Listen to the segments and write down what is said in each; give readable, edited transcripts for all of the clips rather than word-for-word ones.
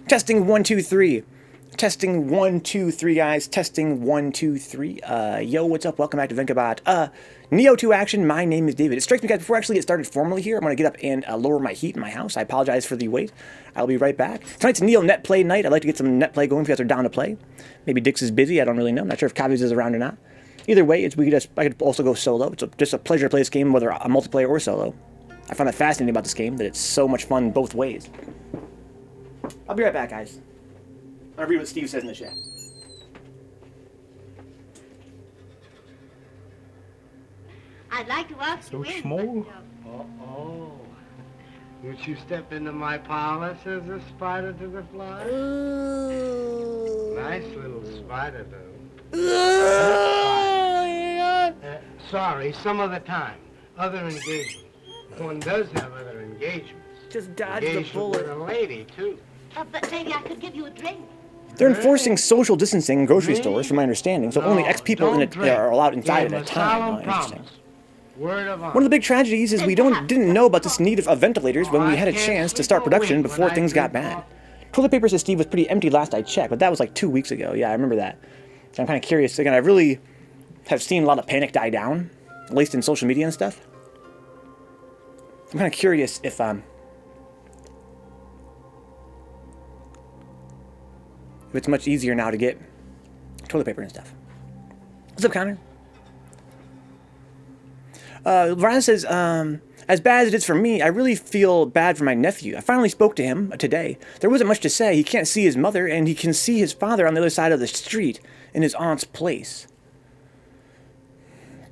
Testing 1 2 3. Testing 1 2 3, guys. Testing 1 2 3. Yo, what's up? Welcome back to Vencabot. Nioh 2 action. My name is David. It strikes me, guys, before I actually get started formally here, I'm going to get up and lower my heat in my house. I apologize for the wait. I'll be right back. Tonight's Nioh net play night. I'd like to get some net play going if you guys are down to play. Maybe Dix is busy. I don't really know. I'm not sure if Copies is around or not. Either way, I could also go solo. It's just a pleasure to play this game, whether a multiplayer or solo. I find that fascinating about this game, that it's so much fun both ways. I'll be right back, guys. I'll read what Steve says in the chat. I'd like to ask you in, small. Oh. Would you step into my parlor, says the spider to the fly? Nice little spider, though. Sorry, some other time. Other engagements. One does have other engagements. Just dodge the bullet. With a lady, too. but maybe I could give you a drink. They're enforcing social distancing in grocery stores, from my understanding, so only X people are allowed inside at a time. Interesting. Word of honor. One of the big tragedies is we didn't know about this need of ventilators when we had a chance to start production before things got bad. Toilet paper, says Steve, was pretty empty last I checked, but that was like 2 weeks ago. Yeah, I remember that. So I'm kind of curious. Again, I really have seen a lot of panic die down, at least in social media and stuff. I'm kind of curious if it's much easier now to get toilet paper and stuff. What's up, Connor? Ryan says, as bad as it is for me, I really feel bad for my nephew. I finally spoke to him today. There wasn't much to say. He can't see his mother, and he can see his father on the other side of the street in his aunt's place.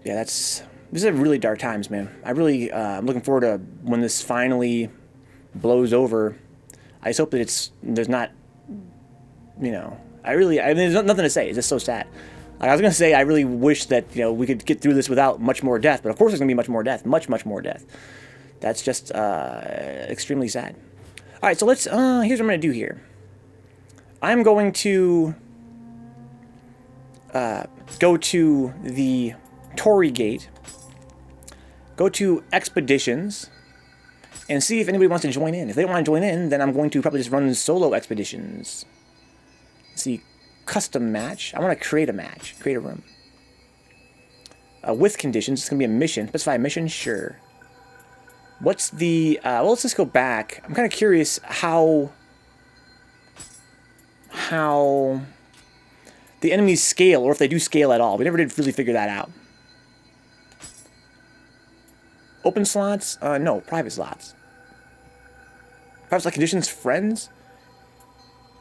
Yeah, these are really dark times, man. I really, I'm looking forward to when this finally blows over. I just hope that there's not, there's nothing to say. It's just so sad. Like I was going to say, I really wish that, we could get through this without much more death. But of course there's going to be much more death. Much, much more death. That's just extremely sad. All right, so here's what I'm going to do here. I'm going to go to the Tory Gate, go to Expeditions, and see if anybody wants to join in. If they don't want to join in, then I'm going to probably just run solo expeditions. See, custom match. I want to create a match, create a room. With conditions, it's going to be a mission. Specify a mission, sure. What's the, well, let's just go back. I'm kind of curious how the enemies scale, or if they do scale at all. We never did really figure that out. Open slots? No, private slots. Private slot conditions, friends?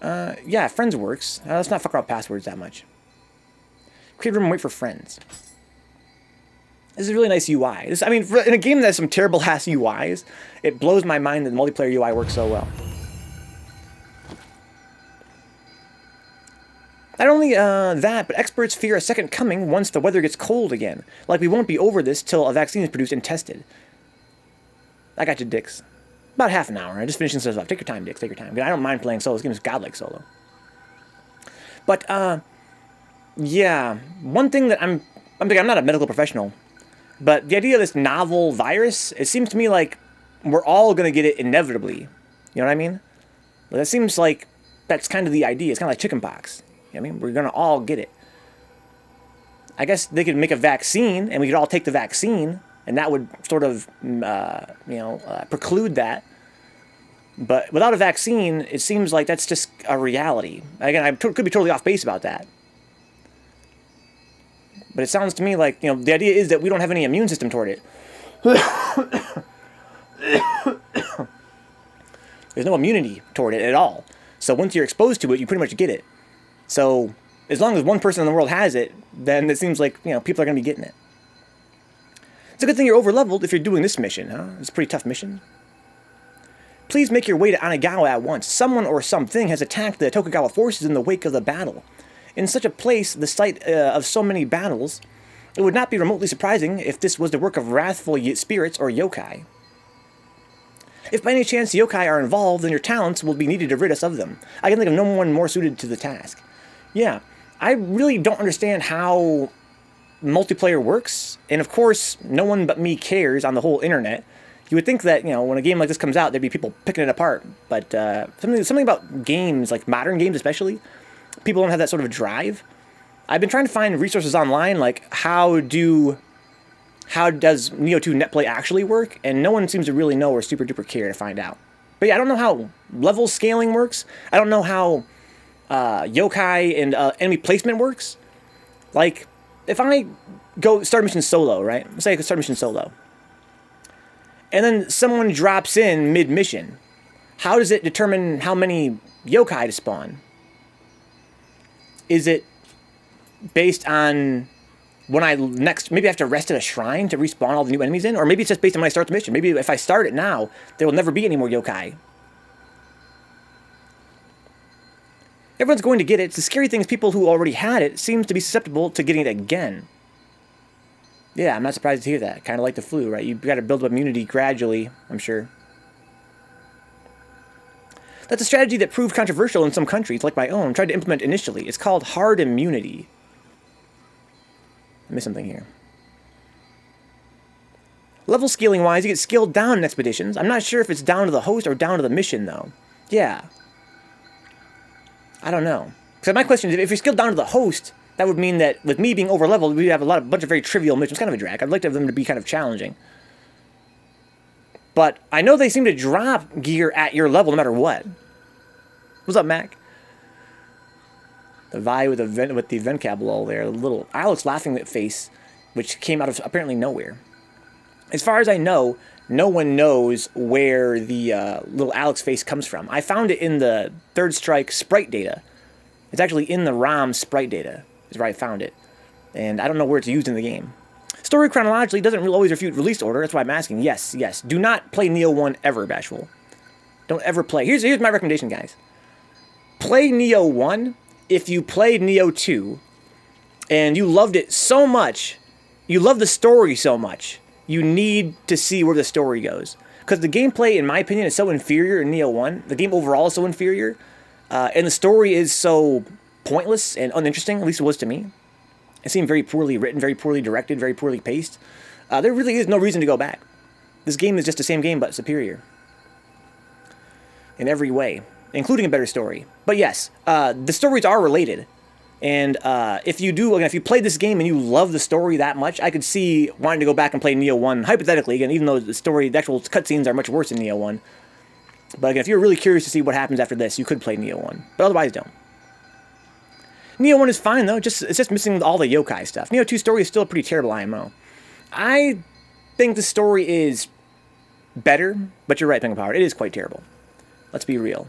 Yeah, friends works. Let's not fuck around with passwords that much. Create room and wait for friends. This is a really nice UI. In a game that has some terrible ass UIs, it blows my mind that the multiplayer UI works so well. Not only that, but experts fear a second coming once the weather gets cold again. Like we won't be over this till a vaccine is produced and tested. I got you, Dix. About half an hour. I just finishing stuff up. Take your time, Dix. Take your time. I don't mind playing solo. This game is godlike solo. But, yeah. One thing that I'm not a medical professional, but the idea of this novel virus, it seems to me like we're all going to get it inevitably. You know what I mean? Well, that seems like that's kind of the idea. It's kind of like chickenpox. You know what I mean? We're going to all get it. I guess they could make a vaccine, and we could all take the vaccine, and that would sort of, preclude that. But without a vaccine, it seems like that's just a reality. Again, I could be totally off base about that. But it sounds to me like, the idea is that we don't have any immune system toward it. There's no immunity toward it at all. So once you're exposed to it, you pretty much get it. So as long as one person in the world has it, then it seems like, people are going to be getting it. It's a good thing you're over-leveled if you're doing this mission, huh? It's a pretty tough mission. Please make your way to Anagawa at once. Someone or something has attacked the Tokugawa forces in the wake of the battle. In such a place, the site of so many battles, it would not be remotely surprising if this was the work of wrathful spirits or yokai. If by any chance yokai are involved, then your talents will be needed to rid us of them. I can think of no one more suited to the task. Yeah, I really don't understand how multiplayer works, and of course, no one but me cares on the whole internet. You would think that, you know, when a game like this comes out, there'd be people picking it apart. But something about games, like modern games especially, people don't have that sort of drive. I've been trying to find resources online, like how does Nioh 2 netplay actually work, and no one seems to really know or super duper care to find out. But yeah, I don't know how level scaling works. I don't know how yokai and enemy placement works. Like, if I go start a mission solo, right? Let's say I could start a mission solo. And then someone drops in mid-mission. How does it determine how many yokai to spawn? Is it based on when I maybe I have to rest at a shrine to respawn all the new enemies in? Or maybe it's just based on when I start the mission. Maybe if I start it now, there will never be any more yokai. Everyone's going to get it. The scary thing is people who already had it seems to be susceptible to getting it again. Yeah, I'm not surprised to hear that. Kind of like the flu, right? You've got to build up immunity gradually, I'm sure. That's a strategy that proved controversial in some countries, like my own, tried to implement initially. It's called hard immunity. I missed something here. Level scaling wise, you get scaled down in expeditions. I'm not sure if it's down to the host or down to the mission, though. Yeah. I don't know. Because my question is, if you're scaled down to the host, that would mean that with me being over-leveled, we'd have a bunch of very trivial missions. Kind of a drag. I'd like to have them to be kind of challenging. But I know they seem to drop gear at your level no matter what. What's up, Mac? The Vi with the Vencabot there, the little Alex laughing face, which came out of apparently nowhere. As far as I know, no one knows where the little Alex face comes from. I found it in the Third Strike sprite data. It's actually in the ROM sprite data, is where I found it. And I don't know where it's used in the game. Story chronologically doesn't always refute release order. That's why I'm asking. Yes, yes. Do not play Nioh 1 ever, Bashful. Don't ever play. Here's my recommendation, guys. Play Nioh 1 if you played Nioh 2 and you loved it so much, you love the story so much, you need to see where the story goes. Because the gameplay, in my opinion, is so inferior in Nioh 1. The game overall is so inferior. And the story is so pointless and uninteresting, at least it was to me. It seemed very poorly written, very poorly directed, very poorly paced. There really is no reason to go back. This game is just the same game, but superior. In every way, including a better story. But yes, the stories are related. And if you played this game and you love the story that much, I could see wanting to go back and play Nioh 1, hypothetically, again, even though the actual cutscenes are much worse in Nioh 1. But again, if you're really curious to see what happens after this, you could play Nioh 1. But otherwise, don't. Nioh 1 is fine, though. It's just missing all the yokai stuff. Nioh 2 story is still a pretty terrible IMO. I think the story is better, but you're right, Vencabot. It is quite terrible. Let's be real.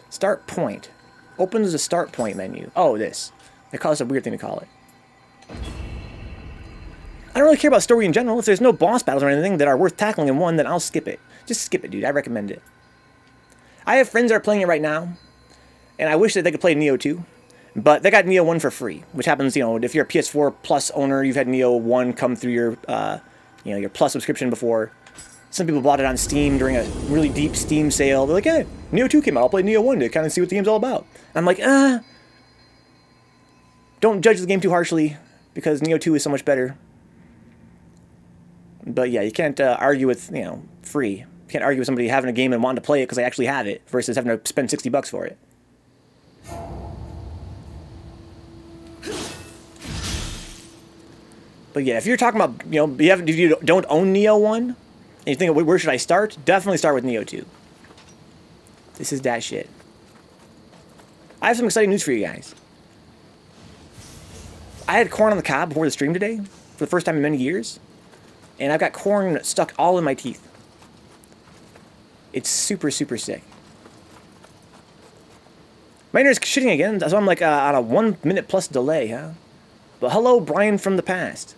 Start point. Opens the start point menu. Oh, this. They call this a weird thing to call it. I don't really care about story in general. If there's no boss battles or anything that are worth tackling in 1, then I'll skip it. Just skip it, dude. I recommend it. I have friends that are playing it right now, and I wish that they could play Nioh 2, but they got Nioh 1 for free, which happens, you know, if you're a PS4 Plus owner, you've had Nioh 1 come through your, your Plus subscription before. Some people bought it on Steam during a really deep Steam sale. They're like, hey, Nioh 2 came out. I'll play Nioh 1 to kind of see what the game's all about. I'm like, don't judge the game too harshly, because Nioh 2 is so much better. But yeah, you can't argue with, free. You can't argue with somebody having a game and wanting to play it because they actually have it, versus having to spend $60 for it. But yeah, if you're talking about, if you don't own Nioh 1, and you think, where should I start? Definitely start with Nioh 2. This is that shit. I have some exciting news for you guys. I had corn on the cob before the stream today, for the first time in many years. And I've got corn stuck all in my teeth. It's super, super sick. My internet's shitting again, so I'm like on a 1 minute plus delay, huh? But hello, Brian from the past.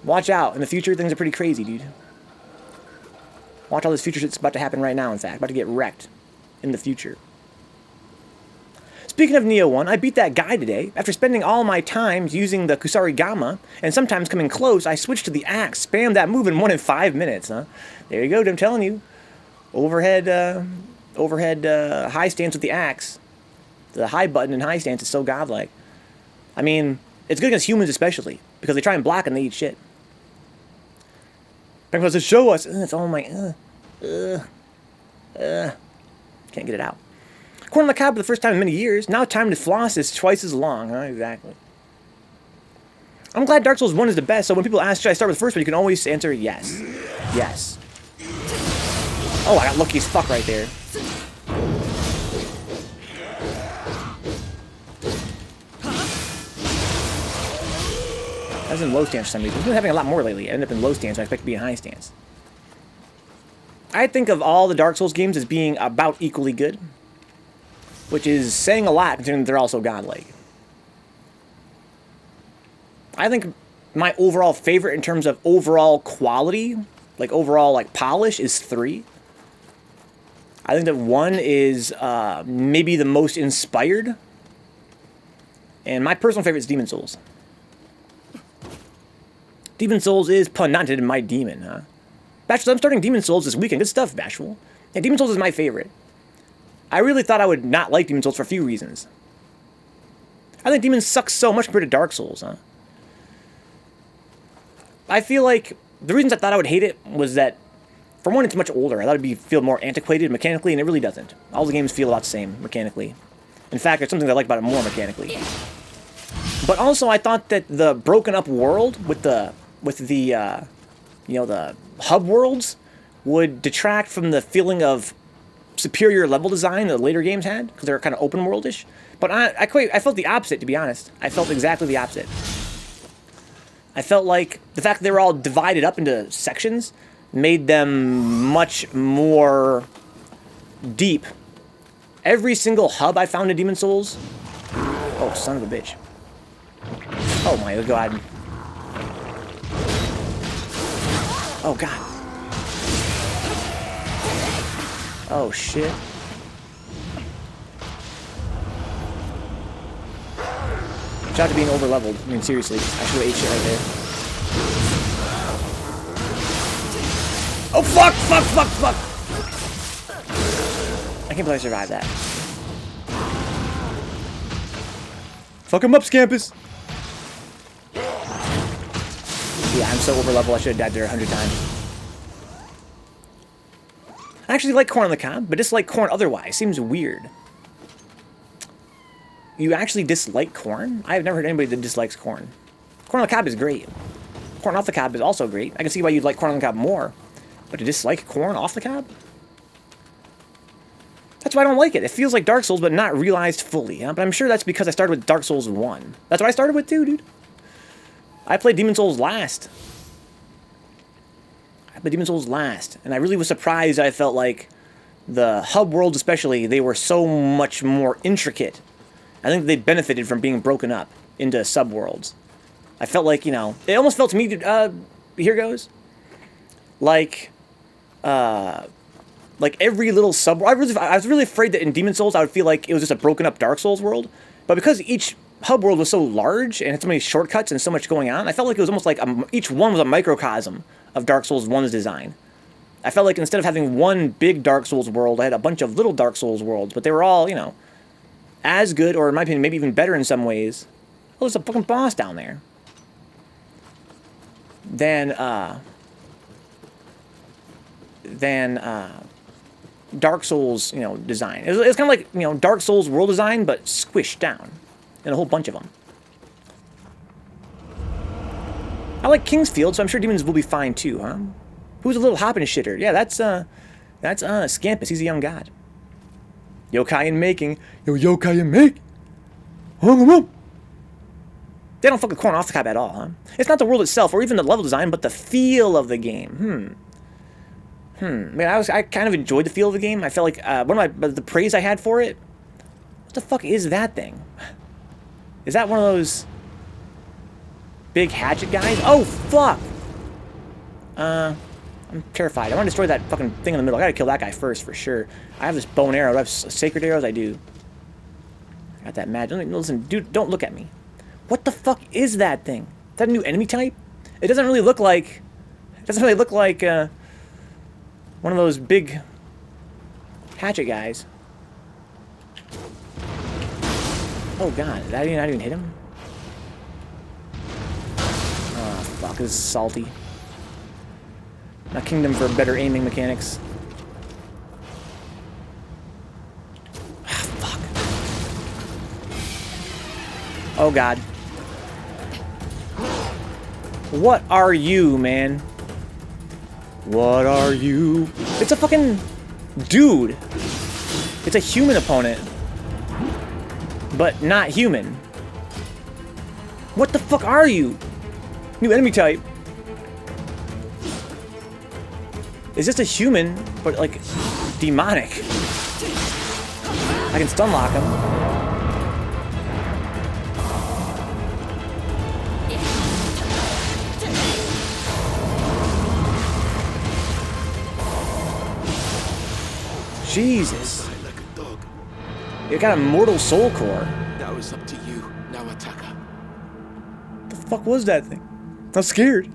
Watch out. In the future, things are pretty crazy, dude. Watch all this future shit's about to happen right now, in fact. About to get wrecked in the future. Speaking of Nioh 1, I beat that guy today. After spending all my time using the Kusarigama, and sometimes coming close, I switched to the axe. Spammed that move in 1 in 5 minutes, huh? There you go, I'm telling you. Overhead high stance with the axe. The high button in high stance is so godlike. I mean, It's good against humans especially, because they try and block and they eat shit. Vencabot says, show us. It's all my, can't get it out. Corn on the cob for the first time in many years. Now time to floss is twice as long. Huh? Exactly. I'm glad Dark Souls 1 is the best, so when people ask, should I start with the first one, you can always answer yes. Yes. Oh, I got lucky as fuck right there. I was in low stance for some reason. I've been having a lot more lately. I ended up in low stance, so I expect to be in high stance. I think of all the Dark Souls games as being about equally good, which is saying a lot considering they're also godlike. I think my overall favorite in terms of overall quality, like overall like polish, is 3. I think that 1 is maybe the most inspired, and my personal favorite is Demon Souls. Demon Souls is pun not intended, my demon, huh? Bashful, I'm starting Demon Souls this weekend. Good stuff, Bashful. Yeah, Demon Souls is my favorite. I really thought I would not like Demon Souls for a few reasons. I think Demon sucks so much compared to Dark Souls, huh? I feel like the reasons I thought I would hate it was that, for one, it's much older. I thought it'd feel more antiquated mechanically, and it really doesn't. All the games feel about the same mechanically. In fact, there's something I like about it more mechanically. But also, I thought that the broken up world with the you know, the hub worlds would detract from the feeling of superior level design that the later games had, because they were kind of open worldish. But I felt the opposite, to be honest. I felt exactly the opposite. I felt like the fact that they were all divided up into sections made them much more deep. Every single hub I found in Demon Souls... Oh, son of a bitch. Oh my god. Oh god. Oh shit. Shout out to being over-leveled. I mean, seriously. I should have ate shit right there. Oh, fuck! Fuck! Fuck! Fuck! I can't believe I survived that. Fuck him up, Scampus! Yeah, I'm so over-leveled, I should have died there 100 times. I actually like corn on the cob, but dislike corn otherwise. Seems weird. You actually dislike corn? I've never heard anybody that dislikes corn. Corn on the cob is great. Corn off the cob is also great. I can see why you'd like corn on the cob more. But to dislike corn off the cob? That's why I don't like it. It feels like Dark Souls, but not realized fully. Huh? But I'm sure that's because I started with Dark Souls 1. That's what I started with too, dude. I played Demon Souls last. And I really was surprised. I felt like the hub worlds especially, they were so much more intricate. I think they benefited from being broken up into sub-worlds. I felt like, you know, it almost felt to me, here goes, like every little sub... I was really afraid that in Demon Souls I would feel like it was just a broken up Dark Souls world. But because each hub world was so large and had so many shortcuts and so much going on, I felt like it was almost like each one was a microcosm of Dark Souls 1's design. I felt like instead of having one big Dark Souls world, I had a bunch of little Dark Souls worlds, but they were all, you know, as good, or in my opinion, maybe even better in some ways. Oh, there's a fucking boss down there. Than Dark Souls, you know, design. It's kind of like, you know, Dark Souls world design, but squished down. And a whole bunch of them. I like Kingsfield, so I'm sure demons will be fine too, huh? Who's a little hopping shitter? Yeah, that's Scampus. He's a young god. Yokai in making. Yo, yokai in make. They don't fucking corn off the cob at all, huh? It's not the world itself, or even the level design, but the feel of the game. Man, I kind of enjoyed the feel of the game. I felt like the praise I had for it. What the fuck is that thing? Is that one of those big hatchet guys? Oh fuck! I'm terrified. I want to destroy that fucking thing in the middle. I gotta kill that guy first for sure. I have this bow and arrow. Do I have sacred arrows? I do. I got that magic. Listen, dude, don't look at me. What the fuck is that thing? Is that a new enemy type? It doesn't really look like. One of those big hatchet guys. Oh god, did I not even hit him? fuck, this is salty. My kingdom for better aiming mechanics. Ah, fuck. Oh god. What are you, man? What are you? It's a fucking dude. It's a human opponent. But not human. What the fuck are you? New enemy type. Is this a human, but like demonic? I can stun lock him. Jesus. You got a mortal soul core. Now it's up to you. Now attacker. The fuck was that thing? I'm scared.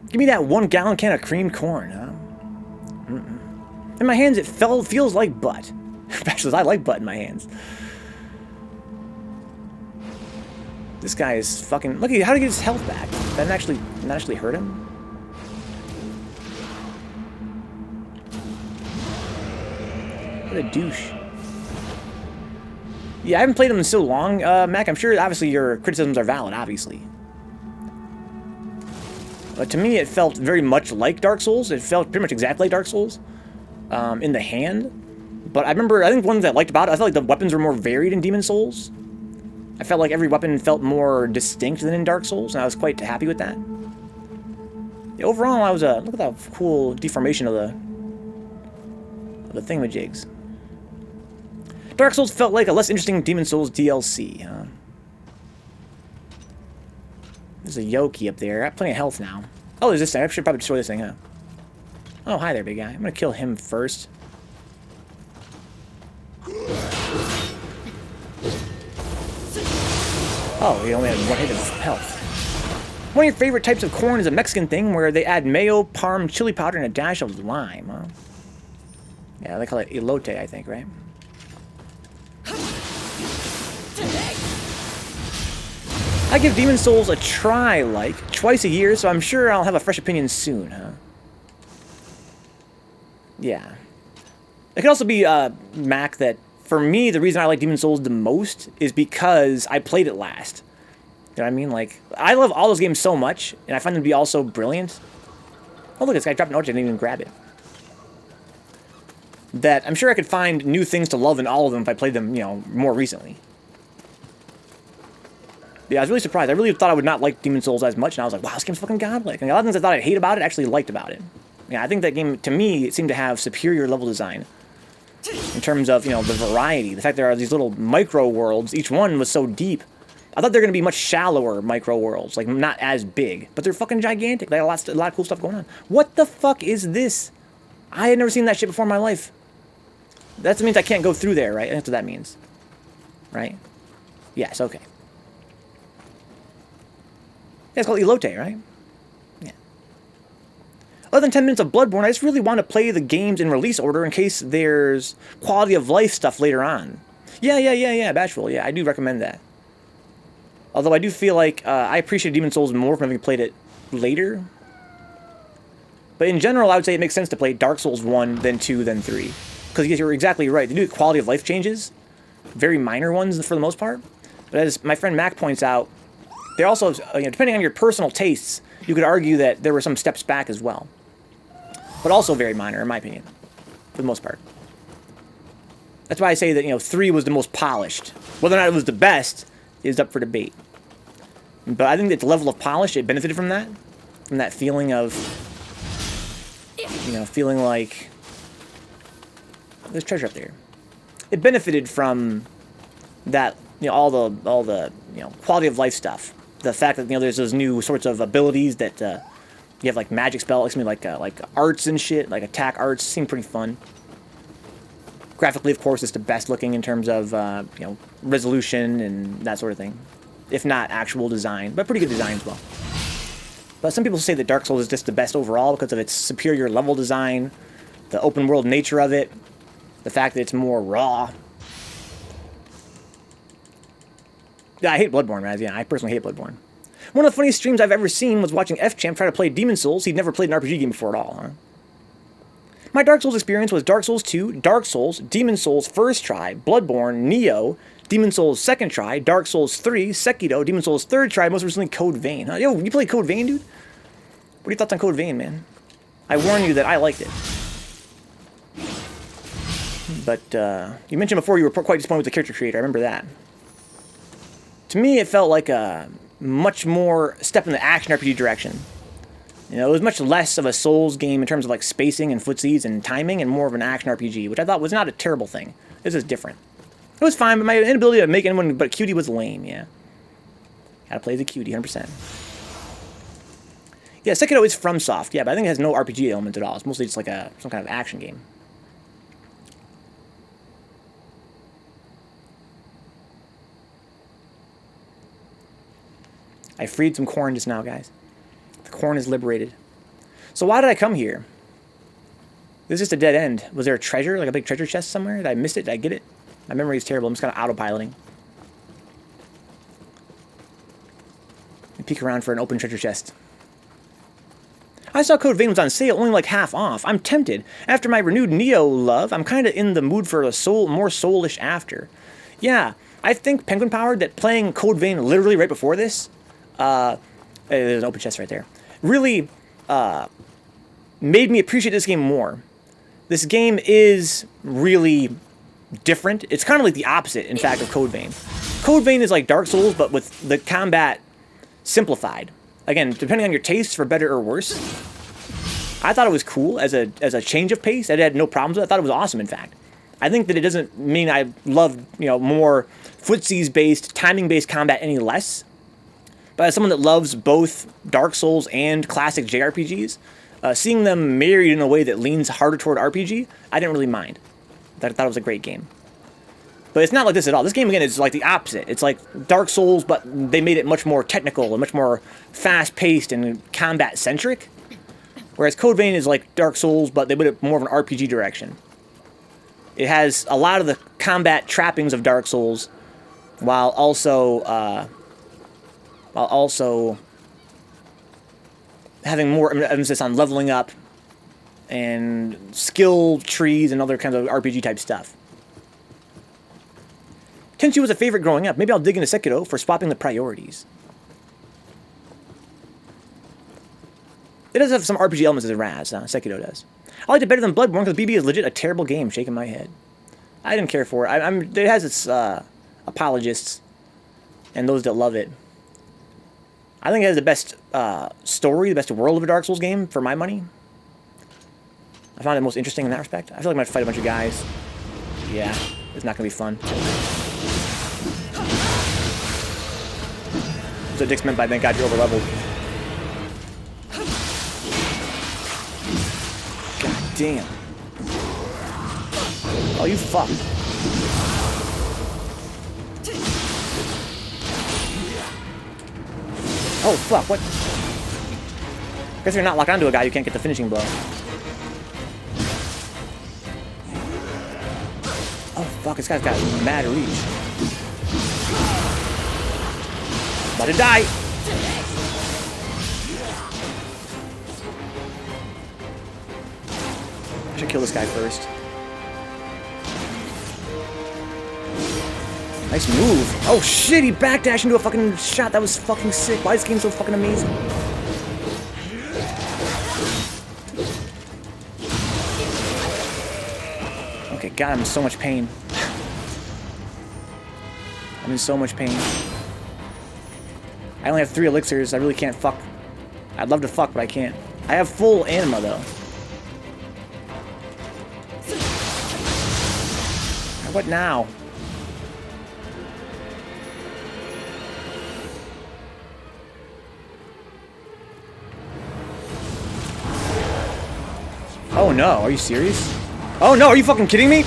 Give me that 1 gallon can of creamed corn, huh? In my hands, it feels like butt. Actually, I like butt in my hands. This guy is fucking. Look at how to get his health back. That didn't actually hurt him. What a douche. Yeah, I haven't played them in so long, Mac. I'm sure, obviously, your criticisms are valid, obviously. But to me, it felt very much like Dark Souls. It felt pretty much exactly like Dark Souls in the hand. But I think one thing I liked about it, I felt like the weapons were more varied in Demon Souls. I felt like every weapon felt more distinct than in Dark Souls, and I was quite happy with that. Yeah, overall, I was look at that cool deformation of the thingamajigs. Dark Souls felt like a less interesting Demon Souls DLC, huh? There's a Yoki up there. I got plenty of health now. Oh, there's this thing. I should probably destroy this thing, huh? Oh, hi there, big guy. I'm gonna kill him first. Oh, he only had 1 hit of health. One of your favorite types of corn is a Mexican thing where they add mayo, parm, chili powder, and a dash of lime, huh? Yeah, they call it elote, I think, right? I give Demon Souls a try, like, twice a year, so I'm sure I'll have a fresh opinion soon, huh? Yeah. It could also be, Mac, that for me, the reason I like Demon Souls the most is because I played it last. You know what I mean? Like, I love all those games so much, and I find them to be all so brilliant. Oh, look, this guy dropped an object, I didn't even grab it. That I'm sure I could find new things to love in all of them if I played them, you know, more recently. Yeah, I was really surprised. I really thought I would not like Demon Souls as much, and I was like, wow, this game's fucking godlike. And a lot of things I thought I'd hate about it, I actually liked about it. Yeah, I think that game, to me, it seemed to have superior level design. In terms of, you know, the variety. The fact there are these little micro worlds, each one was so deep. I thought they were going to be much shallower micro worlds, like not as big. But they're fucking gigantic. They had a lot of cool stuff going on. What the fuck is this? I had never seen that shit before in my life. That means I can't go through there, right? That's what that means. Right? Yes, okay. Yeah, it's called Elote, right? Yeah. Other than 10 minutes of Bloodborne, I just really want to play the games in release order in case there's quality of life stuff later on. Yeah, Bashful. Yeah, I do recommend that. Although I do feel like I appreciate Demon Souls more from having played it later. But in general, I would say it makes sense to play Dark Souls 1, then 2, then 3. Because you're exactly right. They do quality of life changes. Very minor ones for the most part. But as my friend Mac points out, they're also, you know, depending on your personal tastes, you could argue that there were some steps back as well. But also very minor, in my opinion. For the most part. That's why I say that, you know, 3 was the most polished. Whether or not it was the best is up for debate. But I think that the level of polish, it benefited from that. From that feeling of, you know, feeling like... There's treasure up there. It benefited from that, you know, all the you know, quality of life stuff. The fact that, you know, there's those new sorts of abilities that you have, like magic spell, like arts and shit, like attack arts, seem pretty fun. Graphically, of course, it's the best looking in terms of you know, resolution and that sort of thing, if not actual design, but pretty good design as well. But some people say that Dark Souls is just the best overall because of its superior level design, the open world nature of it, the fact that it's more raw. Yeah, I hate Bloodborne, man. Yeah, I personally hate Bloodborne. One of the funniest streams I've ever seen was watching F-Champ try to play Demon Souls. He'd never played an RPG game before at all, huh? My Dark Souls experience was Dark Souls 2, Dark Souls, Demon Souls first try, Bloodborne, Nioh, Demon Souls second try, Dark Souls 3, Sekiro, Demon Souls third try, most recently Code Vein. Huh? Yo, you play Code Vein, dude? What are your thoughts on Code Vein, man? I warn you that I liked it. But, you mentioned before you were quite disappointed with the character creator. I remember that. To me, it felt like a much more step in the action RPG direction. You know, it was much less of a Souls game in terms of like spacing and footsies and timing, and more of an action RPG, which I thought was not a terrible thing. This is different. It was fine, but my inability to make anyone but a cutie was lame, yeah. Gotta play as a cutie, 100%. Yeah, Sekiro is FromSoft, yeah, but I think it has no RPG element at all. It's mostly just like some kind of action game. I freed some corn just now, guys. The corn is liberated. So why did I come here? This is just a dead end. Was there a treasure, like a big treasure chest somewhere? Did I miss it? Did I get it? My memory is terrible. I'm just kind of autopiloting. And peek around for an open treasure chest. I saw Code Vein was on sale, only like half off. I'm tempted. After my renewed Nioh love, I'm kind of in the mood for a more soulish after. Yeah, I think Penguin Powered that playing Code Vein literally right before this, there's an open chest right there, really made me appreciate this game more. This game is really different. It's kind of like the opposite, in fact, of Code Vein. Code Vein is like Dark Souls, but with the combat simplified. Again, depending on your tastes, for better or worse. I thought it was cool as a change of pace. I had no problems with it. I thought it was awesome, in fact. I think that it doesn't mean I love, you know, more footsies-based, timing-based combat any less. But as someone that loves both Dark Souls and classic JRPGs, seeing them married in a way that leans harder toward RPG, I didn't really mind. I thought it was a great game. But it's not like this at all. This game, again, is like the opposite. It's like Dark Souls, but they made it much more technical and much more fast-paced and combat-centric. Whereas Code Vein is like Dark Souls, but they put it more of an RPG direction. It has a lot of the combat trappings of Dark Souls, while also having more emphasis on leveling up and skill trees and other kinds of RPG-type stuff. Tenchu was a favorite growing up. Maybe I'll dig into Sekiro for swapping the priorities. It does have some RPG elements as a Raz, Sekiro does. I liked it better than Bloodborne because BB is legit a terrible game, shaking my head. I didn't care for it. It has its apologists and those that love it. I think it has the best story, the best world of a Dark Souls game, for my money. I found it most interesting in that respect. I feel like I'm going to fight a bunch of guys. Yeah, it's not going to be fun. That's what Dix meant by thank God you're over-leveled. God damn. Oh, you fuck. Oh, fuck, what? I guess if you're not locked onto a guy, you can't get the finishing blow. Oh, fuck, this guy's got mad reach. About to die! I should kill this guy first. Nice move. Oh shit, he backdashed into a fucking shot. That was fucking sick. Why is this game so fucking amazing? Okay, God, I'm in so much pain. I'm in so much pain. I only have 3 elixirs. I really can't fuck. I'd love to fuck, but I can't. I have full anima, though. What now? Oh no, are you serious? Oh no, are you fucking kidding me?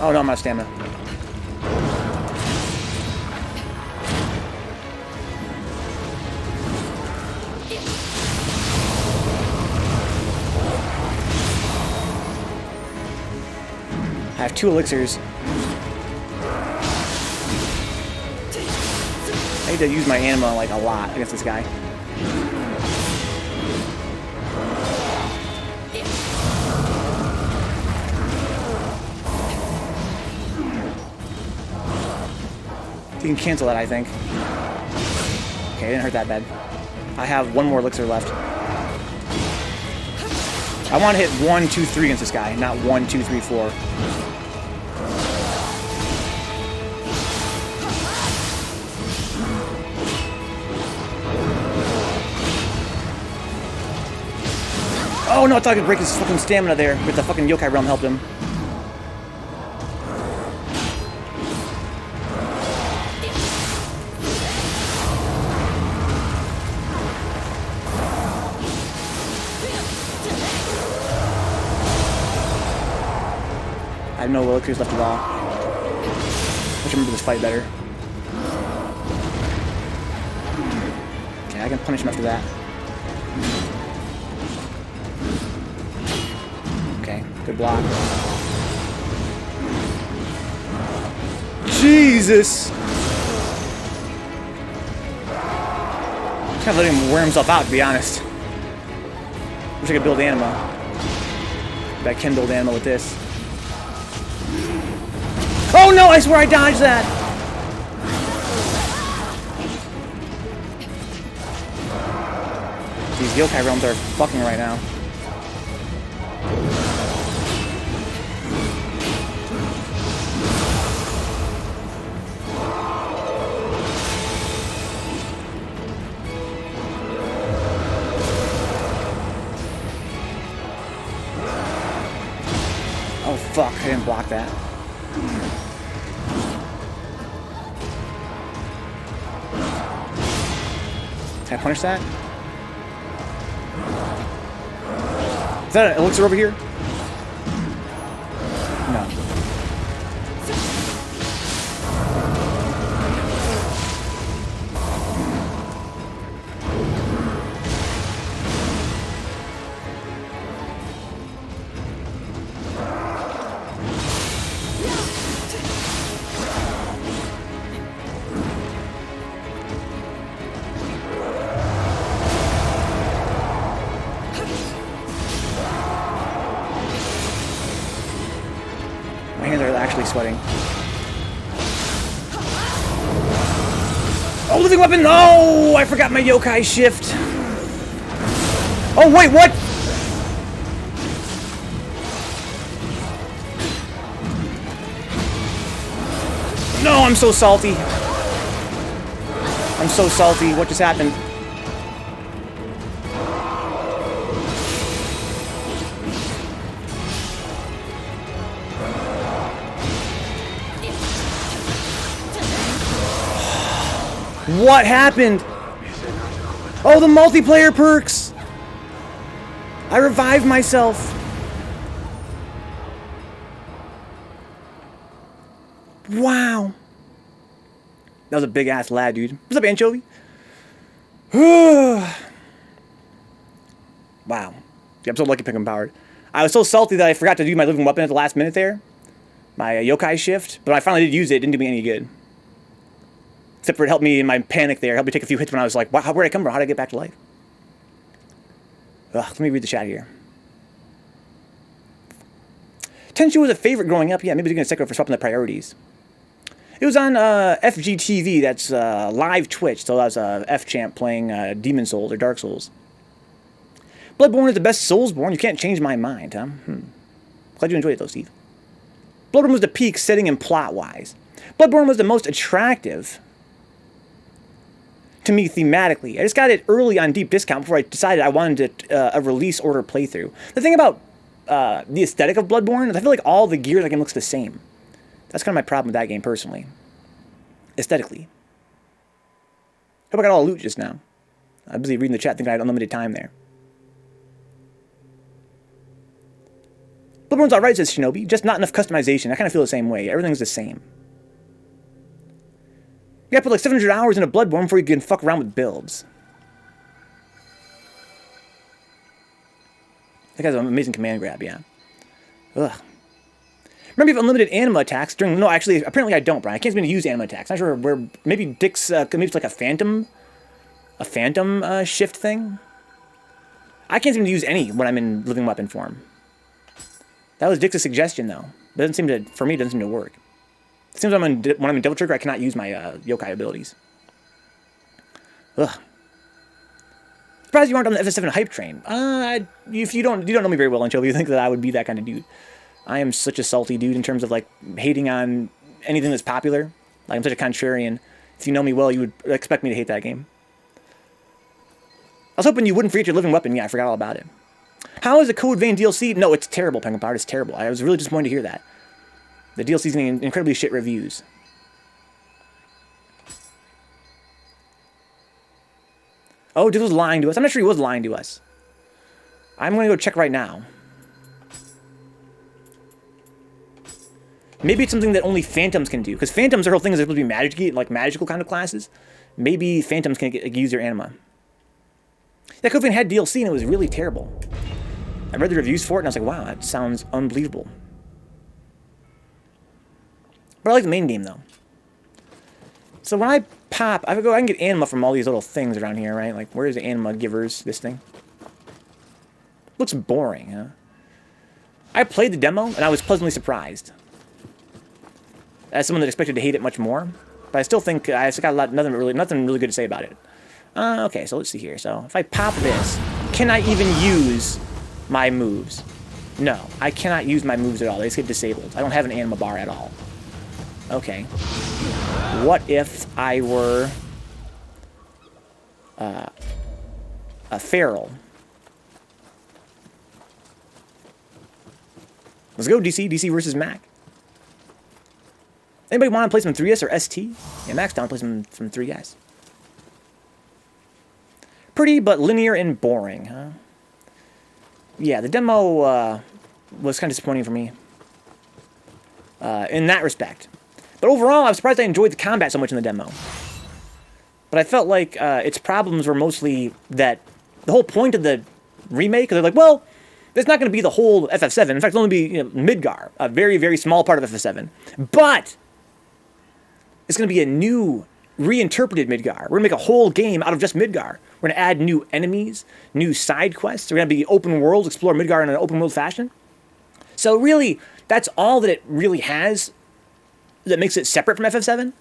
Oh no, I'm out of stamina. I have 2 elixirs. I need to use my anima like a lot against this guy. You can cancel that, I think. Okay, it didn't hurt that bad. I have 1 more elixir left. I want to hit 1, 2, 3 against this guy, not 1, 2, 3, 4. Oh no, I thought I could break his fucking stamina there, but the fucking yokai realm helped him. I have no elixirs left at all. I should remember this fight better. Okay, I can punish him after that. Okay, good block. Jesus! Kind of letting him wear himself out, to be honest. Wish I could build anima. But I can build anima with this. Oh no, I swear I dodged that! These yokai realms are fucking right now. Oh fuck, I didn't block that. Can I punish that? Is that an elixir over here? No. My hands are actually sweating. Oh, living weapon! No! I forgot my yokai shift. Oh, wait, what? No, I'm so salty. I'm so salty. What just happened? What happened? Oh, the multiplayer perks! I revived myself. Wow. That was a big ass lad, dude. What's up, Anchovy? Wow. Yeah, I'm so lucky picking powered. I was so salty that I forgot to do my living weapon at the last minute there. My yokai shift. But I finally did use it. It didn't do me any good. Except for it helped me in my panic there. It helped me take a few hits when I was like, wow, where'd I come from? How'd I get back to life? Ugh, let me read the chat here. Tenchu was a favorite growing up. Yeah, maybe they're going to stick for swapping the priorities. It was on FGTV. That's live Twitch. So that was F-Champ playing Demon Souls or Dark Souls. Bloodborne is the best Soulsborne. You can't change my mind, huh? Glad you enjoyed it, though, Steve. Bloodborne was the peak setting and plot-wise. Bloodborne was the most attractive to me thematically. I just got it early on deep discount before I decided I wanted a release order playthrough. The thing about the aesthetic of Bloodborne is I feel like all the gear in the game looks the same. That's kind of my problem with that game personally. Aesthetically. Hope I got all the loot just now. I'm busy reading the chat thinking I had unlimited time there. Bloodborne's alright, says Shinobi. Just not enough customization. I kind of feel the same way. Everything's the same. You gotta put like 700 hours into Bloodborne before you can fuck around with builds. That guy's an amazing command grab, yeah. Ugh. Remember, you have unlimited anima attacks during... No, actually, apparently I don't, Brian. I can't seem to use anima attacks. Not sure where... Maybe Dix... maybe it's like a phantom... A phantom shift thing? I can't seem to use any when I'm in living weapon form. That was Dix's suggestion, though. It doesn't seem to... For me, it doesn't seem to work. It seems when I'm in Devil Trigger, I cannot use my yokai abilities. Ugh. Surprised you aren't on the FF7 hype train. If you don't know me very well, Anchovy, you think that I would be that kind of dude. I am such a salty dude in terms of, like, hating on anything that's popular. Like, I'm such a contrarian. If you know me well, you would expect me to hate that game. I was hoping you wouldn't forget your living weapon. Yeah, I forgot all about it. How is the Code Vein DLC? No, it's terrible, Penguin Power. It's terrible. I was really disappointed to hear that. The DLC's getting incredibly shit reviews. Oh, dude was lying to us. I'm not sure he was lying to us. I'm going to go check right now. Maybe it's something that only Phantoms can do. Because Phantoms, their whole thing is they're supposed to be magical kind of classes. Maybe Phantoms can use their anima. That Code Vein had DLC and it was really terrible. I read the reviews for it and I was like, wow, that sounds unbelievable. But I like the main game, though. So when I pop, I can get anima from all these little things around here, right? Like, where's the anima givers, this thing? Looks boring, huh? I played the demo, and I was pleasantly surprised. As someone that expected to hate it much more. But I still think I still got nothing really good to say about it. Okay, so let's see here. So if I pop this, can I even use my moves? No, I cannot use my moves at all. They just get disabled. I don't have an anima bar at all. Okay. What if I were a feral? Let's go, DC. DC versus Mac. Anybody want to play some 3S or ST? Yeah, Mac's down to play some 3S. Pretty, but linear and boring, huh? Yeah, the demo was kind of disappointing for me. In that respect. But overall, I was surprised I enjoyed the combat so much in the demo. But I felt like its problems were mostly that the whole point of the remake, because they're like, well, it's not going to be the whole FF7. In fact, it'll only be Midgar, a very, very small part of FF7. But it's going to be a new, reinterpreted Midgar. We're going to make a whole game out of just Midgar. We're going to add new enemies, new side quests. We're going to be open worlds, explore Midgar in an open world fashion. So really, that's all that it really has that makes it separate from FF7.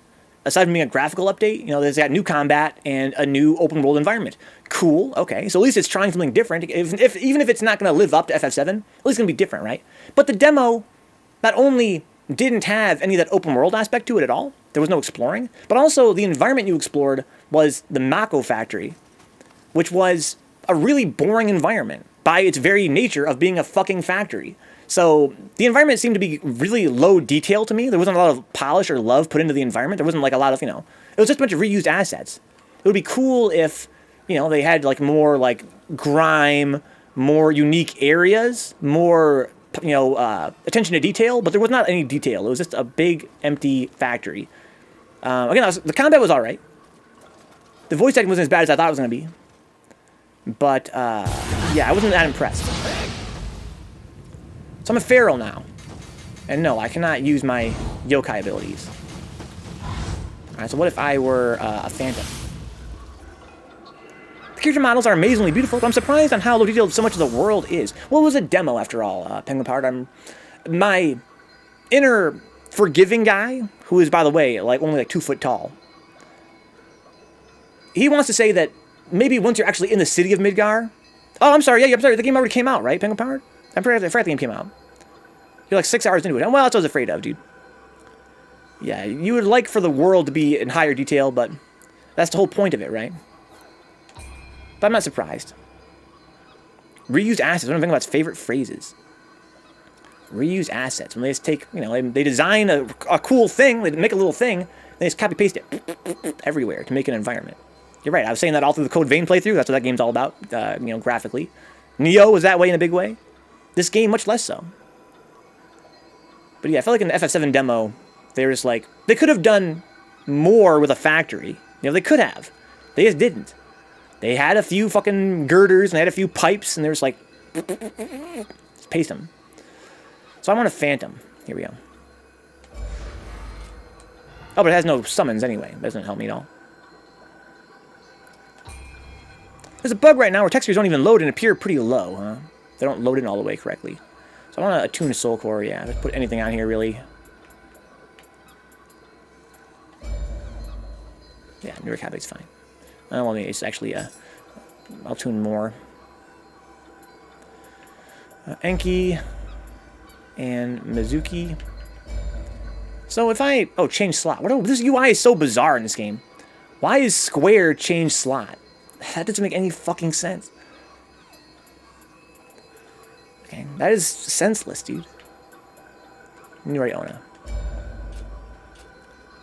Aside from being a graphical update, there's got new combat and a new open world environment. Cool, okay. So at least it's trying something different. Even if it's not going to live up to FF7, at least it's going to be different, right? But the demo not only didn't have any of that open world aspect to it at all, there was no exploring, but also the environment you explored was the Mako factory, which was a really boring environment by its very nature of being a fucking factory. So the environment seemed to be really low detail to me. There wasn't a lot of polish or love put into the environment. There wasn't like a lot of, it was just a bunch of reused assets. It would be cool if, they had like more like grime, more unique areas, more, attention to detail, but there was not any detail. It was just a big empty factory. Again, the combat was all right. The voice acting wasn't as bad as I thought it was going to be. But, yeah, I wasn't that impressed. So I'm a feral now. And no, I cannot use my yokai abilities. Alright, so what if I were a phantom? The character models are amazingly beautiful, but I'm surprised on how low detailed so much of the world is. Well, it was a demo after all, Penguin Powered. My inner forgiving guy, who is, by the way, only 2 foot tall. He wants to say that maybe once you're actually in the city of Midgar... Oh, I'm sorry, the game already came out, right, Penguin Powered? I forgot the game came out. You're like 6 hours into it. Well, that's what I was afraid of, dude. Yeah, you would like for the world to be in higher detail, but that's the whole point of it, right? But I'm not surprised. Reused assets. One of the things about favorite phrases. Reused assets. When they just take, they design a cool thing, they make a little thing, they just copy paste it everywhere to make an environment. You're right. I was saying that all through the Code Vein playthrough. That's what that game's all about, graphically. Nioh was that way in a big way. This game, much less so. But yeah, I felt like in the FF7 demo, they were just like, they could have done more with a factory. They could have. They just didn't. They had a few fucking girders, and they had a few pipes, and they were just like, just paste them. So I want a phantom. Here we go. Oh, but it has no summons anyway. That doesn't help me at all. There's a bug right now where textures don't even load and appear pretty low, huh? They don't load in all the way correctly. So I want to attune a soul core, yeah. Let's put anything on here, really. Yeah, Vencabot's fine. Well, it's actually, I'll tune more. Enki and Mizuki. So if I... Oh, change slot. This UI is so bizarre in this game. Why is square change slot? That doesn't make any fucking sense. Okay, that is senseless, dude. Nioh Onna.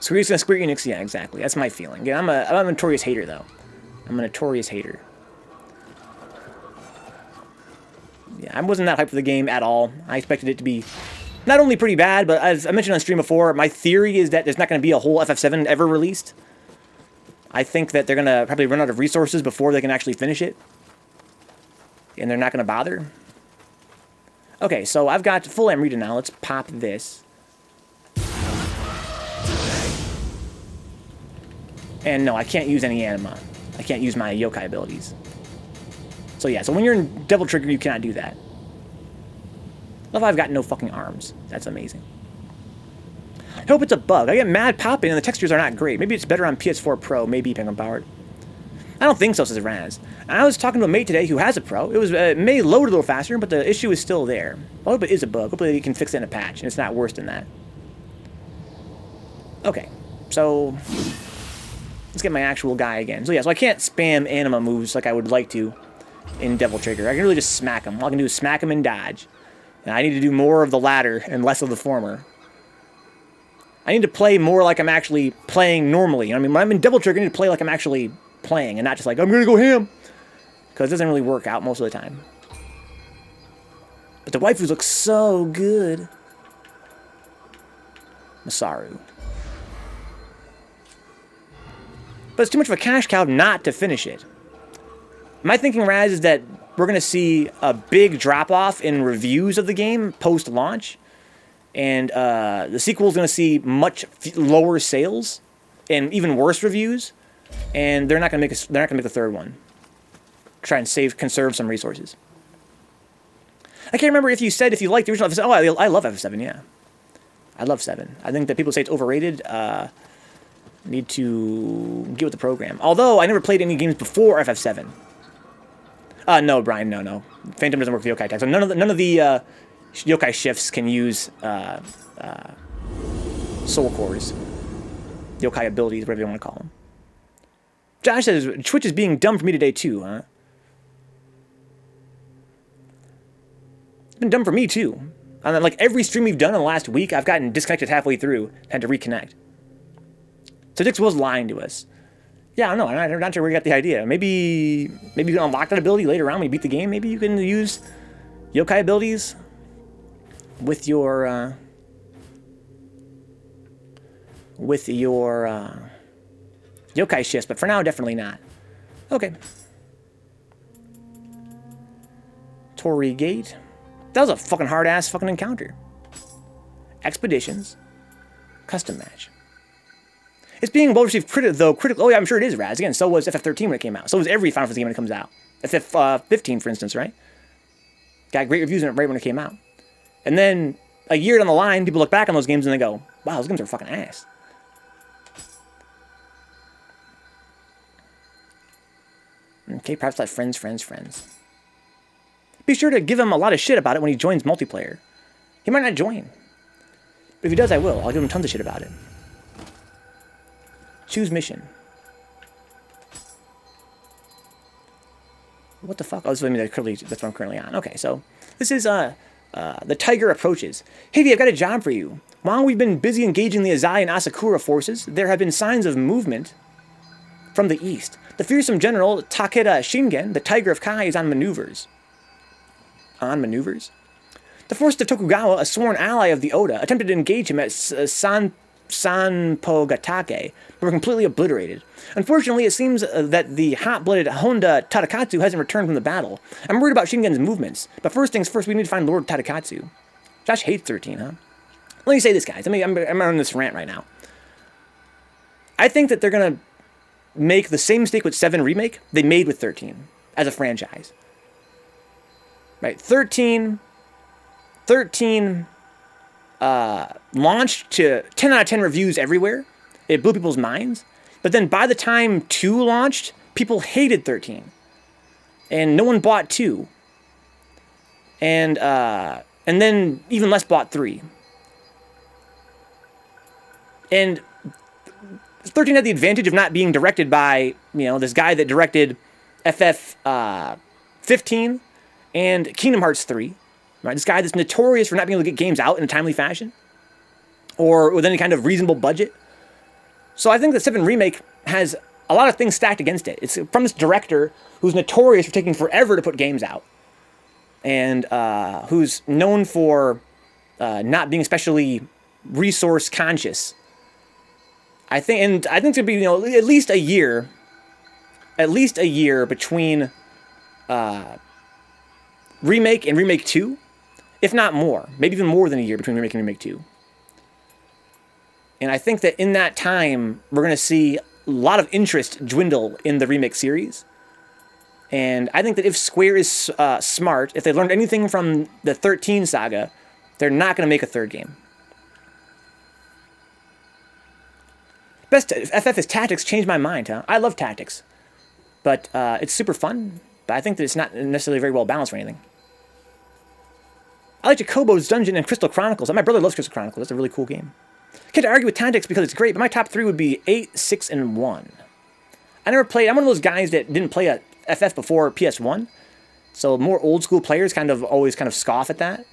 Square Enix, yeah, exactly. That's my feeling. Yeah, I'm a notorious hater, though. I'm a notorious hater. Yeah, I wasn't that hyped for the game at all. I expected it to be not only pretty bad, but as I mentioned on stream before, my theory is that there's not going to be a whole FF7 ever released. I think that they're going to probably run out of resources before they can actually finish it. And they're not going to bother. Okay, so I've got full Amrita now. Let's pop this. And no, I can't use any anima. I can't use my yokai abilities. So yeah, so when you're in Devil Trigger, you cannot do that. Love I've got no fucking arms. That's amazing. I hope it's a bug. I get mad popping and the textures are not great. Maybe it's better on PS4 Pro. Maybe Penguin Powered. I don't think so, says Raz. I was talking to a mate today who has a Pro. It may load a little faster, but the issue is still there. I hope it is a bug. Hopefully they can fix it in a patch, and it's not worse than that. Okay, so let's get my actual guy again. So yeah, so I can't spam anima moves like I would like to in Devil Trigger. I can really just smack him. All I can do is smack him and dodge. And I need to do more of the latter and less of the former. I need to play more like I'm actually playing normally. I mean, when I'm in Devil Trigger, I need to play like I'm actually playing and not just like, I'm gonna go ham. Because it doesn't really work out most of the time. But the waifus look so good. Masaru. But it's too much of a cash cow not to finish it. My thinking, Raz, is that we're going to see a big drop-off in reviews of the game post-launch. And the sequel is going to see much lower sales and even worse reviews. And they're not going to make the third one. Try and conserve some resources. I can't remember if you said if you liked the original FF7. Oh, I love FF7, yeah. I love 7. I think that people say it's overrated. Need to get with the program. Although, I never played any games before FF7. No, Brian, no. Phantom doesn't work with yokai tag. So none of the yokai shifts can use soul cores. Yokai abilities, whatever you want to call them. Josh says, Twitch is being dumb for me today too, huh? It's been dumb for me too. And like every stream we've done in the last week, I've gotten disconnected halfway through, had to reconnect. So Dix was lying to us. Yeah, I don't know. I'm not sure where you got the idea. Maybe you can unlock that ability later on when you beat the game. Maybe you can use yokai abilities with your yokai shifts, but for now, definitely not. Okay. Torii Gate. That was a fucking hard-ass fucking encounter. Expeditions. Custom match. It's being well-received though. Oh, yeah, I'm sure it is, Raz. Again, so was FF13 when it came out. So was every Final Fantasy game when it comes out. FF15, for instance, right? Got great reviews on it right when it came out. And then, a year down the line, people look back on those games and they go, wow, those games are fucking ass. Okay, perhaps like friends. Be sure to give him a lot of shit about it when he joins multiplayer. He might not join. But if he does, I will. I'll give him tons of shit about it. Choose mission. What the fuck? Oh, this is that's what I'm currently on. Okay, so this is the Tiger Approaches. Hey, I've got a job for you. While we've been busy engaging the Azai and Asakura forces, there have been signs of movement from the east. The fearsome general Takeda Shingen, the Tiger of Kai, is on maneuvers. The force of Tokugawa, a sworn ally of the Oda, attempted to engage him at Sanpogatake, but were completely obliterated. Unfortunately, it seems that the hot-blooded Honda Tadakatsu hasn't returned from the battle. I'm worried about Shingen's movements, but first things first, we need to find Lord Tadakatsu. Josh hates 13, huh? let me say this, guys. I'm on this rant right now. I think that they're going to make the same mistake with 7 Remake they made with 13 as a franchise. Right? 13 launched to 10 out of 10 reviews everywhere. It blew people's minds. But then by the time 2 launched, people hated 13. And no one bought 2. And then even less bought 3. And 13 had the advantage of not being directed by, this guy that directed FF 15 and Kingdom Hearts 3. Right? This guy that's notorious for not being able to get games out in a timely fashion or with any kind of reasonable budget. So I think that 7 Remake has a lot of things stacked against it. It's from this director who's notorious for taking forever to put games out and who's known for not being especially resource conscious. I think it's gonna be at least a year between Remake and Remake 2, if not more, maybe even more than a year between Remake and Remake 2. And I think that in that time we're gonna see a lot of interest dwindle in the Remake series. And I think that if Square is smart, if they learned anything from the 13 saga, they're not gonna make a 3rd game. Best FF is Tactics changed my mind, huh? I love Tactics. But it's super fun. But I think that it's not necessarily very well balanced or anything. I like Jacobo's Dungeon and Crystal Chronicles. My brother loves Crystal Chronicles. That's a really cool game. Can't argue with Tactics because it's great, but my top 3 would be 8, 6, and 1. I'm one of those guys that didn't play a FF before PS1. So more old school players always scoff at that,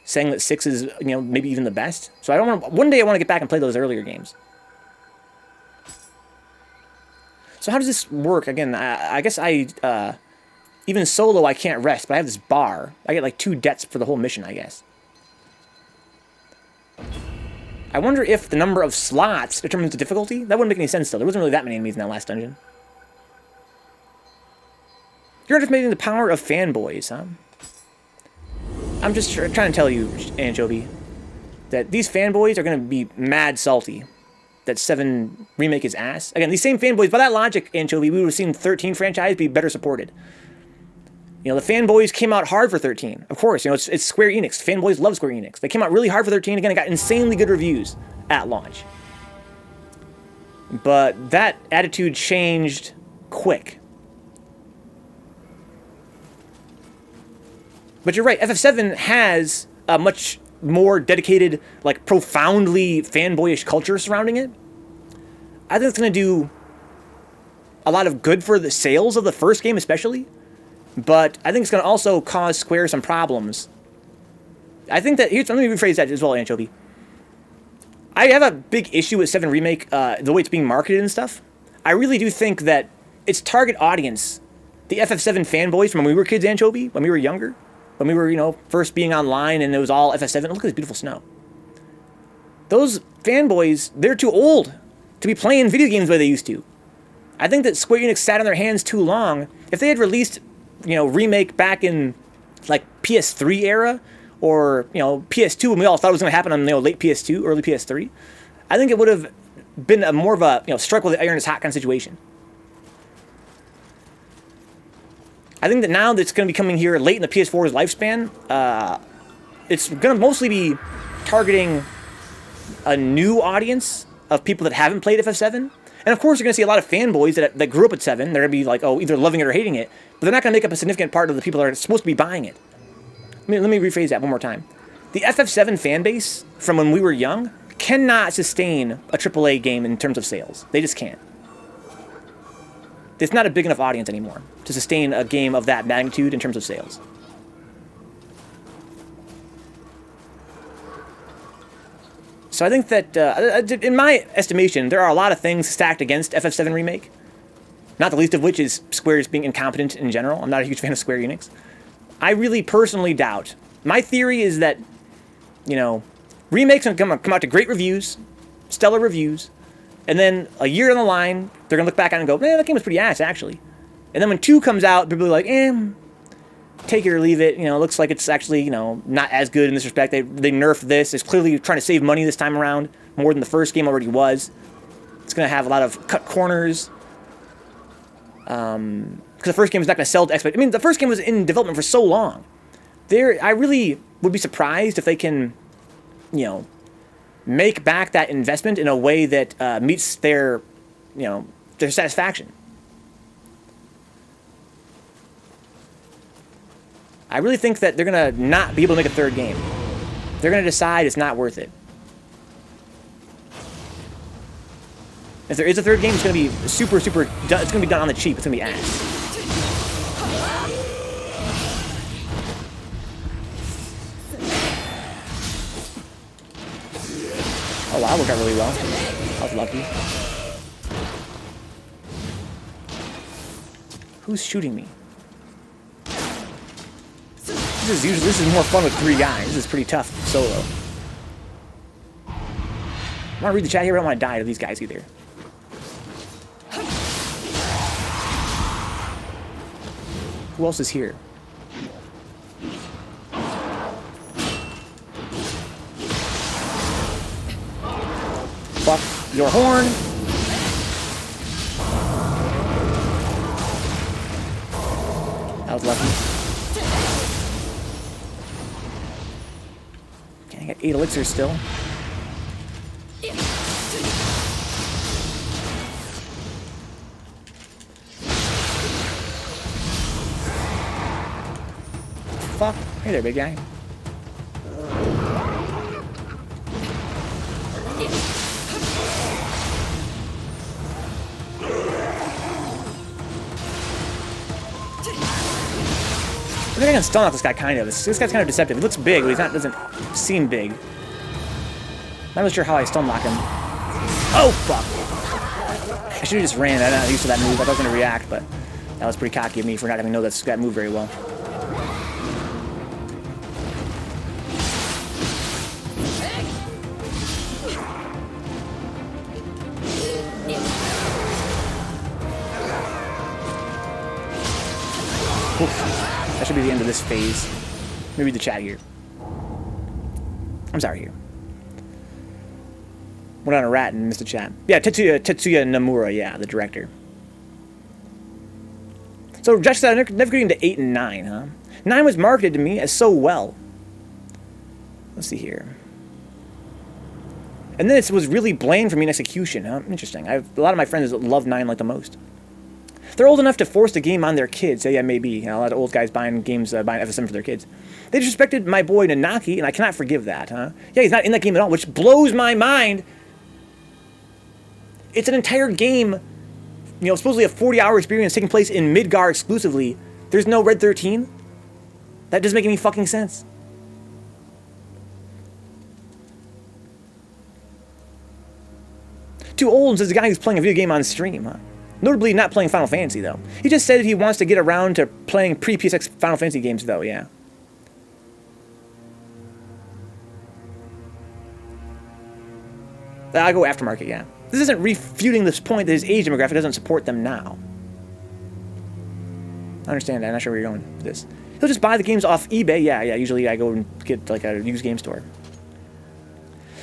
saying that 6 is, maybe even the best. So one day I want to get back and play those earlier games. So how does this work? Again, I guess even solo I can't rest, but I have this bar. I get like 2 debts for the whole mission, I guess. I wonder if the number of slots determines the difficulty. That wouldn't make any sense, though. There wasn't really that many enemies in that last dungeon. You're underestimating the power of fanboys, huh? I'm just trying to tell you, Anchovy, that these fanboys are going to be mad salty that 7 Remake is ass. Again, these same fanboys, by that logic, Anchovy, we would have seen 13 franchise be better supported. The fanboys came out hard for 13. Of course, it's Square Enix. Fanboys love Square Enix. They came out really hard for 13. Again, it got insanely good reviews at launch. But that attitude changed quick. But you're right, FF7 has a much more dedicated, profoundly fanboyish culture surrounding it. I think it's going to do a lot of good for the sales of the first game especially. But I think it's going to also cause Square some problems. I think that... let me rephrase that as well, Anchovy. I have a big issue with 7 Remake, the way it's being marketed and stuff. I really do think that its target audience, the FF7 fanboys from when we were kids, Anchovy, when we were younger, when we were, first being online and it was all FF7, look at this beautiful snow. Those fanboys, they're too old to be playing video games the way they used to. I think that Square Enix sat on their hands too long. If they had released... Remake back in PS3 era or PS2 when we all thought it was going to happen on late PS2, early PS3, I think it would have been more of a struck while the iron is hot kind of situation. I think that now that it's going to be coming here late in the PS4's lifespan, it's going to mostly be targeting a new audience of people that haven't played FF7. And of course, you're going to see a lot of fanboys that grew up at 7. They're going to be either loving it or hating it. But they're not going to make up a significant part of the people that are supposed to be buying it. Let me rephrase that one more time. The FF7 fan base from when we were young cannot sustain a AAA game in terms of sales. They just can't. It's not a big enough audience anymore to sustain a game of that magnitude in terms of sales. So I think that, in my estimation, there are a lot of things stacked against FF7 Remake. Not the least of which is Square's being incompetent in general. I'm not a huge fan of Square Enix. I really personally doubt. My theory is that, Remake's going to come out to great reviews, stellar reviews, and then a year down the line, they're going to look back on it and go, that game was pretty ass, actually. And then when 2 comes out, people are like, take it or leave it. You know, it looks like it's actually, you know, not as good in this respect. They nerfed this. It's clearly trying to save money this time around, more than the first game already was. It's going to have a lot of cut corners. Because the first game was not going to sell to expect. I mean, the first game was in development for so long. I really would be surprised if they can, you know, make back that investment in a way that meets their, you know, their satisfaction. I really think that they're going to not be able to make a third game. They're going to decide it's not worth it. If there is a third game, it's going to be super, it's going to be done on the cheap. It's going to be ass. Oh wow, that worked out really well. I was lucky. Who's shooting me? This is more fun with 3 guys. This is pretty tough solo. I want to read the chat here, but I don't want to die to these guys either. Who else is here? Fuck your horn. That was lucky. Okay, I got 8 elixirs still. Fuck. Hey there, big guy. I think I can stun off this guy, kind of. This guy's kind of deceptive. He looks big, but doesn't seem big. Not really sure how I stun lock him. Oh, fuck! I should have just ran. I'm not used to that move. I thought I was going to react, but that was pretty cocky of me for not having known that move very well. Oof. That should be the end of this phase. Let me read the chat here. I'm sorry here. Went on a rat and missed the chat. Yeah, Tetsuya Nomura, yeah, the director. So Josh said, never getting to 8 and 9, huh? 9 was marketed to me as so well. Let's see here. And then it was really blamed for me in execution, huh? Interesting. A lot of my friends love 9 like the most. They're old enough to force the game on their kids. Yeah, maybe. You know, a lot of old guys buying games, buying FSM for their kids. They disrespected my boy Nanaki, and I cannot forgive that, huh? Yeah, he's not in that game at all, which blows my mind. It's an entire game, you know, supposedly a 40-hour experience taking place in Midgar exclusively. There's no Red 13? That doesn't make any fucking sense. Too old says the guy who's playing a video game on stream, huh? Notably not playing Final Fantasy, though. He just said he wants to get around to playing pre-PSX Final Fantasy games, though, yeah. I go aftermarket, yeah. This isn't refuting this point that his age demographic doesn't support them now. I understand that. I'm not sure where you're going with this. He'll just buy the games off eBay. Yeah, usually I go and get, like, a used game store.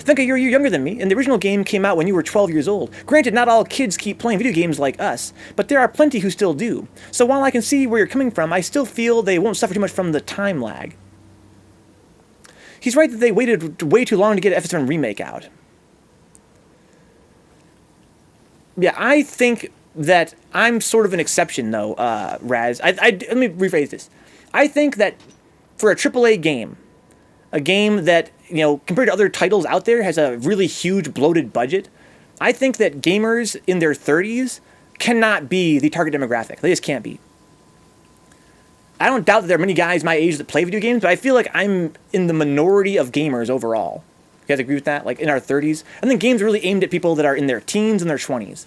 Venka, you're younger than me, and the original game came out when you were 12 years old. Granted, not all kids keep playing video games like us, but there are plenty who still do. So while I can see where you're coming from, I still feel they won't suffer too much from the time lag. He's right that they waited way too long to get FSM Remake out. Yeah, I think that I'm sort of an exception, though, Raz. Let me rephrase this. I think that for a AAA game, a game that, you know, compared to other titles out there, has a really huge bloated budget, I think that gamers in their 30s cannot be the target demographic. They just can't be. I don't doubt that there are many guys my age that play video games, but I feel like I'm in the minority of gamers overall. You guys agree with that? Like, in our 30s? I think games are really aimed at people that are in their teens and their 20s.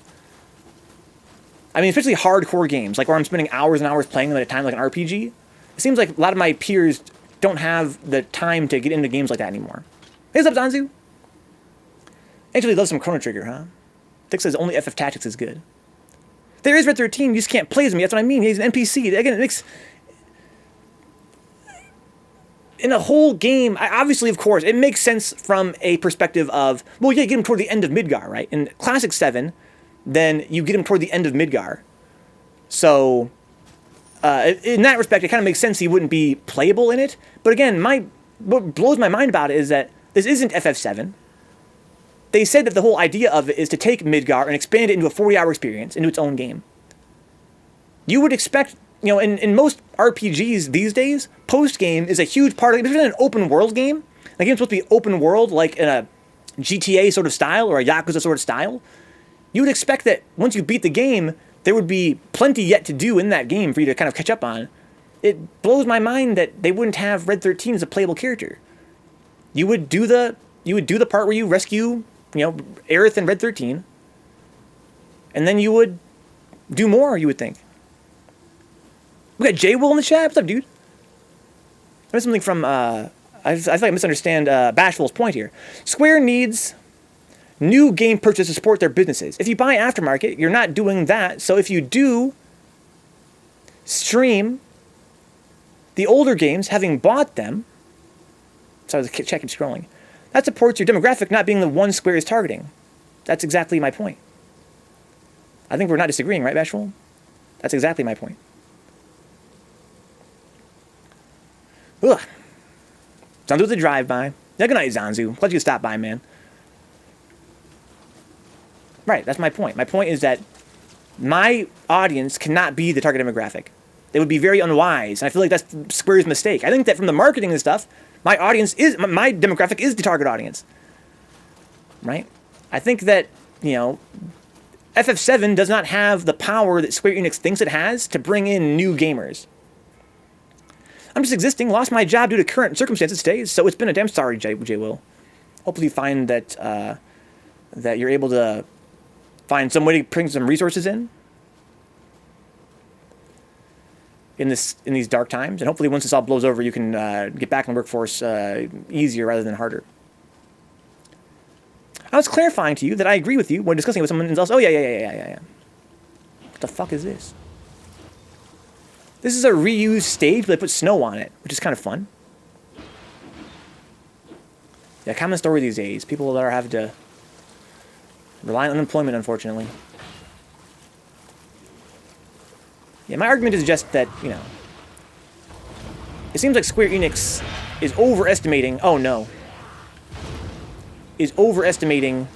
I mean, especially hardcore games, like where I'm spending hours and hours playing them at a time, like an RPG. It seems like a lot of my peers don't have the time to get into games like that anymore. Hey, what's up, Zanzu? Actually loves some Chrono Trigger, huh? Dick says only FF Tactics is good. There is Red 13, you just can't play as him. That's what I mean. He's an NPC. Again, it makes... in a whole game, obviously, of course, it makes sense from a perspective of, well, yeah, you get him toward the end of Midgar, right? In Classic 7, then you get him toward the end of Midgar. So, in that respect, it kind of makes sense he wouldn't be playable in it. But again, what blows my mind about it is that this isn't FF7. They said that the whole idea of it is to take Midgar and expand it into a 40-hour experience, into its own game. You would expect, you know, in most RPGs these days, post-game is a huge part of it. Especially in an open-world game. The game's supposed to be open-world, like in a GTA sort of style or a Yakuza sort of style. You would expect that once you beat the game, there would be plenty yet to do in that game for you to kind of catch up on. It blows my mind that they wouldn't have Red 13 as a playable character. You would do the part where you rescue, you know, Aerith and Red 13, and then you would do more, you would think. We got J-Will in the chat. What's up, dude? There's something from, I feel like I misunderstand Bashful's point here. Square needs new game purchases to support their businesses. If you buy aftermarket, you're not doing that. So if you do stream the older games, having bought them, so the chat keeps scrolling, that supports your demographic not being the one Square is targeting. That's exactly my point. I think we're not disagreeing, right, Bashful? That's exactly my point. Ugh. Zanzu with the drive-by. Yeah, good night, Zanzu. Glad you stopped by, man. Right, that's my point. My point is that my audience cannot be the target demographic. They would be very unwise, and I feel like that's Square's mistake. I think that from the marketing and stuff, my demographic is the target audience. Right? I think that, you know, FF7 does not have the power that Square Enix thinks it has to bring in new gamers. I'm just existing, lost my job due to current circumstances today, so it's been a damn sorry, J-Will. Hopefully you find that that you're able to find some way to bring some resources in these dark times, and hopefully once this all blows over, you can get back in the workforce easier rather than harder. I was clarifying to you that I agree with you when discussing it with someone else. Oh, yeah. What the fuck is this? This is a reused stage, but they put snow on it, which is kind of fun. Yeah, common story these days. People that are having to rely on unemployment, unfortunately. Yeah, my argument is just that, you know, it seems like Square Enix is overestimating, is overestimating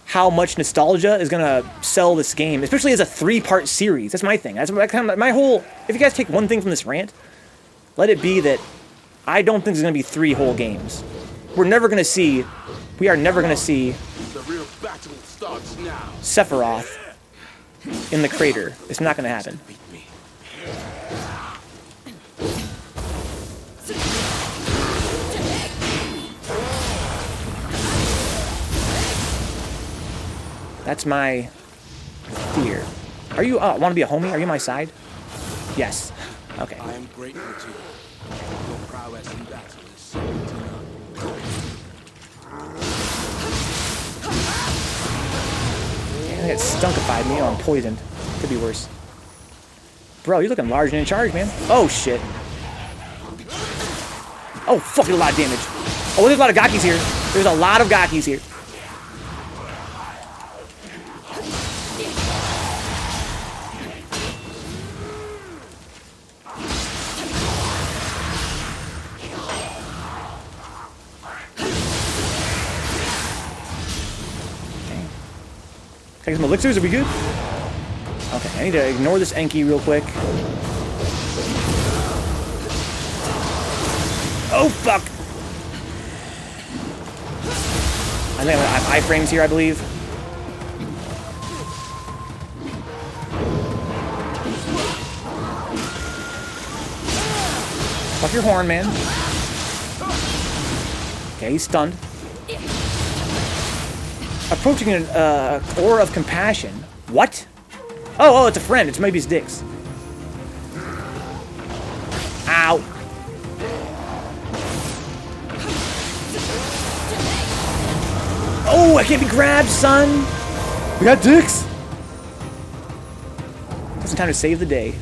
how much nostalgia is going to sell this game, especially as a 3-part series. That's my thing. That's kind of my whole, if you guys take one thing from this rant, let it be that I don't think there's going to be 3 whole games. We are never going to see The real battle starts now. Sephiroth in the crater. It's not going to happen. That's my fear. Are you, want to be a homie? Are you my side? Yes. Okay. I am grateful to you. Your prowess in battle is second to none. I think it stunkified me. Oh, I'm poisoned. Could be worse. Bro, you're looking large and in charge, man. Oh, shit. Oh, fucking a lot of damage. Oh, there's a lot of Gakis here. There's a lot of Gakis here. Take some elixirs, are we good? Okay, I need to ignore this Enki real quick. Oh, fuck! I think I have iframes here, I believe. Fuck your horn, man. Okay, he's stunned. Approaching an aura of compassion. What? Oh, it's a friend. It's maybe his Dix. Ow. Oh, I can't be grabbed, son. We got Dix. Just in time to save the day.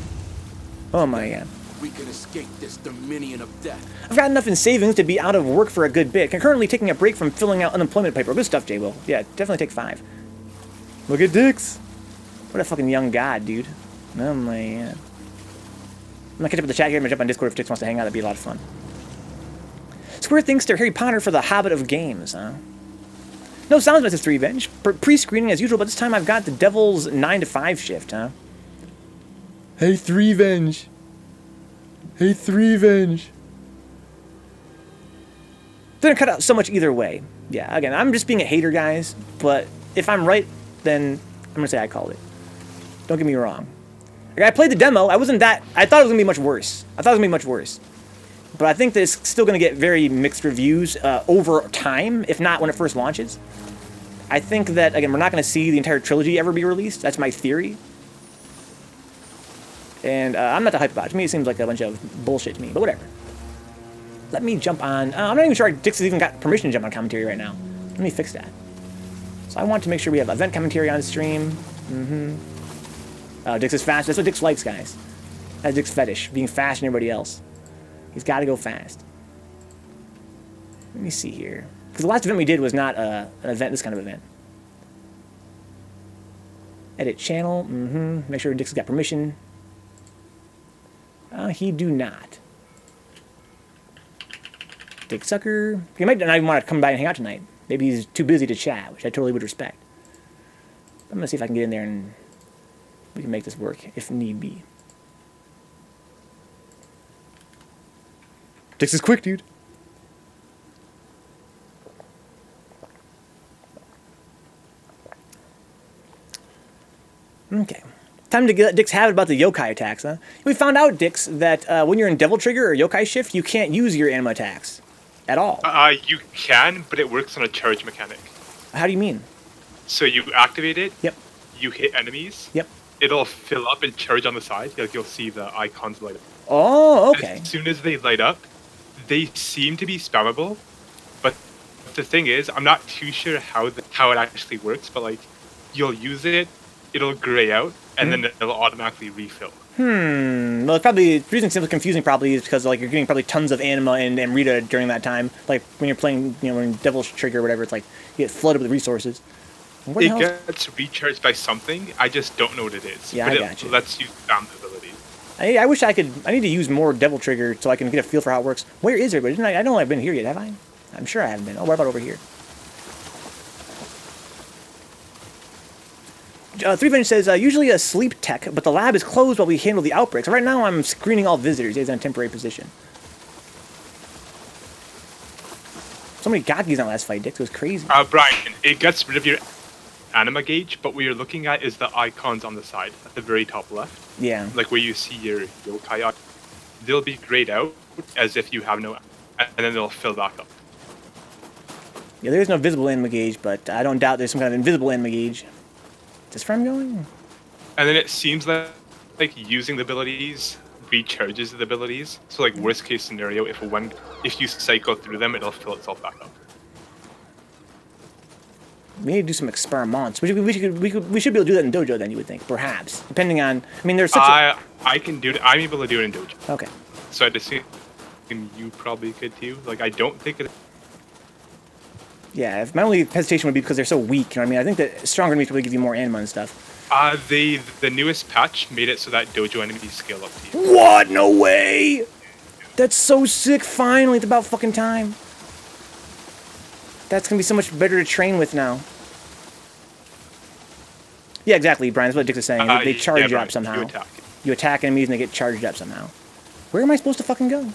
Oh my god. we can escape this dominion of death. I've got enough in savings to be out of work for a good bit. Concurrently taking a break from filling out unemployment paperwork. Good stuff, J-Will. Yeah, definitely take 5. Look at Dix. What a fucking young god, dude. Oh man. I'm gonna catch up with the chat here. I'm gonna jump on Discord if Dix wants to hang out. That'd be a lot of fun. Square thinks they're Harry Potter for the Hobbit of games, huh? No sounds message 3 Venge. Pre-screening as usual, but this time I've got the Devil's 9 to 5 shift, huh? Hey 3 Venge. Hey 3 Venge. Didn't cut out so much either way. Yeah, again, I'm just being a hater, guys. But if I'm right, then I'm gonna say I called it. Don't get me wrong. Like, I played the demo. I wasn't that. I thought it was gonna be much worse. But I think that it's still gonna get very mixed reviews over time, if not when it first launches. I think that again, we're not gonna see the entire trilogy ever be released. That's my theory. And I'm not that hype about it. To me, it seems like a bunch of bullshit to me. But whatever. Let me jump on. I'm not even sure Dix has even got permission to jump on commentary right now. Let me fix that. So I want to make sure we have event commentary on stream. Dix is fast. That's what Dix likes, guys. That's Dix's fetish, being faster than everybody else. He's got to go fast. Let me see here. Because the last event we did was not an event, this kind of event. Edit channel. Make sure Dix has got permission. He do not. Dixxucker. He might not even want to come by and hang out tonight. Maybe he's too busy to chat, which I totally would respect. I'm going to see if I can get in there and we can make this work, if need be. Dix is quick, dude. Okay. Time to let Dix have it about the yokai attacks, huh? We found out, Dix, that when you're in Devil Trigger or Yokai Shift, you can't use your anima attacks at all. You can, but it works on a charge mechanic. How do you mean? So you activate it. Yep. You hit enemies. Yep. It'll fill up and charge on the side. Like you'll see the icons light up. Oh, okay. As soon as they light up, they seem to be spammable. But the thing is, I'm not too sure how it actually works. But like, you'll use it, it'll gray out, and then it'll automatically refill. Well, it's probably the reason it's confusing probably is because like you're getting probably tons of anima and Rita during that time. Like when you're playing, you know, when Devil's Trigger or whatever, it's like you get flooded with resources. It gets recharged by something. I just don't know what it is. Yeah, but I got you. It lets you spam the abilities. I wish I could. I need to use more Devil Trigger so I can get a feel for how it works. Where is everybody? I don't know I've been here yet, have I? I'm sure I haven't been. Oh, what about over here? 3Venge says, usually a sleep tech, but the lab is closed while we handle the outbreaks. Right now I'm screening all visitors. He's in a temporary position. So many Gakis on last fight, Dix. It was crazy. Brian, it gets rid of your anima gauge, but what you're looking at is the icons on the side, at the very top left. Yeah. Like where you see your yokai. They'll be grayed out as if you have no, and then they'll fill back up. Yeah, there is no visible anima gauge, but I don't doubt there's some kind of invisible anima gauge. Is this frame going? And then it seems like using the abilities recharges the abilities. So like worst case scenario, if you cycle through them, it'll fill itself back up. We need to do some experiments. We should be able to do that in Dojo then, you would think, perhaps. Depending on, I mean, there's such I can do it. I'm able to do it in Dojo. Okay. So I'd assume you probably could too. Like I don't think it. Yeah, my only hesitation would be because they're so weak, you know what I mean? I think that stronger enemies probably give you more anima and stuff. The newest patch made it so that Dojo enemies scale up to you. What? No way! That's so sick, finally, it's about fucking time. That's gonna be so much better to train with now. Yeah, exactly, Brian, that's what Dix is saying. They charge you up somehow. You attack enemies and they get charged up somehow. Where am I supposed to fucking go?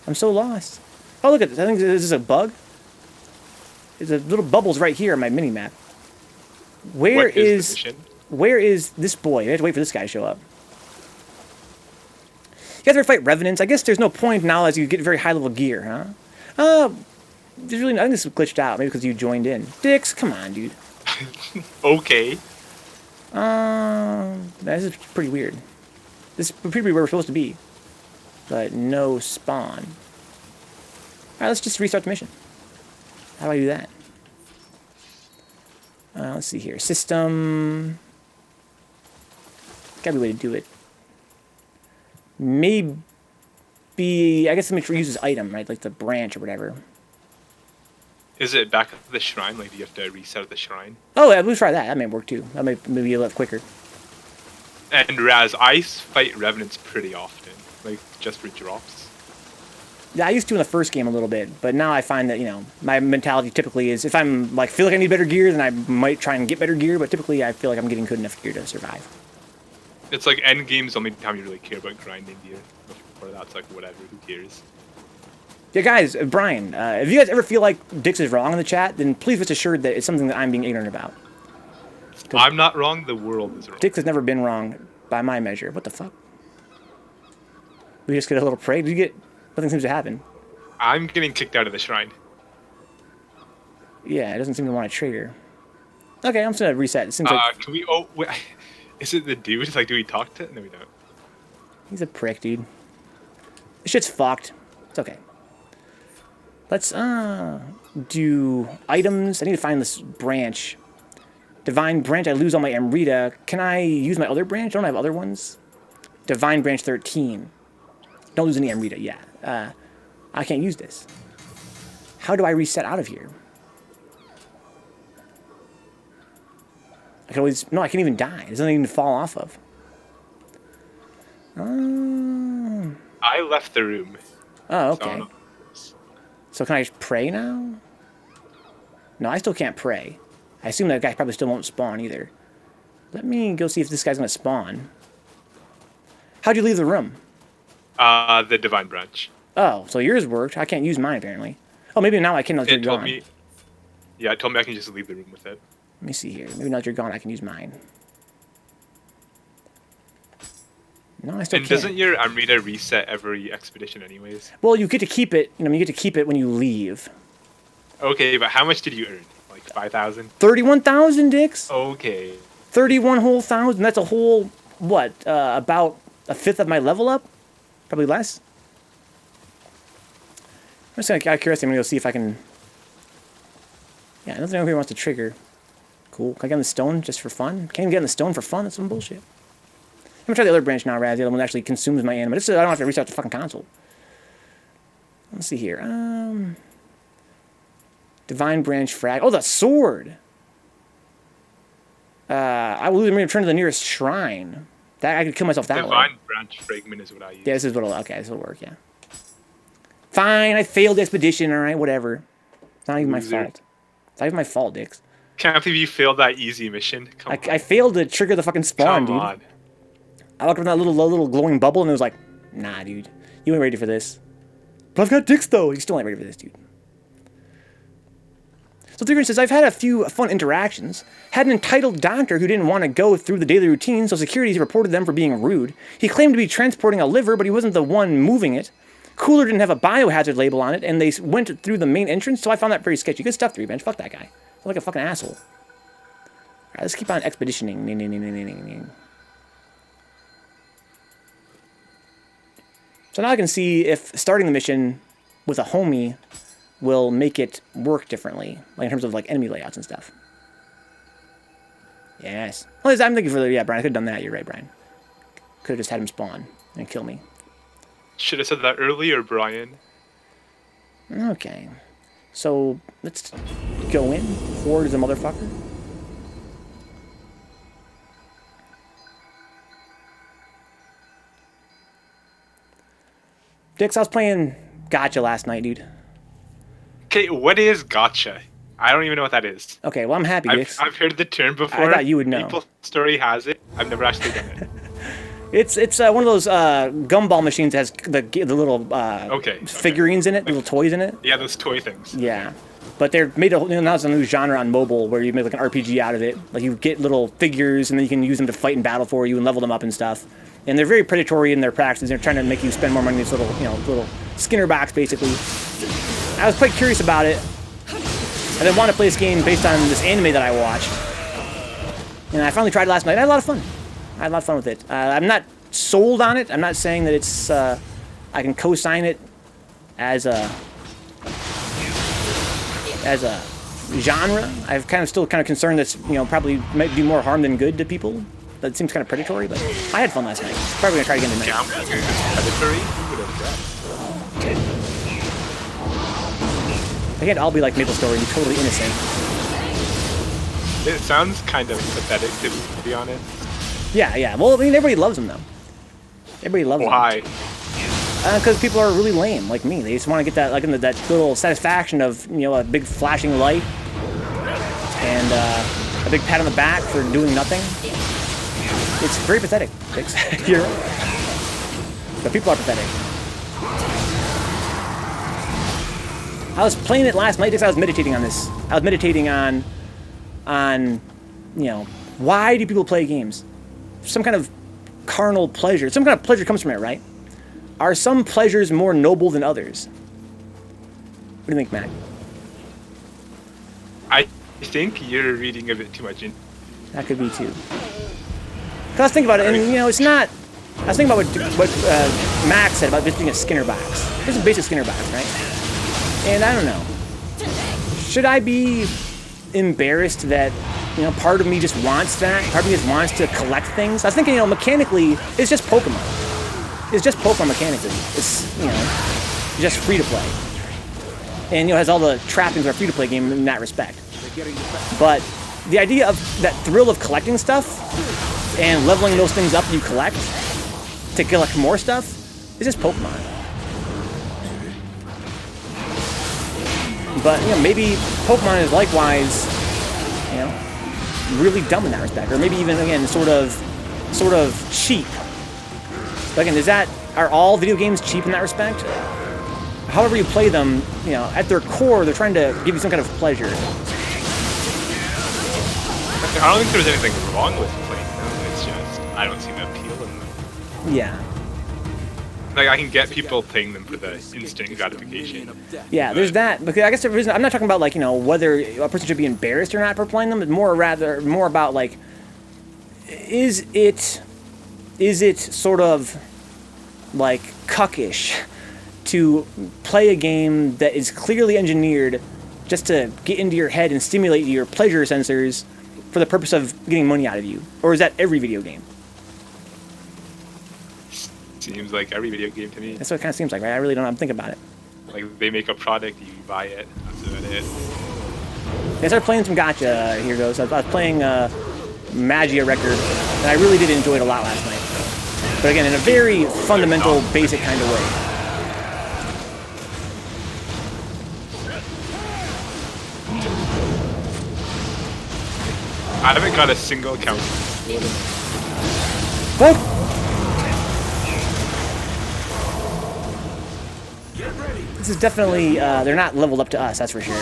I'm so lost. Oh, look at this. I think this is a bug. There's a little bubbles right here on my mini-map. Where is this boy? I have to wait for this guy to show up. You guys ever fight revenants? I guess there's no point now as you get very high-level gear, huh? There's really, I think this is glitched out. Maybe because you joined in. Dix, come on, dude. Okay. This is pretty weird. This is pretty where we're supposed to be. But no spawn. Alright, let's just restart the mission. How do I do that? Let's see here. System. Gotta be a way to do it. Maybe, I guess somebody uses item, right? Like the branch or whatever. Is it back at the shrine? Like, do you have to reset the shrine? Oh, yeah, let's try that. That may work too. That may be a little quicker. And Raz, I fight revenants pretty often, like just for drops. Yeah, I used to in the first game a little bit, but now I find that, you know, my mentality typically is if I'm like feel like I need better gear, then I might try and get better gear, but typically I feel like I'm getting good enough gear to survive. It's like end game's the only time you really care about grinding gear. Before that's like whatever, who cares? Yeah, guys, Brian, if you guys ever feel like Dix is wrong in the chat, then please rest assured that it's something that I'm being ignorant about. I'm not wrong, the world is wrong. Dix has never been wrong by my measure. What the fuck? We just get a little prey? Did you get... Nothing seems to happen. I'm getting kicked out of the shrine. Yeah, it doesn't seem to want to trigger. Okay, I'm just gonna reset. It seems like... Can we... Oh, wait. Is it the dude? Like, do we talk to... No, we don't. He's a prick, dude. This shit's fucked. It's okay. Let's, do items. I need to find this branch. Divine branch, I lose all my Amrita. Can I use my other branch? Don't I have other ones? Divine branch 13. Don't lose any Amrita, yeah. I can't use this. How do I reset out of here? I can always... No, I can't even die. It doesn't even fall off of. I left the room. Oh, okay. So can I just pray now? No, I still can't pray. I assume that guy probably still won't spawn either. Let me go see if this guy's going to spawn. How'd you leave the room? The divine branch. Oh, so yours worked. I can't use mine, apparently. Oh, maybe now I can. Now that you're gone. Yeah, it told me I can just leave the room with it. Let me see here. Maybe now that you're gone, I can use mine. No, I still can't. And doesn't your Amrita reset every expedition anyways? Well, you get to keep it. You know, you get to keep it when you leave. Okay, but how much did you earn? Like 5,000? 31,000, Dix. Okay. 31 whole thousand. That's a whole what? About a fifth of my level up. Probably less. I'm just gonna, out of curiosity, I'm gonna go see if I can. Yeah, nothing over here wants to trigger. Cool. Can I get on the stone just for fun? Can't even get on the stone for fun. That's some bullshit. I'm gonna try the other branch now, Raz. The other one actually consumes my anima. This is, I don't have to restart the fucking console. Let's see here. Divine branch frag. Oh, the sword. I will lose and return to the nearest shrine. That I could kill myself that way. Divine branch fragment is what I use. Yeah, this is what'll. Okay, this will work. Yeah. Fine. I failed the expedition. All right, whatever. It's not even my fault. It's not even my fault, Dix. Can't believe you failed that easy mission. I failed to trigger the fucking spawn, dude. On. I walked around that little glowing bubble, and it was like, nah, dude, you ain't ready for this. But I've got Dix though. You still ain't ready for this, dude. So Thigrin says, I've had a few fun interactions. Had an entitled doctor who didn't want to go through the daily routine, so security reported them for being rude. He claimed to be transporting a liver, but he wasn't the one moving it. Cooler didn't have a biohazard label on it, and they went through the main entrance, so I found that very sketchy. Good stuff, 3bench. Fuck that guy. I'm like a fucking asshole. Alright, let's keep on expeditioning. So now I can see if starting the mission with a homie will make it work differently, like in terms of like enemy layouts and stuff. Yes. Well, I'm thinking for the... Yeah, Brian, I could have done that. You're right, Brian. Could have just had him spawn and kill me. Should have said that earlier, Brian. Okay. So, let's go in. Horde is a motherfucker. Dix, I was playing Gacha last night, dude. Okay, what is gotcha? I don't even know what that is. Okay, well, I'm happy, Dix. I've heard the term before. I thought you would know. People's story has it. I've never actually done it. It's one of those gumball machines that has the little figurines in it, little toys in it. Yeah, those toy things. Yeah, but they're made now it's a new genre on mobile where you make like an RPG out of it. Like you get little figures and then you can use them to fight in battle for you and level them up and stuff. And they're very predatory in their practice. They're trying to make you spend more money in this little Skinner box basically. I was quite curious about it. I didn't want to play this game based on this anime that I watched. And I finally tried it last night. I had a lot of fun. I had a lot of fun with it. I'm not sold on it. I'm not saying that it's... I can co-sign it as a genre. I'm still kind of concerned that's, probably might do more harm than good to people. That seems kind of predatory, but I had fun last night. Probably gonna try again tonight. Gambling is predatory? Who would have guessed? They can't all be like Maple Story and be totally innocent. It sounds kind of pathetic, to be honest. Yeah, yeah. Well, I mean, everybody loves them, though. Everybody loves them. Why? Because people are really lame, like me. They just want to get that, like, that little satisfaction of, you know, a big flashing light and a big pat on the back for doing nothing. It's very pathetic, Dix. You're right. But people are pathetic. I was playing it last night, Dix. I was meditating on this. I was meditating on, you know, why do people play games? Some kind of carnal pleasure. Some kind of pleasure comes from it, right? Are some pleasures more noble than others? What do you think, Matt? I think you're reading a bit too much in. That could be too. Cause I was thinking about it, and you know, it's not. I was thinking about what Max said about this being a Skinner box. It's a basic Skinner box, right? And I don't know. Should I be embarrassed that, you know, part of me just wants that? Part of me just wants to collect things? I was thinking, you know, mechanically, it's just Pokemon. It's just Pokemon mechanically. It's, you know, just free to play. And, you know, it has all the trappings of a free to play game in that respect. But the idea of that thrill of collecting stuff and leveling those things up you collect to collect more stuff is just Pokemon. But, you know, maybe Pokemon is likewise, you know, really dumb in that respect. Or maybe even, again, sort of cheap. But again, are all video games cheap in that respect? However you play them, you know, at their core, they're trying to give you some kind of pleasure. I don't think there's anything wrong with playing them. It's just, I don't see the appeal in them. Yeah. Like, I can get people playing them for the instant gratification. Yeah, there's that. Because I guess the reason I'm not talking about, like, you know, whether a person should be embarrassed or not for playing them. It's more about, like, is it sort of like cuckish to play a game that is clearly engineered just to get into your head and stimulate your pleasure sensors for the purpose of getting money out of you? Or is that every video game? Seems like every video game to me. That's what it kind of seems like, right? I really don't know. I'm thinking about it. Like, they make a product, you buy it, that's about it. I started playing some gacha, here goes. I was playing Magia Record, and I really did enjoy it a lot last night. But again, in a very fundamental, basic kind of way. I haven't got a single count. What? This is definitely, they're not leveled up to us, that's for sure.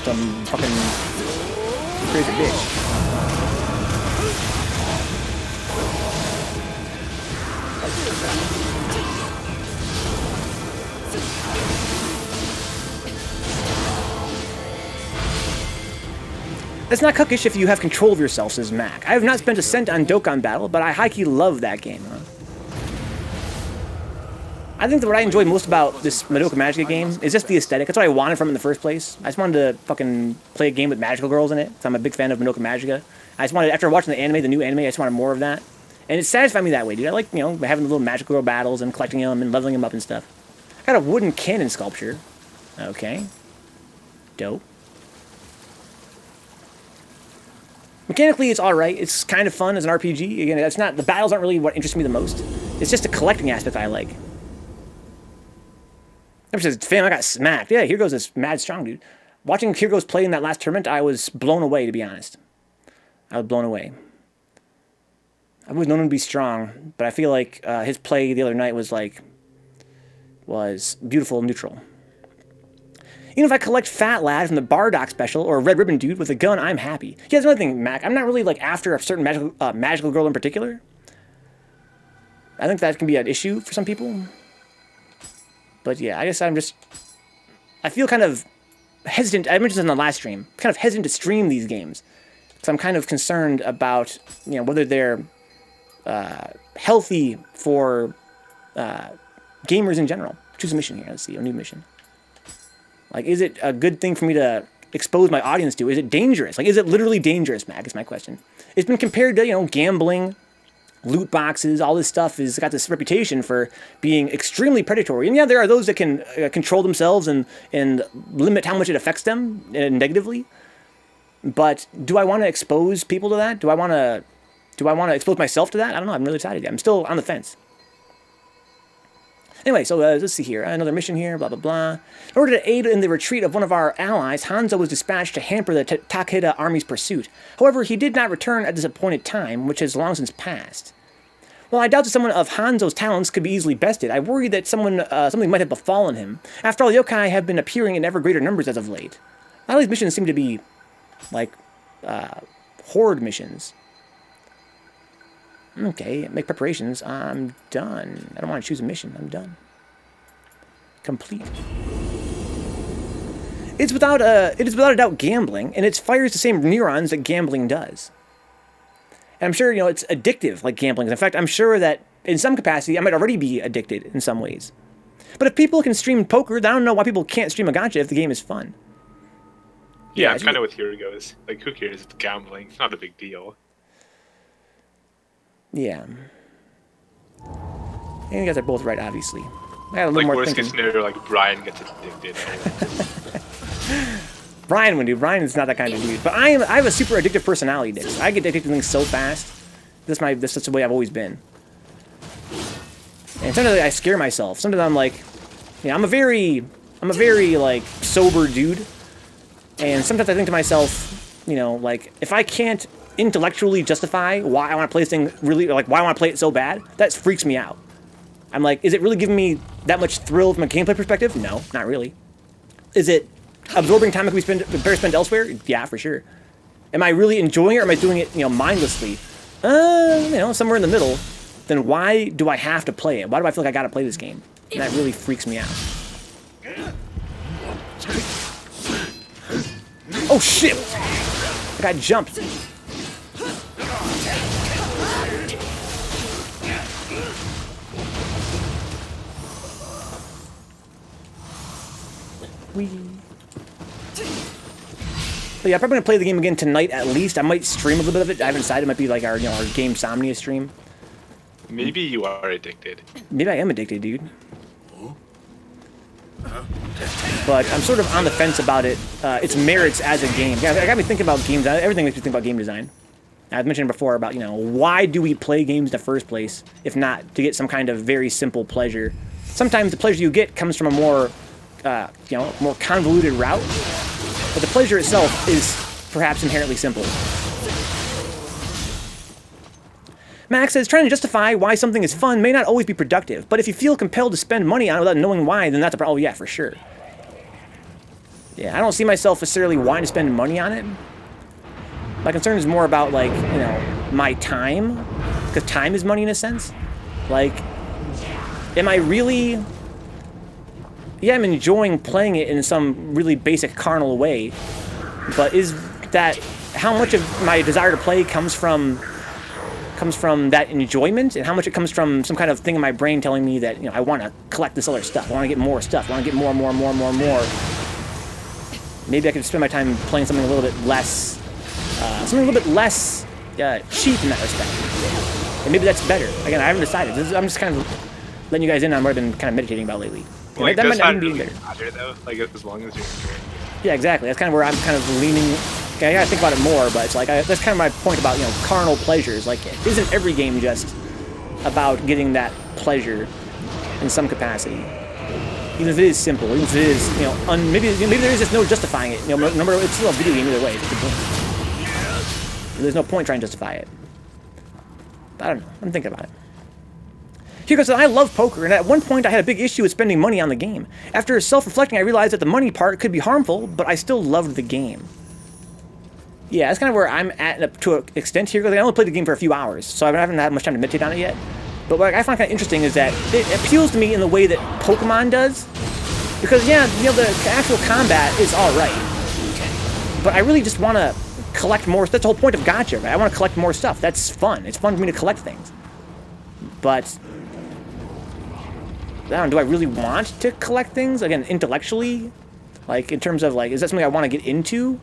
Some fucking crazy bitch. It's not cookish if you have control of yourself, says Mac. I have not spent a cent on Dokkan Battle, but I high-key love that game. Huh? I think that what I enjoy most about this Madoka Magica game is just the aesthetic. That's what I wanted from it in the first place. I just wanted to fucking play a game with magical girls in it. So I'm a big fan of Madoka Magica. I just wanted, after watching the anime, the new anime, I just wanted more of that. And it satisfied me that way, dude. I like, you know, having the little magical girl battles and collecting them and leveling them up and stuff. I got a wooden cannon sculpture. Okay. Dope. Mechanically, it's alright. It's kind of fun as an RPG. Again, that's not, the battles aren't really what interests me the most. It's just the collecting aspect I like. Never says, fam, I got smacked. Yeah, here goes this mad strong dude. Watching Kirgo's play in that last tournament, I was blown away, to be honest. I was blown away. I've always known him to be strong, but I feel like his play the other night was beautiful and neutral. Even if I collect Fat Lad from the Bardock special or a Red Ribbon Dude with a gun, I'm happy. Yeah, there's another thing, Mac. I'm not really like after a certain magical girl in particular. I think that can be an issue for some people. But yeah, I guess I feel kind of hesitant. I mentioned this in the last stream. Kind of hesitant to stream these games. Because I'm kind of concerned about, you know, whether they're healthy for gamers in general. Choose a mission here. Let's see, a new mission. Like, is it a good thing for me to expose my audience to? Is it dangerous? Like, is it literally dangerous, Mac, is my question. It's been compared to, you know, gambling, loot boxes, all this stuff has got this reputation for being extremely predatory. And yeah, there are those that can control themselves and limit how much it affects them negatively. But do I want to expose people to that? Do I want to expose myself to that? I don't know. I'm really decided yet. I'm still on the fence. Anyway, so let's see here. Another mission here, blah, blah, blah. In order to aid in the retreat of one of our allies, Hanzo was dispatched to hamper the Takeda army's pursuit. However, he did not return at this appointed time, which has long since passed. While I doubt that someone of Hanzo's talents could be easily bested, I worry that something might have befallen him. After all, yokai have been appearing in ever greater numbers as of late. A lot of these missions seem to be, like, horde missions. Okay, make preparations. I'm done. I don't want to choose a mission. I'm done. Complete. It is without a doubt gambling, and it fires the same neurons that gambling does. And I'm sure, you know, it's addictive like gambling. In fact, I'm sure that in some capacity, I might already be addicted in some ways. But if people can stream poker, then I don't know why people can't stream a gacha if the game is fun. Yeah, I'm kind of with here it goes. Like, who cares? It's gambling. It's not a big deal. Yeah. And you guys are both right, obviously. I got a little Like, more worst thinking. case scenario, like, Brian gets addicted. Brian would do. Brian is not that kind of dude. But I have a super addictive personality, Dix. I get addicted to things so fast. That's just the way I've always been. And sometimes I scare myself. Sometimes I'm like, yeah, I'm a very like sober dude. And sometimes I think to myself, you know, like, if I can't intellectually justify why I want to play this thing really, like, why I want to play it so bad, that freaks me out. I'm like, is it really giving me that much thrill from a gameplay perspective? No, not really. Is it absorbing time that we better spend elsewhere? Yeah, for sure. Am I really enjoying it, or am I doing it, you know, mindlessly? You know, somewhere in the middle. Then why do I have to play it? Why do I feel like I gotta play this game? And that really freaks me out. Oh shit! I got jumped. Whee. But yeah, I'm probably gonna play the game again tonight at least. I might stream a little bit of it. I haven't decided. It might be like our, you know, our Game Somnia stream. Maybe you are addicted. Maybe I am addicted, dude. But I'm sort of on the fence about it. Its merits as a game. Yeah, it got me thinking about games. Everything makes me think about game design. I've mentioned before about, you know, why do we play games in the first place if not to get some kind of very simple pleasure? Sometimes the pleasure you get comes from a more, you know, more convoluted route. But the pleasure itself is perhaps inherently simple. Max says, trying to justify why something is fun may not always be productive, but if you feel compelled to spend money on it without knowing why, then that's a problem. Oh, yeah, for sure. Yeah, I don't see myself necessarily wanting to spend money on it. My concern is more about, like, you know, my time, because time is money in a sense. Like, am I really... Yeah, I'm enjoying playing it in some really basic carnal way, but is that... How much of my desire to play comes from that enjoyment, and how much it comes from some kind of thing in my brain telling me that, you know, I want to collect this other stuff, I want to get more stuff, I want to get more. Maybe I could spend my time playing something a little bit less, cheap in that respect. And maybe that's better. Again, I haven't decided. I'm just kind of letting you guys in on what I've been kind of meditating about lately. Well, like, that might not really even be better. matter, though. Like, as long as you're enjoying it. Yeah, exactly. That's kind of where I'm kind of leaning. Okay, I gotta think about it more, but it's like, that's kind of my point about, you know, carnal pleasures. Like, isn't every game just about getting that pleasure in some capacity? Even if it is simple, even if it is, you know, maybe there is just no justifying it. You know, remember, it's still a video game either way. There's no point trying to justify it. I don't know. I'm thinking about it. Here goes, I love poker, and at one point I had a big issue with spending money on the game. After self-reflecting, I realized that the money part could be harmful, but I still loved the game. Yeah, that's kind of where I'm at to an extent here. I only played the game for a few hours, so I haven't had much time to meditate on it yet. But what I find kind of interesting is that it appeals to me in the way that Pokemon does. Because, yeah, you know, the actual combat is alright. But I really just want to collect more. That's the whole point of gacha, right? I want to collect more stuff. That's fun. It's fun for me to collect things. But I don't know, do I really want to collect things? Again, intellectually? Like, in terms of, like, is that something I want to get into?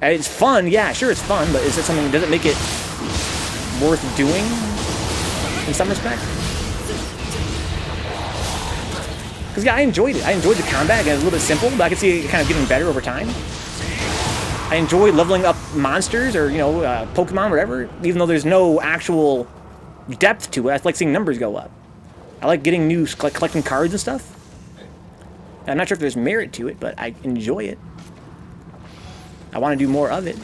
It's fun, yeah, sure it's fun, but is it something, does it make it worth doing in some respect? Because, yeah, I enjoyed it. I enjoyed the combat. Again, it was a little bit simple, but I could see it kind of getting better over time. I enjoy leveling up monsters or, you know, Pokemon, whatever, even though there's no actual depth to it. I like seeing numbers go up. I like getting new, collecting cards and stuff. And I'm not sure if there's merit to it, but I enjoy it. I want to do more of it.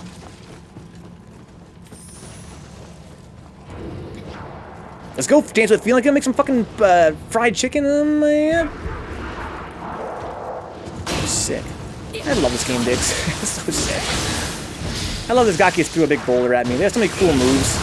Let's go, Dance with Feeling. Gonna make some fucking fried chicken, man. Sick. I love this game, Dix. It's so sick. I love this guy gets threw a big boulder at me. They have so many cool moves.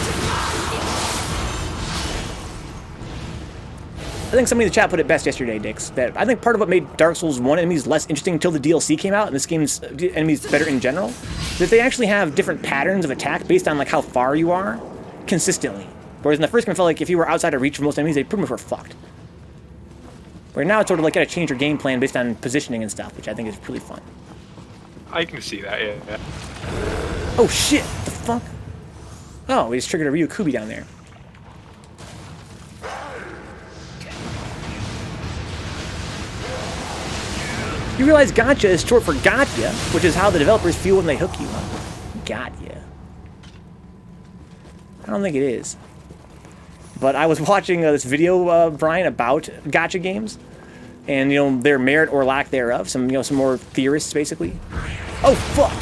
I think somebody in the chat put it best yesterday, Dix, that I think part of what made Dark Souls 1 enemies less interesting until the DLC came out, and this game's enemies better in general, is that they actually have different patterns of attack based on like how far you are, consistently. Whereas in the first game, I felt like if you were outside of reach for most enemies, they pretty much were fucked. Where now it's sort of like, gotta change your game plan based on positioning and stuff, which I think is really fun. I can see that, yeah. Oh shit! What the fuck? Oh, we just triggered a Ryukubi down there. You realize gotcha is short for gotcha, which is how the developers feel when they hook you up. Gotcha. I don't think it is. But I was watching this video, Brian, about gotcha games, and you know their merit or lack thereof. Some more theorists, basically. Oh fuck!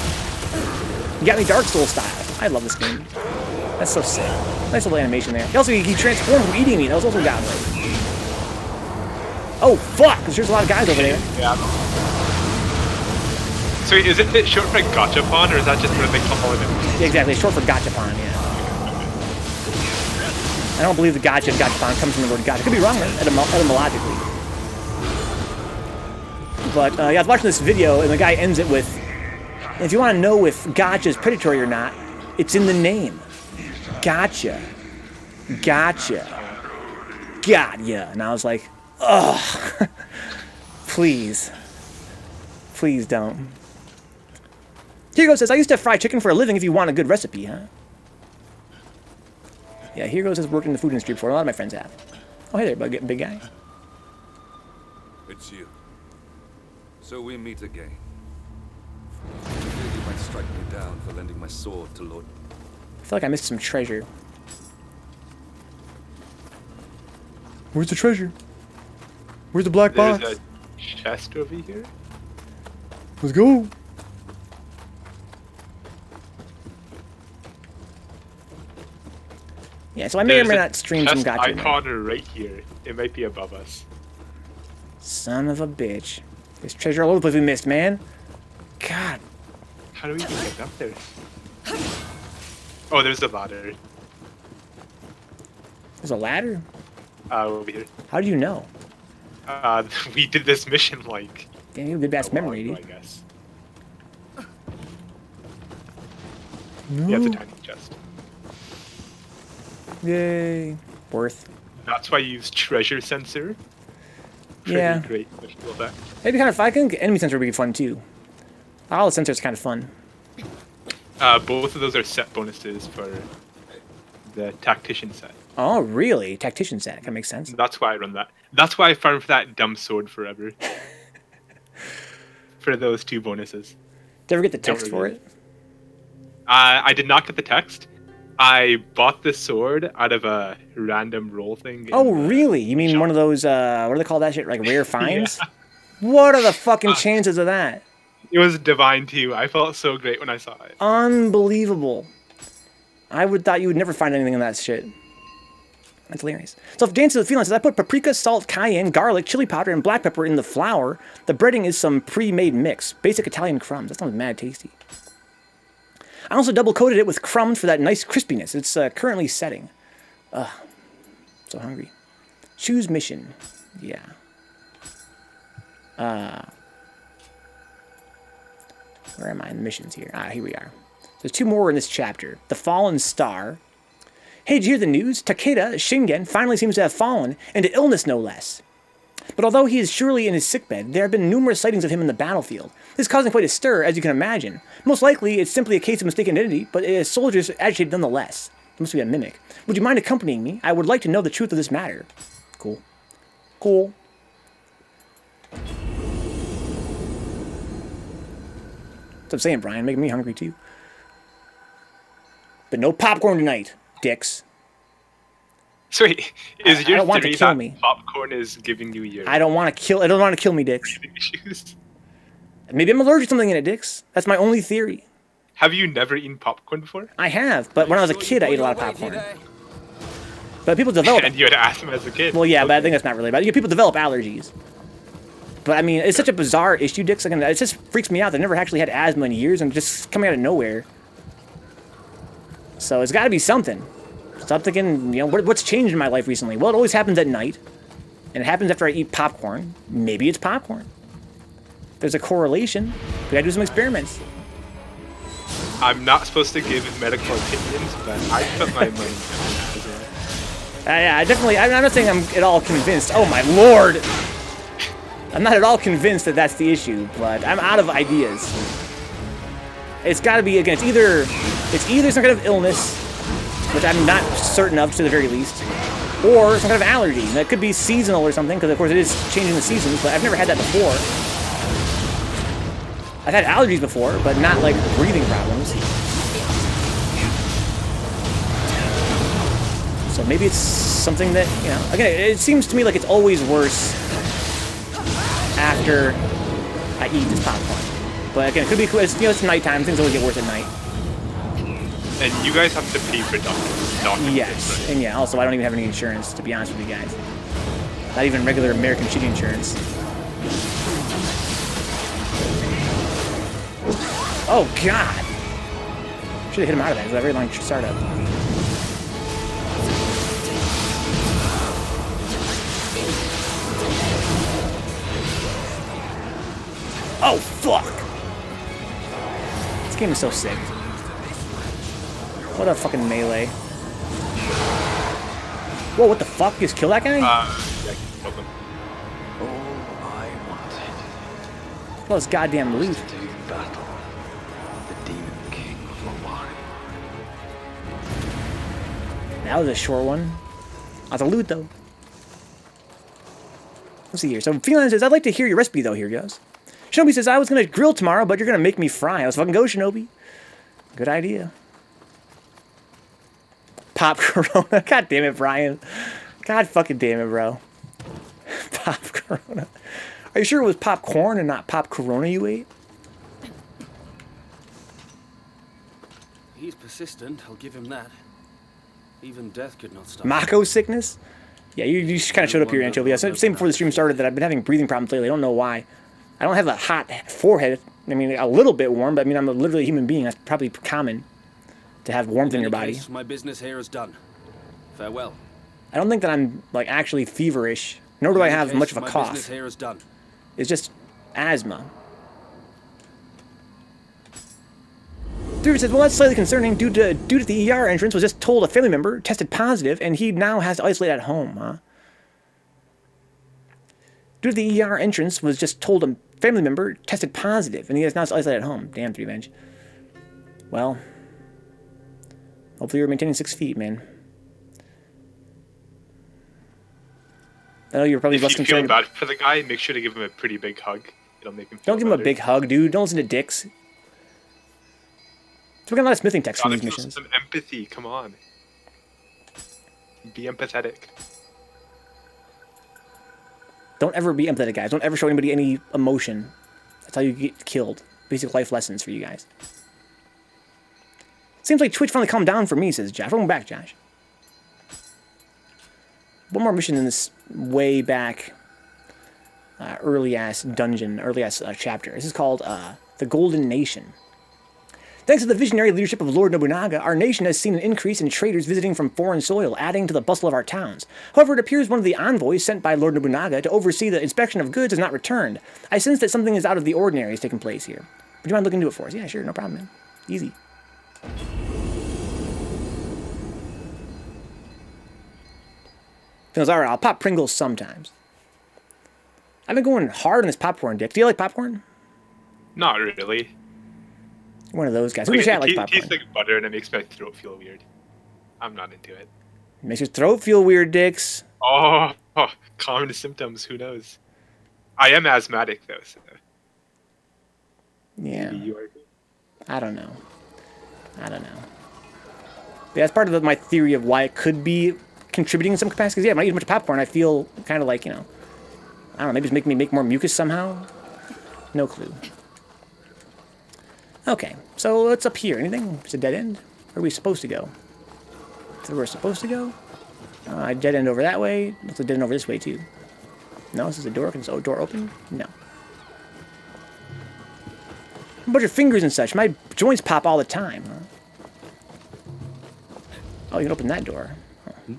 You got me Dark Souls style. I love this game. That's so sick. Nice little animation there. Also, he transformed from eating me. That was also godlike. Oh fuck! There's a lot of guys over there. Yeah. So is it short for gachapon, or is that just what they call it? Yeah, exactly. It's short for gachapon, yeah. I don't believe the gotcha and gachapon comes from the word gotcha. Could be wrong etymologically. But yeah, I was watching this video, and the guy ends it with, if you want to know if gotcha is predatory or not, it's in the name. Gotcha. Gotcha. Got ya. And I was like, ugh. Please. Please don't. Hugo says, I used to fry chicken for a living if you want a good recipe, huh? Yeah, Hugo has worked in the food industry before. A lot of my friends have. Oh, hey there, big guy. It's you. So we meet again. I fear you might strike me down for lending my sword to Lord. I feel like I missed some treasure. Where's the treasure? Where's the black box? There's a chest over here. Let's go. Yeah, so I may or may not stream some gotcha. Icon right here. It might be above us. Son of a bitch. There's treasure all over the place we missed, man. God. How do we even get up there? Oh, there's a ladder. There's a ladder? Over here. How do you know? We did this mission like... Damn, you have a good ass memory, dude. I guess. No. Yeah, it's a tiny chest. Yay. Worth. That's why you use treasure sensor. Pretty Yeah. great visual effect. It'd be kind of, I think enemy sensor would be fun too. All the sensors kind of fun. Both of those are set bonuses for the tactician set. Oh, really? Tactician set. Kind of makes sense. That's why I run that. That's why I farmed for that dumb sword forever. For those two bonuses. Did you ever get the text for it? I did not get the text. I bought the sword out of a random roll thing. Oh, really? You mean one of those, what do they call that shit? Like rare finds? Yeah. What are the fucking chances of that? It was divine too. I felt so great when I saw it. Unbelievable. I would thought you would never find anything in that shit. That's hilarious. So if Dance of the Feeling says, I put paprika, salt, cayenne, garlic, chili powder, and black pepper in the flour. The breading is some pre-made mix. Basic Italian crumbs. That sounds mad tasty. I also double-coated it with crumbs for that nice crispiness. It's currently setting. Ugh. So hungry. Choose mission. Yeah. Where am I in the missions here? Ah, here we are. There's two more in this chapter. The Fallen Star. Hey, did you hear the news? Takeda Shingen finally seems to have fallen into illness, no less. But although he is surely in his sickbed, there have been numerous sightings of him in the battlefield. This is causing quite a stir, as you can imagine. Most likely, it's simply a case of mistaken identity, but a soldier's agitated nonetheless. It must be a mimic. Would you mind accompanying me? I would like to know the truth of this matter. Cool. Cool. That's what I'm saying, Brian. Making me hungry, too. But no popcorn tonight, dicks. Sweet. Is I your don't want to theory kill that me. popcorn is giving you your I don't want to kill me, dicks. issues? Maybe I'm allergic to something in it, dicks. That's my only theory. Have you never eaten popcorn before? I have, but when I was a kid, I ate a lot of popcorn. But people develop... And you had asthma as a kid. Well, yeah, but I think that's not really bad. People develop allergies. But, I mean, it's such a bizarre issue, dicks. Like, it just freaks me out. I've never actually had asthma in years, and just coming out of nowhere. So it's got to be something. Stop thinking, you know, what's changed in my life recently? Well, it always happens at night. And it happens after I eat popcorn. Maybe it's popcorn. There's a correlation. We gotta do some experiments. I'm not supposed to give medical opinions, but I put my money on Yeah, I'm not saying I'm at all convinced. Oh my lord! I'm not at all convinced that that's the issue, but I'm out of ideas. It's gotta be, again, it's either some kind of illness, which I'm not certain of to the very least, or some kind of allergy. That could be seasonal or something, because of course it is changing the seasons, but I've never had that before. I've had allergies before, but not like breathing problems. So maybe it's something that, you know, again, it seems to me like it's always worse after I eat this popcorn. But again, it could be, it's nighttime, things always get worse at night. And you guys have to pay for doctors. Yes, Right? and yeah, also I don't even have any insurance, to be honest with you guys. Not even regular American shitty insurance. Oh god! Should have hit him out of that, it was a very long startup. Oh fuck! This game is so sick. What a fucking melee. Whoa, what the fuck? You just kill that guy? Yeah, killed him. Well, it's goddamn loot. That was a short one. Lots of loot, though. Let's see here. So, Feline says, I'd like to hear your recipe, though. Here goes. Shinobi says, I was going to grill tomorrow, but you're going to make me fry. Let's fucking go, Shinobi. Good idea. Pop Corona. God damn it, Brian. God fucking damn it, bro. Pop Corona. Are you sure it was popcorn and not Pop Corona you ate? He's persistent, I'll give him that. Even death could not stop. Mako sickness? Yeah, you just kind of showed up here, Anchovy. Yeah, same before the stream started that I've been having breathing problems lately. I don't know why. I don't have a hot forehead. I mean, a little bit warm, but I mean, I'm literally a human being. That's probably common to have warmth in your body. Case, my business here is done. Farewell. I don't think that I'm like actually feverish, nor do I have much of a my cough. business here is done. It's just asthma. Dude says, well, that's slightly concerning. Due to the ER entrance was just told a family member tested positive, and he now has to isolate at home, huh? Due to the ER entrance was just told a family member tested positive, and he has now to isolate at home. Damn, Revenge. Well, hopefully you're maintaining 6 feet, man. I know you're probably less If you feel concerned. bad for the guy, make sure to give him a pretty big hug. It'll make him feel Don't give him a better. big hug, dude. Don't listen to dicks. So we got a lot of smithing techs from Gotta these feel missions. some empathy. Come on. Be empathetic. Don't ever be empathetic, guys. Don't ever show anybody any emotion. That's how you get killed. Basic life lessons for you guys. Seems like Twitch finally calmed down for me, says Josh. Welcome back, Josh. One more mission in this way back early-ass dungeon, early-ass chapter. This is called The Golden Nation. Thanks to the visionary leadership of Lord Nobunaga, our nation has seen an increase in traders visiting from foreign soil, adding to the bustle of our towns. However, it appears one of the envoys sent by Lord Nobunaga to oversee the inspection of goods has not returned. I sense that something is out of the ordinary is taking place here. Would you mind looking into it for us? Yeah, sure, no problem, man. Easy. Goes, all right, I'll pop Pringles sometimes. I've been going hard on this popcorn, Dick. Do you like popcorn? Not really. One of those guys. Who in the chat likes It popcorn? tastes like butter and it makes my throat feel weird. I'm not into it. Makes your throat feel weird, Dix. Oh, common symptoms. Who knows? I am asthmatic though. So Yeah. maybe you are. I don't know. Yeah, that's part of my theory of why it could be contributing in some capacity. 'Cause yeah, when I eat a bunch of popcorn, I feel kind of like, you know, I don't know, maybe it's making me make more mucus somehow. No clue. Okay, so what's up here? Anything? It's a dead end? Where are we supposed to go? Is that where we're supposed to go? Dead end over that way. Looks like dead end over this way, too. No, this is a door. Can this door open? No. A bunch of fingers and such. My joints pop all the time, huh? Oh, you can open that door. Huh.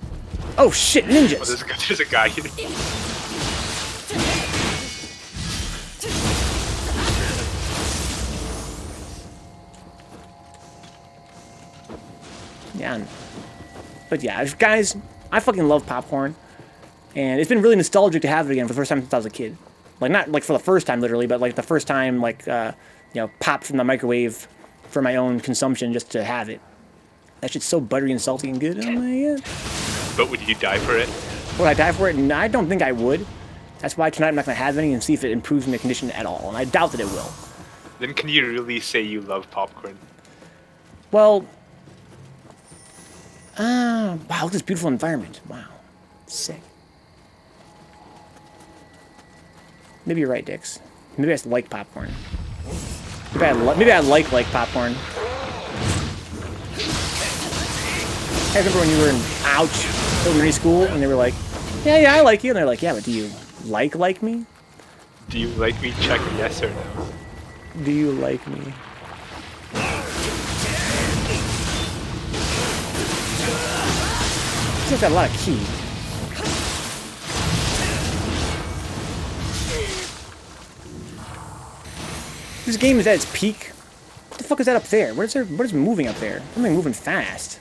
Oh, shit, ninjas! Oh, there's a guy here. Yeah. But yeah, guys, I fucking love popcorn. And it's been really nostalgic to have it again for the first time since I was a kid. Like, not like for the first time, literally, but like the first time, like, you know, popped from the microwave for my own consumption just to have it. That shit's so buttery and salty and good. Oh my god. But would you die for it? Would I die for it? No, I don't think I would. That's why tonight I'm not going to have any and see if it improves my condition at all. And I doubt that it will. Then can you really say you love popcorn? Well, wow, look at this beautiful environment. Wow. Sick. Maybe you're right, Dix. Maybe I just like popcorn. Maybe I like popcorn. I remember when you were in elementary school and they were like, yeah, I like you. And they're like, yeah, but do you like me? Do you like me? Check yes or no. Do you like me? It's got a lot of key. This game is at its peak. What the fuck is that up there? What is moving up there? Something moving fast.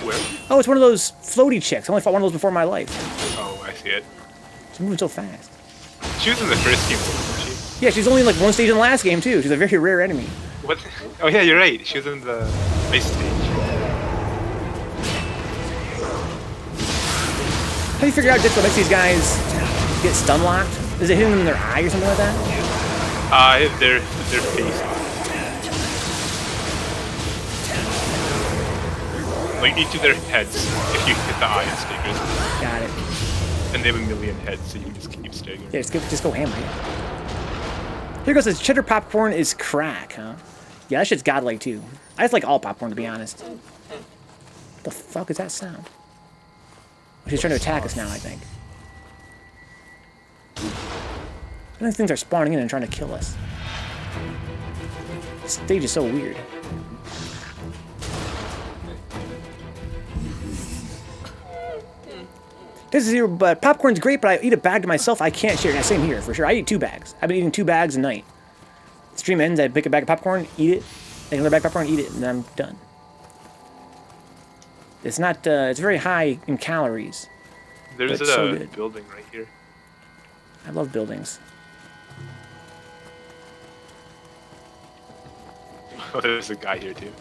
Where? Oh, it's one of those floaty chicks. I only fought one of those before in my life. Oh, I see it. It's moving so fast. She was in the first game, wasn't she? Yeah, she's only in like one stage in the last game too. She's a very rare enemy. What? Oh yeah, you're right. She was in the ice stage. How do you figure out just what makes these guys get stun locked? Is it hitting them in their eye or something like that? Their face. Like each of their heads, if you hit the eye, it staggers. Got it. And they have a million heads, so you can just keep staggering. Yeah, just go ham, right? Here goes this cheddar popcorn is crack, huh? Yeah, that shit's godlike too. I just like all popcorn, to be honest. What the fuck is that sound? Oh, she's trying to attack us now, I think. I think things are spawning in and trying to kill us. This stage is so weird. This is here, but popcorn's great, but I eat a bag to myself. I can't share. Yeah, same here, for sure. I eat 2 bags. I've been eating 2 bags a night. Stream ends, I pick a bag of popcorn, eat it, take another bag of popcorn, eat it, and then I'm done. It's not, it's very high in calories. There's a building right here. I love buildings. Oh, there's a guy here too.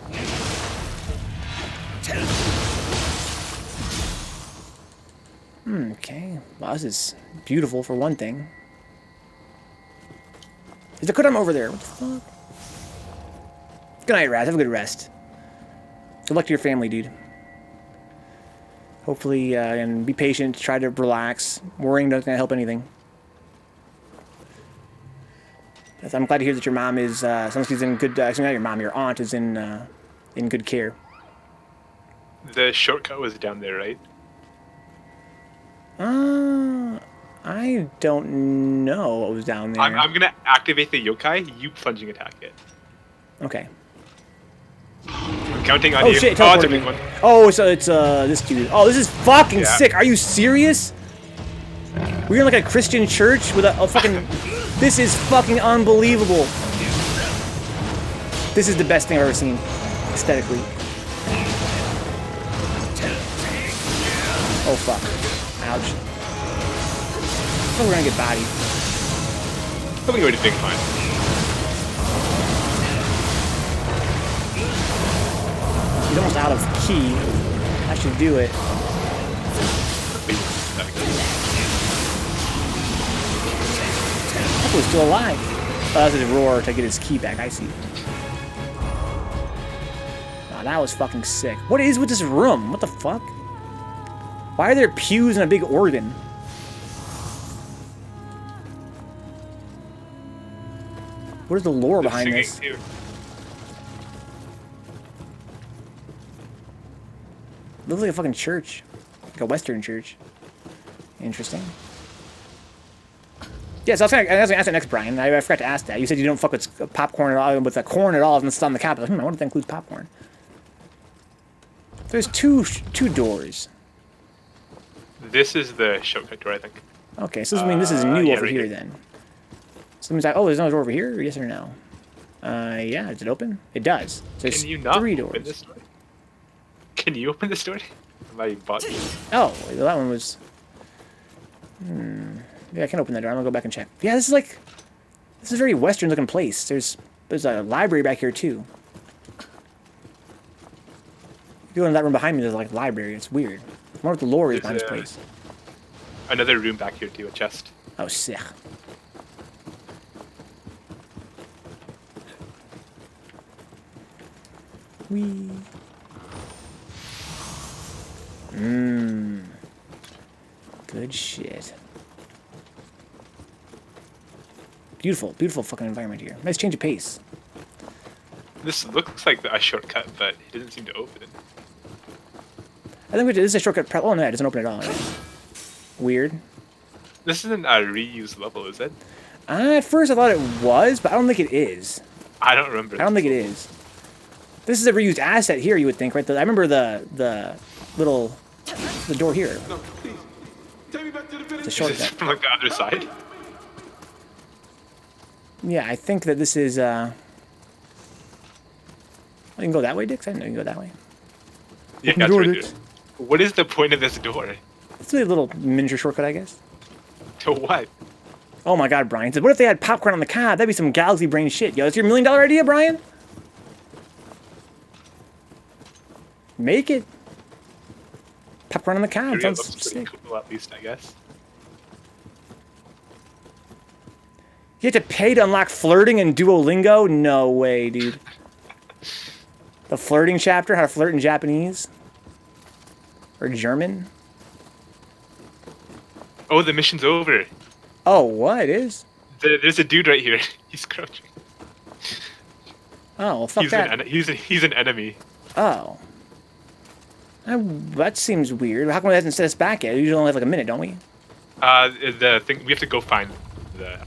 Okay. Wow, this is beautiful for one thing. Is the Kodama over there? What the fuck? Good night, Raz. Have a good rest. Good luck to your family, dude. Hopefully, and be patient. Try to relax. Worrying doesn't help anything. I'm glad to hear that your mom is, she's in good, actually not your mom, your aunt is in good care. The shortcut was down there, right? I don't know what was down there. I'm gonna activate the yokai, you plunging attack it. Okay. I'm counting on Oh you. shit, Oh, it's a teleported big me. one. Oh, so it's, this dude. Oh, this is fucking Yeah. sick. Are you serious? We're in like a Christian church with a fucking... This is fucking unbelievable. This is the best thing I've ever seen, aesthetically. Oh fuck. Ouch. Oh, we're gonna get bodied. Probably going to big fine. He's almost out of key. I should do it. Hopefully he's still alive. Oh, that's his roar to get his key back. I see. Oh, that was fucking sick. What is with this room? What the fuck? Why are there pews and a big organ? What is the lore behind this? Too. Looks like a fucking church. Like a Western church. Interesting. Yeah, so I was gonna ask that next, Brian. I forgot to ask that. You said you don't fuck with popcorn at all, with the corn at all, and it's on the cap. I wonder if that includes popcorn. There's two doors. This is the shortcut door, I think. Okay, so this is new yeah, over right here here. then. So it means like, oh, there's no door over here? Yes or no? Yeah, is it open? It does. So there's Can you not 3 open doors. this door? Can you open this door? My bot. Oh, well, that one was... Yeah, I can open that door. I'm gonna go back and check. Yeah, this is a very Western looking place. There's a library back here too. If you go in that room behind me, there's like a library. It's weird. I wonder what the lore is behind this place. Another room back here too, a chest. Oh, sick. Wee. Good shit. Beautiful, beautiful fucking environment here. Nice change of pace. This looks like a shortcut, but it doesn't seem to open. I think this is a shortcut. Oh no, it doesn't open at all. Right? Weird. This isn't a reused level, is it? At first I thought it was, but I don't think it is. I don't remember. I don't think it is. This is a reused asset here, you would think, right? I remember the door here. No, please. Take me back to the village. It's a Is this shortcut. from like the other side? Yeah, I think that this is. Oh, you can go that way, Dix? I didn't know you can go that way. Yeah, Open that's door, right Dix. there. What is the point of this door? It's a little miniature shortcut, I guess. To what? Oh my god, Brian said, what if they had popcorn on the cab? That'd be some galaxy brain shit. Yo, that's your $1 million idea, Brian? Make it. Popcorn on the cab. Area Sounds looks pretty sick. cool, at least, I guess. You have to pay to unlock flirting and Duolingo? No way, dude. The flirting chapter, how to flirt in Japanese? Or German? Oh, the mission's over. Oh, what? It is? There's a dude right here. He's crouching. Oh, well, fuck He's that. he's an enemy. Oh. That seems weird. How come it hasn't set us back yet? We usually only have like a minute, don't we? The thing we have to go find the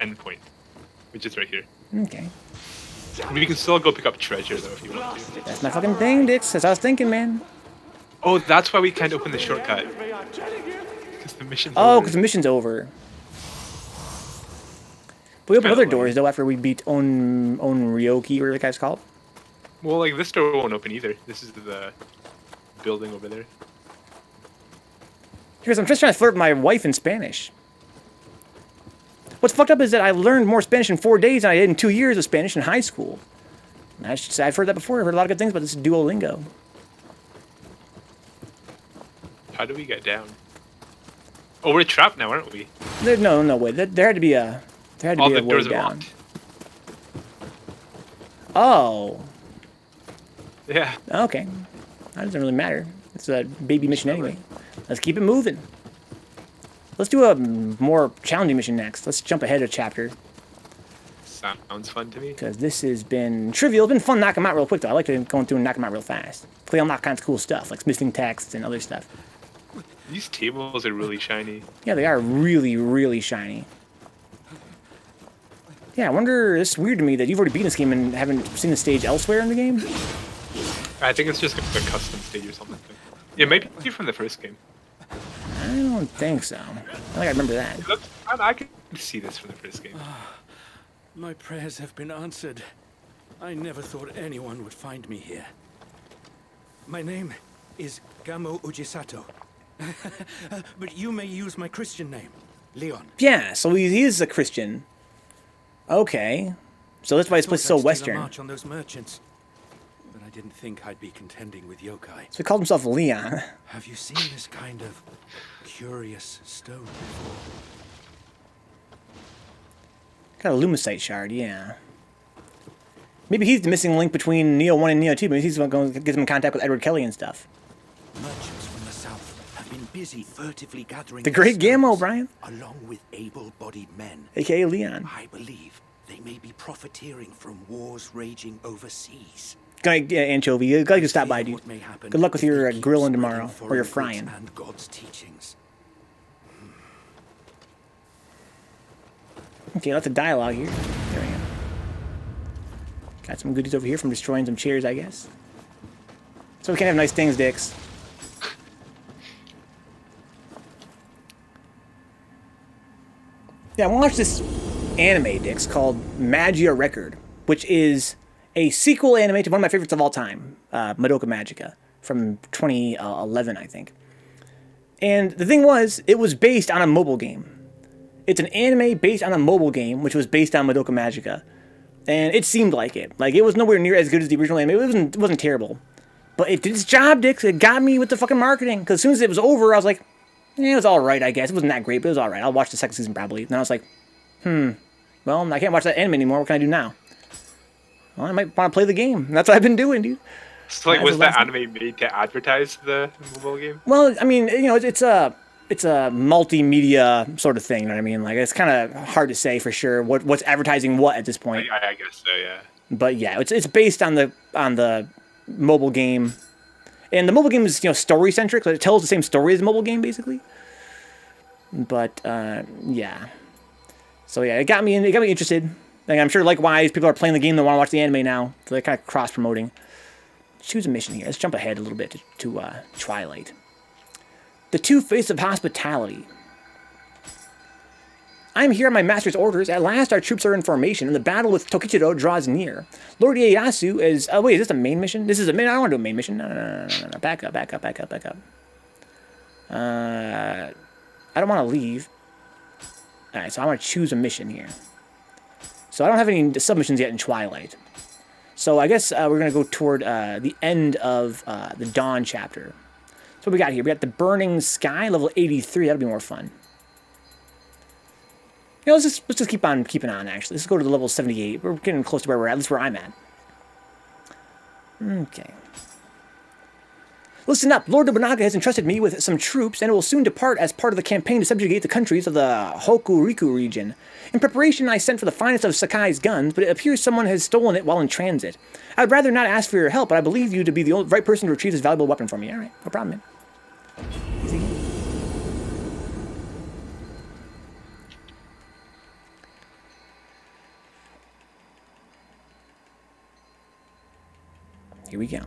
endpoint, which is right here. Okay. We can still go pick up treasure though if you want to. That's my fucking thing, Dix. That's what I was thinking, man. Oh, that's why we can't open the shortcut. Because the mission's Oh, over. because the mission's over. But we open other doors, though, after we beat Ryoki, whatever the guy's called. Well, like this door won't open either. This is the building over there. Because I'm just trying to flirt with my wife in Spanish. What's fucked up is that I learned more Spanish in 4 days than I did in 2 years of Spanish in high school. And I've heard that before. I've heard a lot of good things about this Duolingo. How do we get down? Oh, we're trapped now, aren't we? No way. There had to be a All the way doors are down. locked. Oh. Yeah. Okay. That doesn't really matter. It's a baby mission anyway. Let's keep it moving. Let's do a more challenging mission next. Let's jump ahead a chapter. Sounds fun to me. Because this has been trivial. It's been fun knocking them out real quick, though. I like to going through and knock them out real fast. Play unlock kinds of cool stuff, like missing texts and other stuff. These tables are really shiny. Yeah, they are really, really shiny. Yeah, I wonder, it's weird to me that you've already beaten this game and haven't seen the stage elsewhere in the game. I think it's just a custom stage or something. It might be from the first game. I don't think so. I think I remember that. I can see this from the first game. My prayers have been answered. I never thought anyone would find me here. My name is Gamo Ujisato, But you may use my Christian name, Leon. Yeah, so he is a Christian. Okay. So that's why his place is so I'd steal a Western. march on those merchants, but I didn't think I'd be contending with yokai. So he called himself Leon. Have you seen this kind of curious stone before? Got a lumicite shard, yeah. Maybe he's the missing link between Nioh 1 and Nioh 2. Maybe he's the one going to get him in contact with Edward Kelly and stuff. Merchants from the south have been busy furtively gathering The Great stones, Gammo, Brian. along with able-bodied men. A.K.A. Leon. I believe they may be profiteering from wars raging overseas. Good night, Anchovy. Glad you could stop by, dude. What may happen Good luck with if your they keep grilling spreading tomorrow, or foreign your goods frying. and God's teachings. Okay, lots of dialogue here. There we go. Got some goodies over here from destroying some chairs, I guess. So we can have nice things, Dix. Yeah, I watched this anime, Dix, called Magia Record, which is a sequel anime to one of my favorites of all time, Madoka Magica, from 2011, I think. And the thing was, it was based on a mobile game. It's an anime based on a mobile game, which was based on Madoka Magica. And it seemed like it. Like, it was nowhere near as good as the original anime. It wasn't terrible. But it did its job, Dix. It got me with the fucking marketing. Because as soon as it was over, I was like, it was alright, I guess. It wasn't that great, but it was alright. I'll watch the second season probably. And I was like, well, I can't watch that anime anymore. What can I do now? Well, I might want to play the game. And that's what I've been doing, dude. So, like, was that anime made to advertise the mobile game? Well, I mean, it's a multimedia sort of thing, you know what I mean? Like, it's kind of hard to say for sure what's advertising what at this point. I guess so, yeah. But yeah, it's based on the mobile game, and the mobile game is story centric, so it tells the same story as the mobile game basically. But yeah, so yeah, it got me interested. Like, I'm sure likewise people are playing the game that want to watch the anime now, so they're kind of cross promoting. Choose a mission here. Let's jump ahead a little bit to Twilight. The Two Faces of Hospitality. I am here on my master's orders. At last our troops are in formation, and the battle with Tokichiro draws near. Lord Ieyasu is... Oh, wait, is this a main mission? This is a main... I don't want to do a main mission. No. Back up. I don't want to leave. Alright, so I want to choose a mission here. So I don't have any submissions yet in Twilight. So I guess we're going to go toward the end of the Dawn chapter. So what we got here? We got the Burning Sky, level 83. That'll be more fun. Let's just keep on keeping on, actually. Let's go to the level 78. We're getting close to where we're at. At least where I'm at. Okay. Listen up. Lord Nobunaga has entrusted me with some troops and will soon depart as part of the campaign to subjugate the countries of the Hokuriku region. In preparation, I sent for the finest of Sakai's guns, but it appears someone has stolen it while in transit. I would rather not ask for your help, but I believe you to be the right person to retrieve this valuable weapon for me. Alright, no problem, man. Easy. Here we go.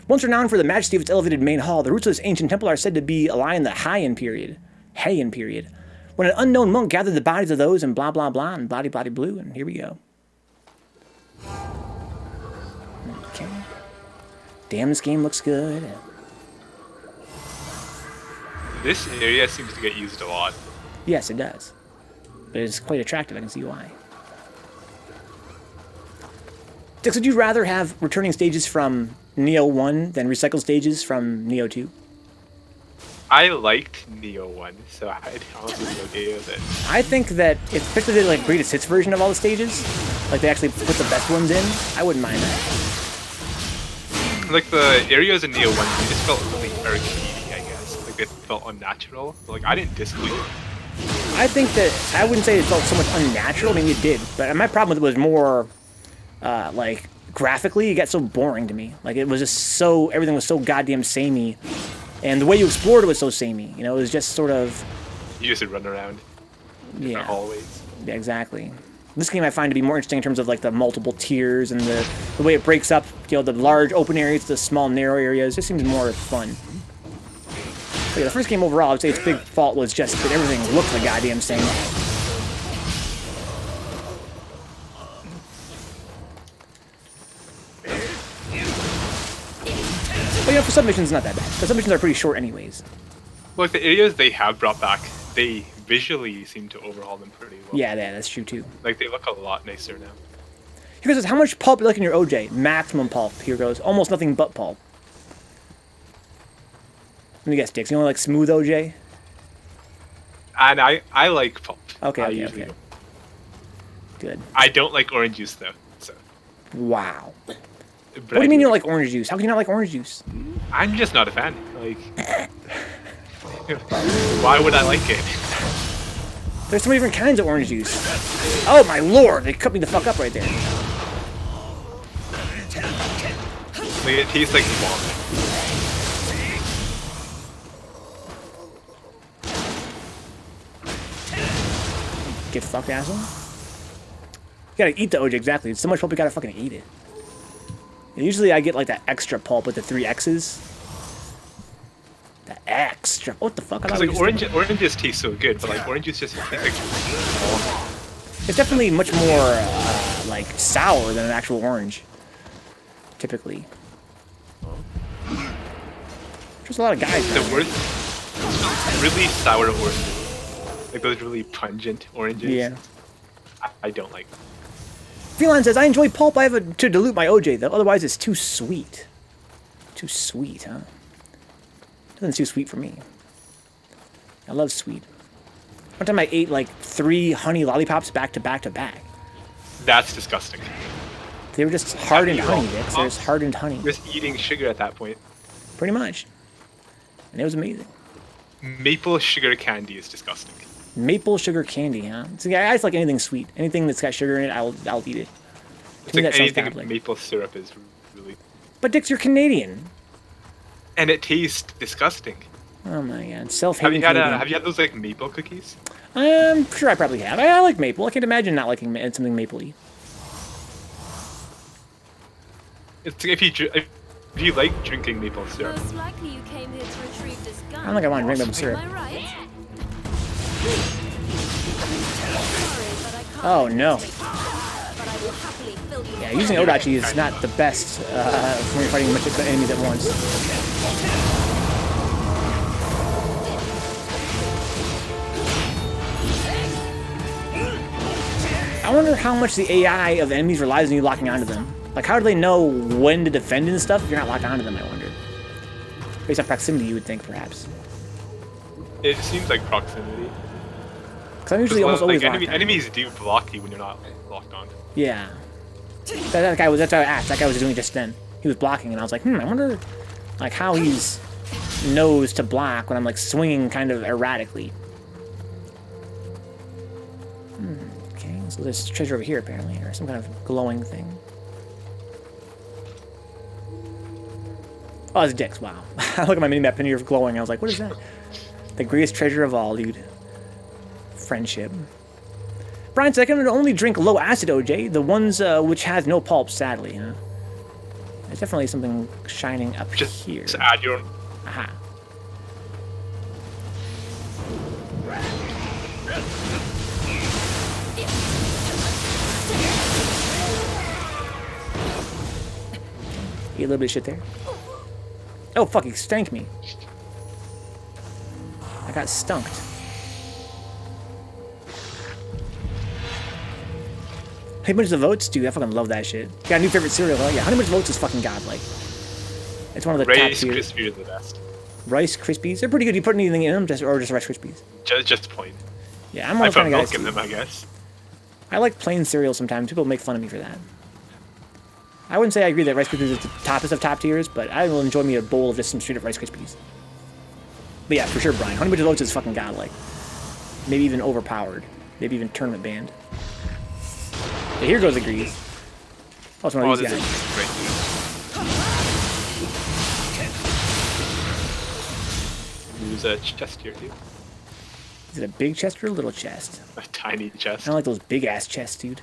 Once renowned for the majesty of its elevated main hall, the roots of this ancient temple are said to lie in the Heian period. When an unknown monk gathered the bodies of those and blah blah blah and bloody bloody blue, and here we go. Okay. Damn, this game looks good. This area seems to get used a lot. Yes, it does. But it's quite attractive, I can see why. Dix, would you rather have returning stages from Nioh 1 than recycled stages from Nioh 2? I liked Nioh 1, so I'd honestly be okay with it. I think that, especially the like greatest hits version of all the stages, like they actually put the best ones in, I wouldn't mind that. Like the areas in Nioh 1, they just felt really arcadey, I guess. Like it felt unnatural. But, like I didn't dislike it. I think that, I wouldn't say it felt so much unnatural, I mean it did, but my problem with it was more, like, graphically, it got so boring to me. Like, it was just so, everything was so goddamn samey. And the way you explored it was so samey. You know, it was just sort of... You just run around different hallways. Yeah, exactly. This game I find to be more interesting in terms of, like, the multiple tiers and the way it breaks up, you know, the large open areas, the small narrow areas. It just seems more fun. But yeah, the first game overall, I would say its big fault was just that everything looked the goddamn same. But you know, for submissions, not that bad. The submissions are pretty short anyways. Well, the areas they have brought back, they visually seem to overhaul them pretty well. Yeah, that's true too. Like, they look a lot nicer now. Here goes, how much pulp you like in your OJ? Maximum pulp. Here goes, almost nothing but pulp. Let me guess, Dix, you only like smooth OJ? And I like pulp. Okay, I okay, usually okay. do. Good. I don't like orange juice, though. So. Wow. But What do you mean you don't like orange juice? How can you not like orange juice? I'm just not a fan. Like, why would I like it? There's so many different kinds of orange juice. Oh my lord, they cut me the fuck up right there. Like, it tastes like vomit. Get fucked, asshole. You gotta eat the OJ, exactly. It's so much pulp, you gotta fucking eat it. And usually I get like that extra pulp with the 3 X's. The extra. What the fuck? I Because like oranges taste so good, but like orange juice just tastes like vomit. It's definitely much more like sour than an actual orange. Typically. There's a lot of guys. The worst, really sour oranges. Like those really pungent oranges. Yeah. I don't like them. Feline says, I enjoy pulp. I have to dilute my OJ, though. Otherwise, it's too sweet. Too sweet, huh? Doesn't too sweet for me. I love sweet. One time I ate like 3 honey lollipops back to back to back. That's disgusting. They were just hardened honey, Dix. They're just hardened honey. Just eating sugar at that point. Pretty much. And it was amazing. Maple sugar candy is disgusting. Maple sugar candy, huh? See, I just like anything sweet. Anything that's got sugar in it, I'll eat it. It's me, like that sounds anything godly. maple syrup is really... But Dix, you're Canadian. And it tastes disgusting. Oh my god, self-hating Have you had those like maple cookies? I'm sure I probably have. I like maple. I can't imagine not liking something mapley. It's if you like drinking maple syrup. Most likely you came here to retrieve this gun. I don't think I want to drink maple syrup. Am I right? Oh no. But I will happily fill you. Yeah, using Odachi is not the best when you're fighting much enemies at once. I wonder how much the AI of the enemies relies on you locking onto them. Like, how do they know when to defend and stuff if you're not locked onto them, I wonder. Based on proximity, you would think, perhaps. It seems like proximity. Because I'm usually almost always locked on. Enemies do block you when you're not locked on. Yeah. That guy was, that's what I asked. That guy was doing it just then. He was blocking, and I was like, I wonder, like, how he's knows to block when I'm, like, swinging kind of erratically. Okay, so there's treasure over here, apparently, or some kind of glowing thing. Oh, it's Dix, wow. I look at my mini-map and you're glowing. I was like, what is that? The greatest treasure of all, dude. Friendship. Brian said, I can only drink low-acid OJ, the ones which has no pulp, sadly, huh? There's definitely something shining up here. Just add your... Aha. Eat a little bit of shit there. Oh, fuck, he stanked me. I got stunked. How much the votes? Dude, I fucking love that shit. Got a new favorite cereal. Oh, yeah, How Much Votes is fucking godlike. It's one of the top Rice tier. Krispies are the best. Rice Krispies? They're pretty good. You put anything in them, or just Rice Krispies? Just plain. Yeah, I'm one I of the put kind of milk guys. in them, I guess. I like plain cereal sometimes. People make fun of me for that. I wouldn't say I agree that Rice Krispies is the toppest of top tiers, but I will enjoy me a bowl of just some straight up Rice Krispies. But yeah, for sure, Brian. Honey Bunches of Oats is fucking godlike. Maybe even overpowered. Maybe even tournament banned. Yeah, here goes agrees. Oh, it's one of these this guys. is great. There's a chest here, too. Is it a big chest or a little chest? A tiny I chest. don't like those big ass chests, dude.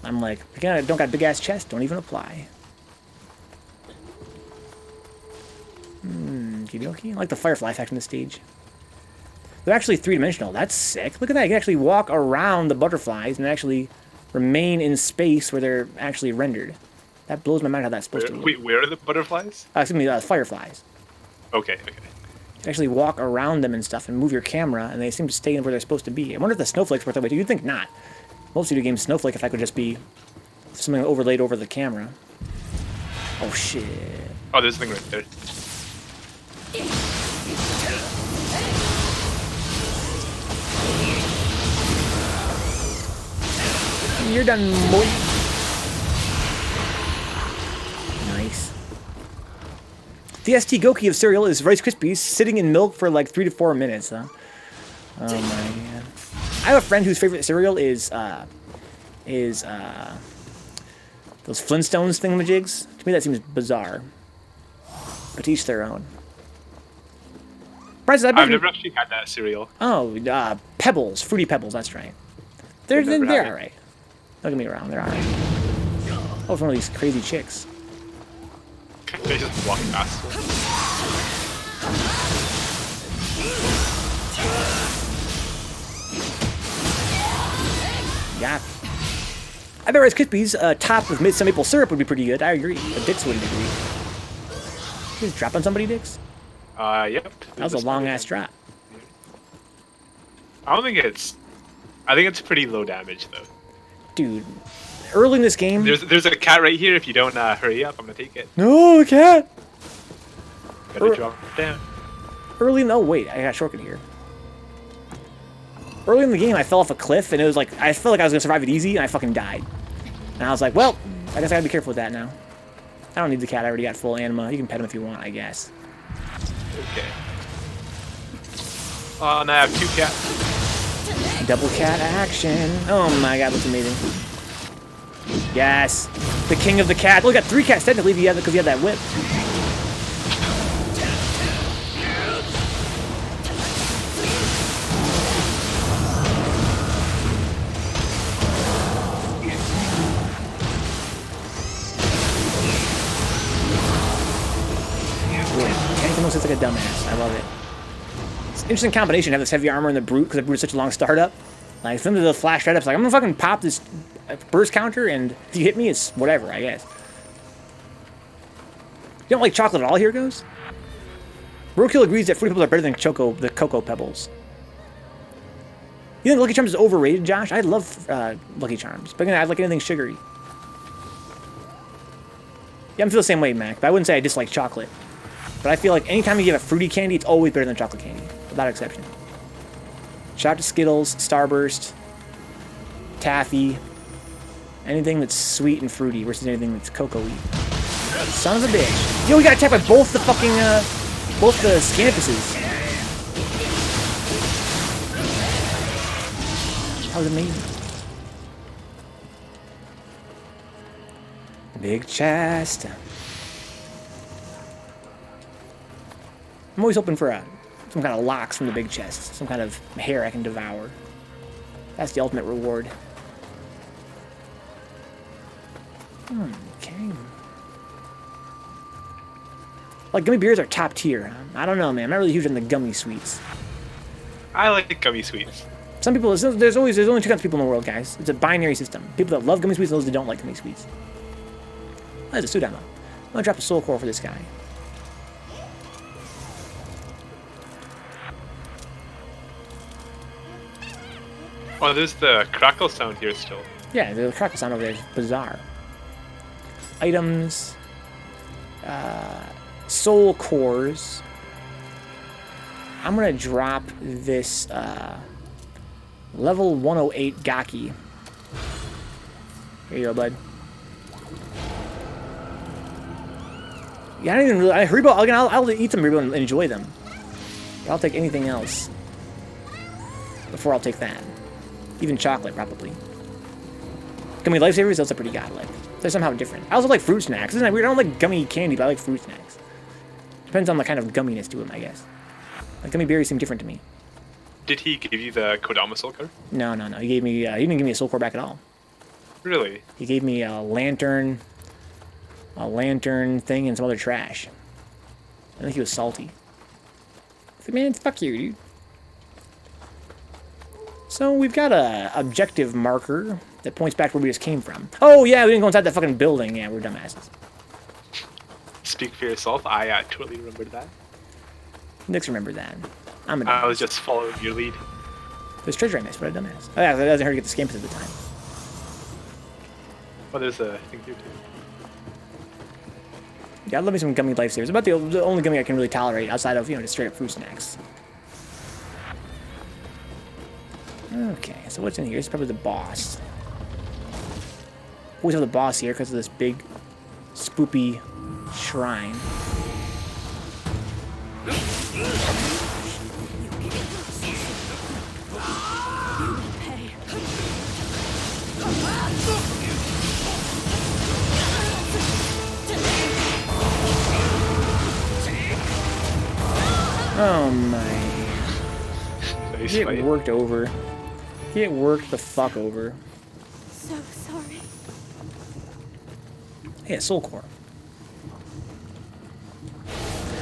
I'm like, I don't got big ass chest, don't even apply. Okey-dokey. I like the firefly effect in the stage. They're actually 3-dimensional. That's sick. Look at that. You can actually walk around the butterflies and actually remain in space where they're actually rendered. That blows my mind how that's supposed to look. Wait, where are the butterflies? Excuse me, fireflies. Okay. You actually walk around them and stuff and move your camera, and they seem to stay where they're supposed to be. I wonder if the snowflakes work that way too. You'd think not. Most video games, snowflake effect would just be something overlaid over the camera. Oh, shit. Oh, there's a thing right there. You're done, boy. Nice. The ST Goki of cereal is Rice Krispies sitting in milk for like 3 to 4 minutes, huh? Oh my god. I have a friend whose favorite cereal is those Flintstones thingamajigs. To me that seems bizarre. But each their own. Prices, I've never actually had that cereal. Oh, Pebbles. Fruity Pebbles, that's right. They're alright. Don't get me wrong, they're alright. Oh, it's one of these crazy chicks. They just walk past. Yeah. I bet Rice Krispies topped with some maple syrup would be pretty good. I agree. But Dix wouldn't agree. You just drop on somebody, Dix? Yep. That was a long-ass drop. I think it's pretty low damage, though. Dude, early in this game... There's a cat right here. If you don't hurry up, I'm gonna take it. No, the cat! Gotta drop it down. No, wait, I got a shortcut here. Early in the game, I fell off a cliff, and it was like, I felt like I was gonna survive it easy, and I fucking died. And I was like, well, I guess I gotta be careful with that now. I don't need the cat, I already got full anima. You can pet him if you want, I guess. Okay. Oh, now I have 2 cats. Double cat action. Oh my god, looks amazing. Yes. The king of the cat. Oh, we got 3 cats technically because you had that whip. Anything else, it's like a dumbass. I love it. Interesting combination to have this heavy armor and the brute, because the brute is such a long startup. Like, if the flash right up, it's like, I'm gonna fucking pop this burst counter, and if you hit me, it's whatever, I guess. You don't like chocolate at all, here goes? Roadkill agrees that Fruity Pebbles are better than the Cocoa Pebbles. You think Lucky Charms is overrated, Josh? I love Lucky Charms, but again, I like anything sugary. Yeah, I feel the same way, Mac, but I wouldn't say I dislike chocolate. But I feel like anytime you give a fruity candy, it's always better than chocolate candy, without exception. Shout out to Skittles, Starburst, Taffy, anything that's sweet and fruity versus anything that's cocoa-y. Son of a bitch. Yo, we got attacked by both the fucking, both the Scampuses. That was amazing. Big chest. I'm always hoping for some kind of locks from the big chest. Some kind of hair I can devour. That's the ultimate reward. Okay. Like, gummy bears are top tier. I don't know, man. I'm not really huge on the gummy sweets. I like gummy sweets. Some people, there's only 2 kinds of people in the world, guys. It's a binary system. People that love gummy sweets and those that don't like gummy sweets. That's a suit ammo. I'm gonna drop a soul core for this guy. Oh, there's the crackle sound here still. Yeah, the crackle sound over there is bizarre. Items. Soul cores. I'm gonna drop this level 108 Gaki. Here you go, bud. Yeah, I don't even really. I'll eat some Rebo and enjoy them. But I'll take anything else before I'll take that. Even chocolate, probably. Gummy lifesavers, those are pretty godlike. They're somehow different. I also like fruit snacks. Isn't that weird? I don't like gummy candy, but I like fruit snacks. Depends on the kind of gumminess to them, I guess. Like, gummy berries seem different to me. Did he give you the Kodama Soul Core? No. He gave me. He didn't give me a soul core back at all. Really? He gave me a lantern thing, and some other trash. I think he was salty. I said, man, fuck you, dude. So we've got a objective marker that points back where we just came from. Oh, yeah, we didn't go inside that fucking building. Yeah, we're dumbasses. Speak for yourself. I totally remembered that. Nix remembered that. I'm a dumbass. I was just following your lead. There's treasure I missed, but a dumbass. Oh, yeah, that doesn't hurt to get the scampers at the time. Well, there's a thing here too. Yeah, I love me some gummy lifesavers. About the only gummy I can really tolerate outside of, just straight up fruit snacks. Okay, so what's in here? It's probably the boss. Always have the boss here because of this big, spoopy shrine. Oh my. Nice Get fight. worked over. Get worked the fuck over. So sorry. Yeah, soul core.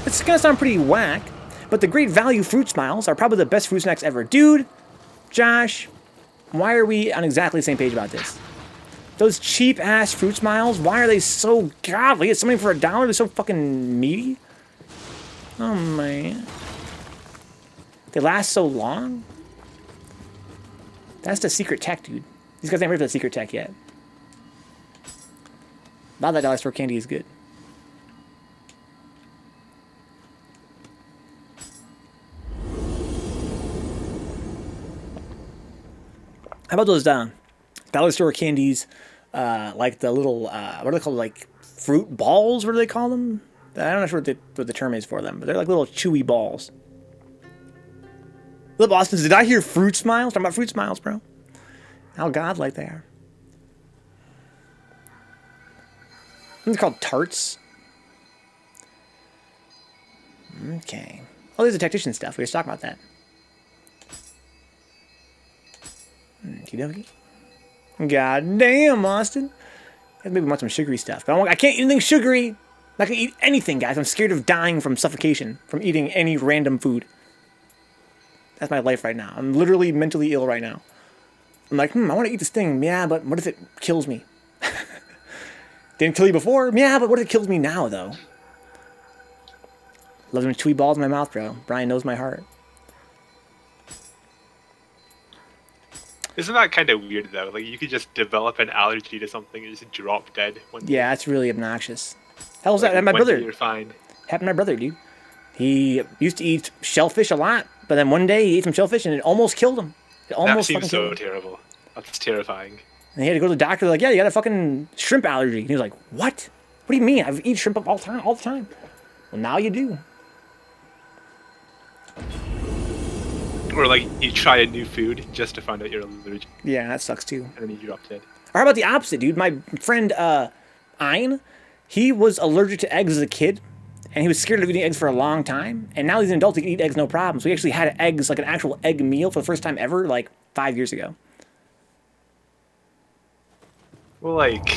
It's gonna sound pretty whack, but the great value fruit smiles are probably the best fruit snacks ever. Dude, Josh, why are we on exactly the same page about this? Those cheap ass fruit smiles, why are they so godly? It's something for $1. They're so fucking meaty. Oh man. They last so long? That's the secret tech, dude. These guys ain't ready for the secret tech yet. A lot of that dollar store candy is good. How about those dollar store candies, like the little, what are they called, like fruit balls? What do they call them? I'm not sure what the term is for them, but they're like little chewy balls. Look, Boston, did I hear fruit smiles? Talking about fruit smiles, bro. How godlike they are. They're called tarts. Okay. Oh, there's the tactician stuff. We were just talking about that. Okie dokie. God damn, Austin. Maybe we want some sugary stuff. But I can't eat anything sugary. I'm not going to eat anything, guys. I'm scared of dying from suffocation from eating any random food. That's my life right now. I'm literally mentally ill right now. I'm like, I want to eat this thing. Yeah, but what if it kills me? Didn't kill you before? Yeah, but what if it kills me now, though? Love them chewy balls in my mouth, bro. Brian knows my heart. Isn't that kind of weird though? Like you could just develop an allergy to something and just drop dead one day. Yeah, that's really obnoxious. Hell's Like, that? My one brother. day you're fine. Happened to my brother, dude. He used to eat shellfish a lot, but then one day he ate some shellfish and it almost killed him. It That almost seems fucking so killed him. terrible. That's terrifying. And he had to go to the doctor. They're like, yeah, you got a fucking shrimp allergy. And he was like, what? What do you mean? I've eaten shrimp all the time. Well, now you do. Or like you try a new food just to find out you're allergic, Yeah, that sucks too. and then you drop dead. Or how about the opposite, dude? My friend, Ein, he was allergic to eggs as a kid, and he was scared of eating eggs for a long time, and now he's an adult, he can eat eggs no problem. So he actually had eggs, like an actual egg meal for the first time ever, like 5 years ago. Well, like,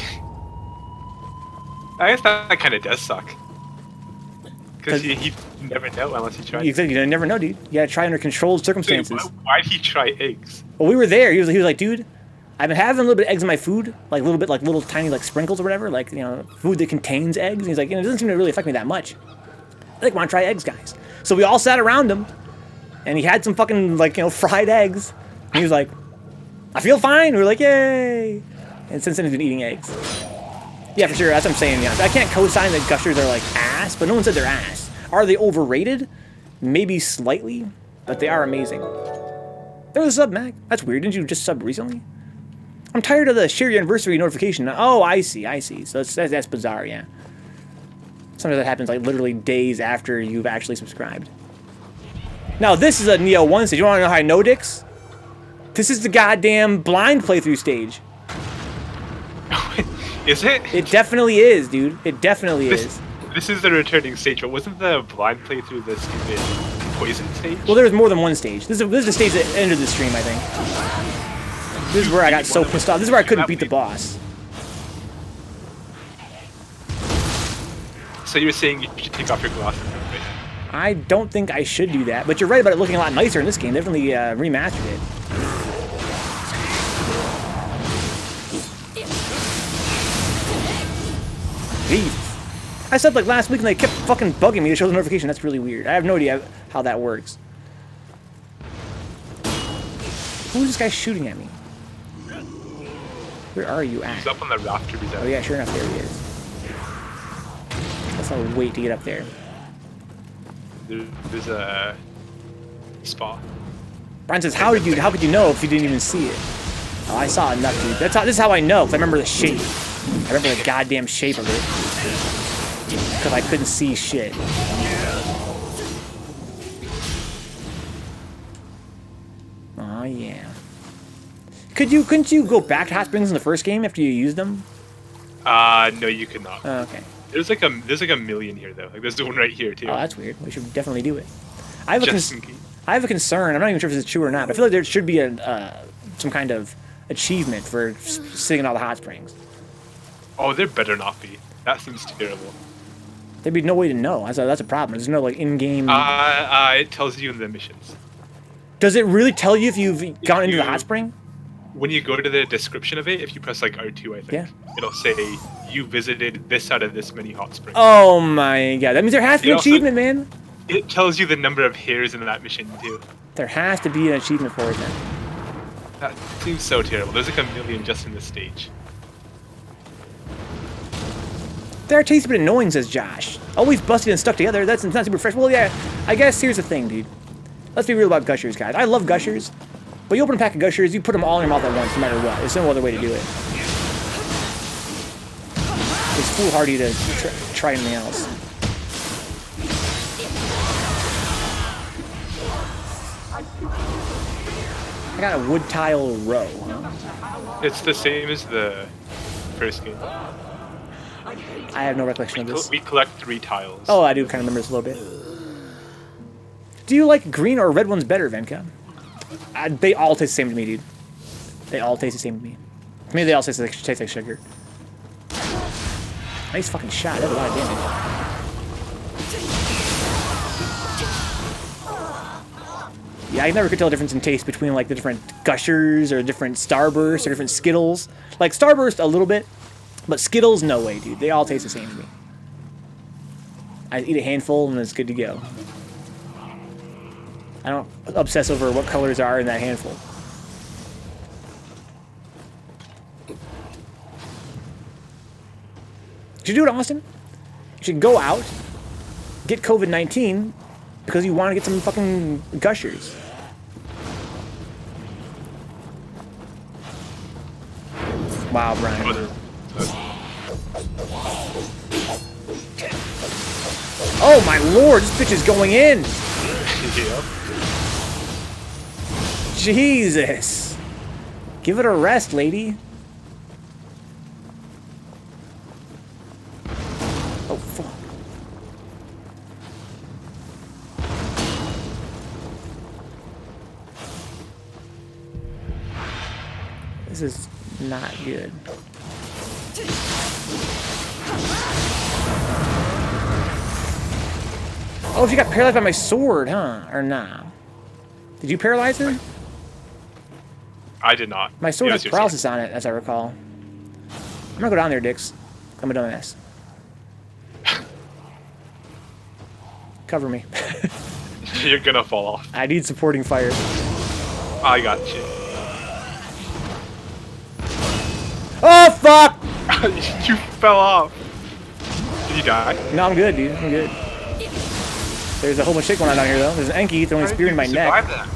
I guess that kind of does suck. Because you never know unless you try. You never know, dude. You gotta try under controlled Dude, circumstances. why'd he try eggs? Well, we were there. He was like, dude, I've been having a little bit of eggs in my food, like a little bit, like little tiny like sprinkles or whatever, like food that contains eggs. And he's like, it doesn't seem to really affect me that much. I think, want to try eggs, guys? So we all sat around him, and he had some fucking fried eggs. And he was like, I feel fine. We were like, yay! And since then he's been eating eggs. Yeah, for sure. That's what I'm saying. Yeah, I can't co-sign that gushers are like ass, but no one said they're ass. Are they overrated? Maybe slightly, but they are amazing. There was a sub, Mac. That's weird. Didn't you just sub recently? I'm tired of the share your anniversary notification. Oh, I see. So that's bizarre, yeah. Sometimes that happens like literally days after you've actually subscribed. Now, this is a Nioh 1 stage. You want to know how I know, Dix? This is the goddamn blind playthrough stage. Is it? It definitely is, dude. It definitely is. This is the returning stage, but wasn't the blind playthrough the stupid poison stage? Well, there's more than one stage. This is the stage that ended the stream, I think. This is where I got so pissed off. This is where I couldn't beat the boss. So you're saying you should take off your glasses, right? I don't think I should do that, but you're right about it looking a lot nicer in this game. They definitely remastered it. Jesus. I slept like last week and they kept fucking bugging me to show the notification. That's really weird. I have no idea how that works. Who's this guy shooting at me? Where are you at? He's up on the rafter. Oh yeah, sure enough, there he is. Guess I'll wait to get up there. There's a spa. Brian says, how could you know if you didn't even see it? Oh, I saw enough, dude. This is how I know, because I remember the shape. I remember the goddamn shape of it. Because I couldn't see shit. Oh yeah. Couldn't you go back to hot springs in the first game after you used them? No, you could not. Oh, okay. There's like a million here though. Like there's the one right here too. Oh, that's weird. We should definitely do it. I have Just in case. I have a concern. I'm not even sure if it's true or not. But I feel like there should be some kind of achievement for sitting in all the hot springs. Oh, there better not be. That seems terrible. There'd be no way to know. That's a problem. There's no like in-game. It tells you in the missions. Does it really tell you if you've gone into the hot spring? When you go to the description of it, if you press like R2, I think, it'll say you visited this out of this many hot springs. Oh my god, that means there has to be an achievement, man. It tells you the number of hairs in that mission too. There has to be an achievement for it then. That seems so terrible. There's like a million just in this stage. They're tasty but annoying, says Josh. Always busted and stuck together. That's not super fresh. Well, yeah, I guess here's the thing, dude. Let's be real about gushers, guys. I love gushers, but you open a pack of gushers, you put them all in your mouth at once, no matter what. There's no other way to do it. It's foolhardy to try anything else. I got a wood tile row. It's the same as the first game. I have no recollection of this. We collect 3 tiles. Oh, I do kind of remember this a little bit. Do you like green or red ones better, Venka? They all taste the same to me, dude. They all taste the same to me. Maybe they all taste like sugar. Nice fucking shot. That was a lot of damage. Yeah, I never could tell the difference in taste between like the different gushers or different Starbursts or different Skittles. Like Starburst a little bit, but Skittles, no way, dude. They all taste the same to me. I eat a handful and it's good to go. I don't obsess over what colors are in that handful. You should do it, Austin. You should go out, get COVID-19, because you want to get some fucking gushers. Wow, Brian. Oh my lord, this bitch is going in! Jesus! Give it a rest, lady. Oh, fuck. This is not good. Oh, she got paralyzed by my sword, huh? Or nah? Did you paralyze her? I did not. My sword has paralysis on it, as I recall. I'm gonna go down there, Dix. I'm a dumbass. Cover me. You're gonna fall off. I need supporting fire. I got you. Oh, fuck! You fell off. Did you die? No, I'm good, dude. I'm good. There's a whole bunch of shit going on down here, though. There's an Enki throwing a spear in my neck. That?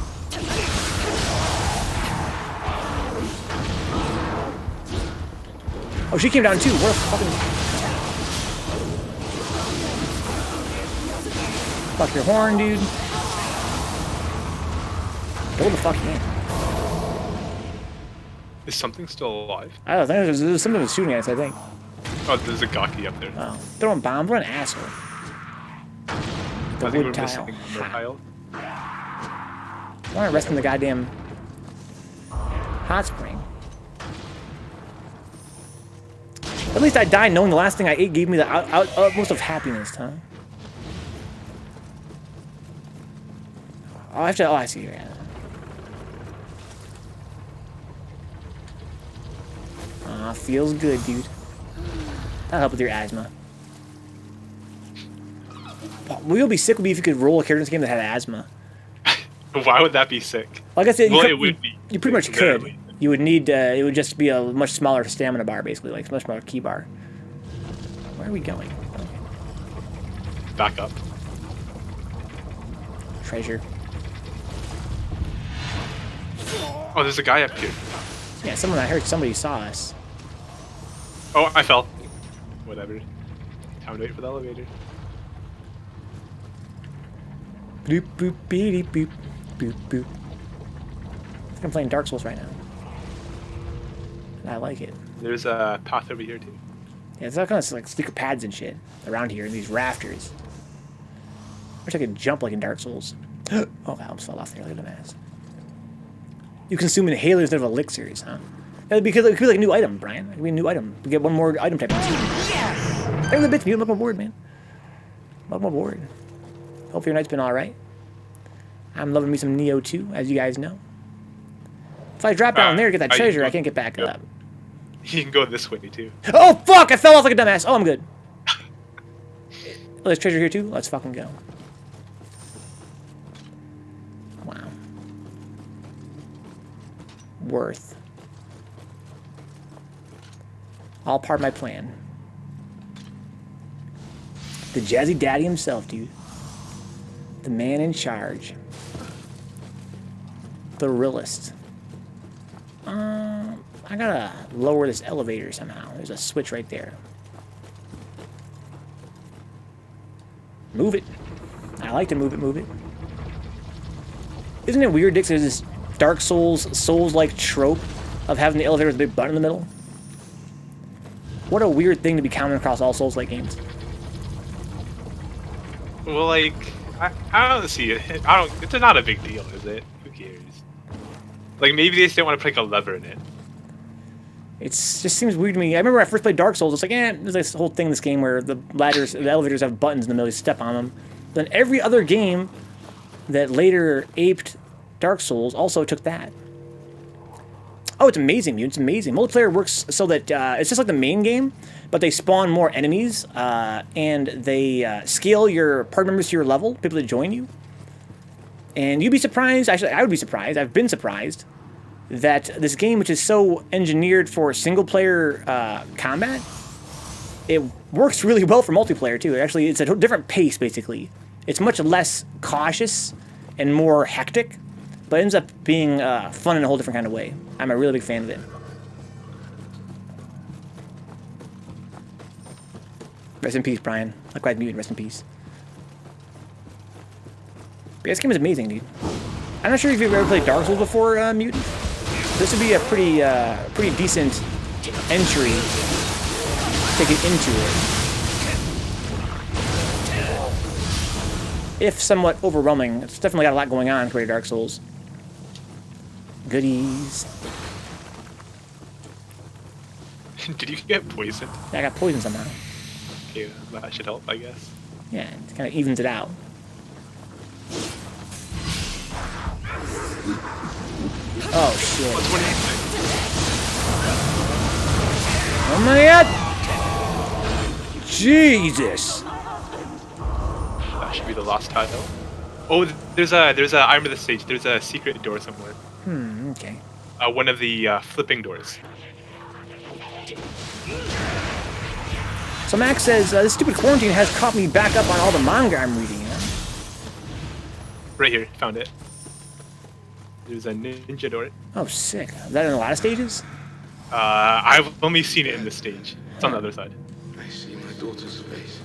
Oh, she came down too. What a fucking... Fuck your horn, dude. Go the fuck in. Is something still alive? I don't think there's something that's shooting at us, I think. Oh, there's a Gaki up there. Oh. Throwing bombs. What an asshole. The I think wood we're tile. missing the tile. I want to rest in the goddamn hot spring. At least I died knowing the last thing I ate gave me the utmost of happiness, huh? Oh, I have to. Oh, I see you. Aw, feels good, dude. That'll help with your asthma. What would be sick would be if you could roll a character in this game that had asthma. Why would that be sick? Like I said, Well, it would be. you pretty much could. You would need, it would just be a much smaller stamina bar, basically, like a much smaller key bar. Where are we going? Back up. Treasure. Oh, there's a guy up here. Yeah, I heard somebody saw us. Oh, I fell. Whatever. Time to wait for the elevator. Boop, boop, beady, boop, boop, boop. I think I'm playing Dark Souls right now. And I like it. There's a path over here, too. Yeah, it's all kinds of like secret pads and shit around here in these rafters. I wish I could jump like in Dark Souls. Oh, I almost fell off there. Look at the mass. You consume inhalers instead of elixirs, huh? It could be like a new item, Brian. It could be a new item. We get one more item type. Thanks for the bits, mute. Welcome aboard, man. Welcome aboard. Hope your night's been alright. I'm loving me some Nioh 2, as you guys know. If I drop down there and get that treasure, I can't get back up. You can go this way, too. Oh, fuck! I fell off like a dumbass. Oh, I'm good. Oh, there's treasure here, too? Let's fucking go. Wow. Worth. All part of my plan. The Jazzy Daddy himself, dude. The man in charge. The realist. I gotta lower this elevator somehow. There's a switch right there. Move it. I like to move it. Isn't it weird, Dix? There's this Dark Souls-like trope of having the elevator with a big button in the middle. What a weird thing to be common across all Souls-like games. Well, like, I don't see it. It's not a big deal, is it? Who cares? Like, maybe they just didn't want to put like a lever in it. It just seems weird to me. I remember when I first played Dark Souls, it's like, there's this whole thing in this game where the elevators have buttons in the middle, you step on them. Then every other game that later aped Dark Souls also took that. Oh, it's amazing, dude. It's amazing. Multiplayer works so that it's just like the main game, but they spawn more enemies, and they scale your party members to your level, people that join you. And you'd be surprised, actually, I would be surprised, I've been surprised, that this game, which is so engineered for single-player combat, it works really well for multiplayer, too. Actually, it's a different pace, basically. It's much less cautious and more hectic, but it ends up being fun in a whole different kind of way. I'm a really big fan of it. Rest in peace, Brian. Likewise, Mutant, rest in peace. But yeah, this game is amazing, dude. I'm not sure if you've ever played Dark Souls before, Mutant. This would be a pretty decent entry to get into it. If somewhat overwhelming. It's definitely got a lot going on compared to Dark Souls. Goodies. Did you get poisoned? Yeah, I got poisoned somehow. Okay, that should help, I guess. Yeah, it kind of evens it out. Oh, shit. What do you think? Oh my god! Jesus! That should be the last title. Oh, there's a I remember the stage. There's a secret door somewhere. Okay. One of the flipping doors. So Max says, this stupid quarantine has caught me back up on all the manga I'm reading, you know? Right here, found it. There's a ninja door. Oh, sick. Is that in a lot of stages? I've only seen it in this stage. It's on the other side. I see my daughter's face.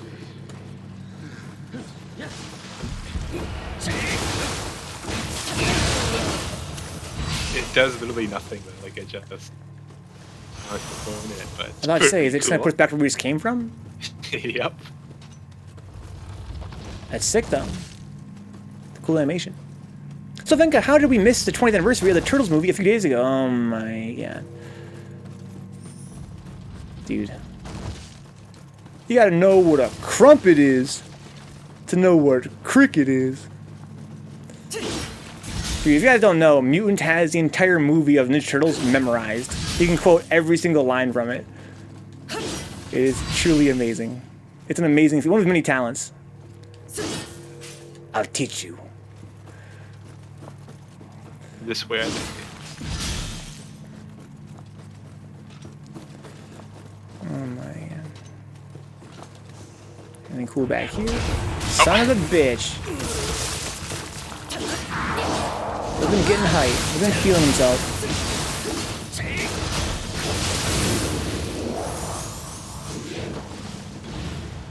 It does literally nothing, but like it just. I was throwing it, but. I was about to say, is it just going to put us back where we just came from? Yep. That's sick, though. Cool animation. So, Venka, how did we miss the 20th anniversary of the Turtles movie a few days ago? Oh my god. Dude. You gotta know what a crumpet is to know what cricket is. Dude, if you guys don't know, Mutant has the entire movie of Ninja Turtles memorized. You can quote every single line from it. It is truly amazing. It's an amazing, one of his many talents. I'll teach you. This way, I think. Oh my god. Anything cool back here? Son of a bitch. He's been getting hype. He's been feeling himself.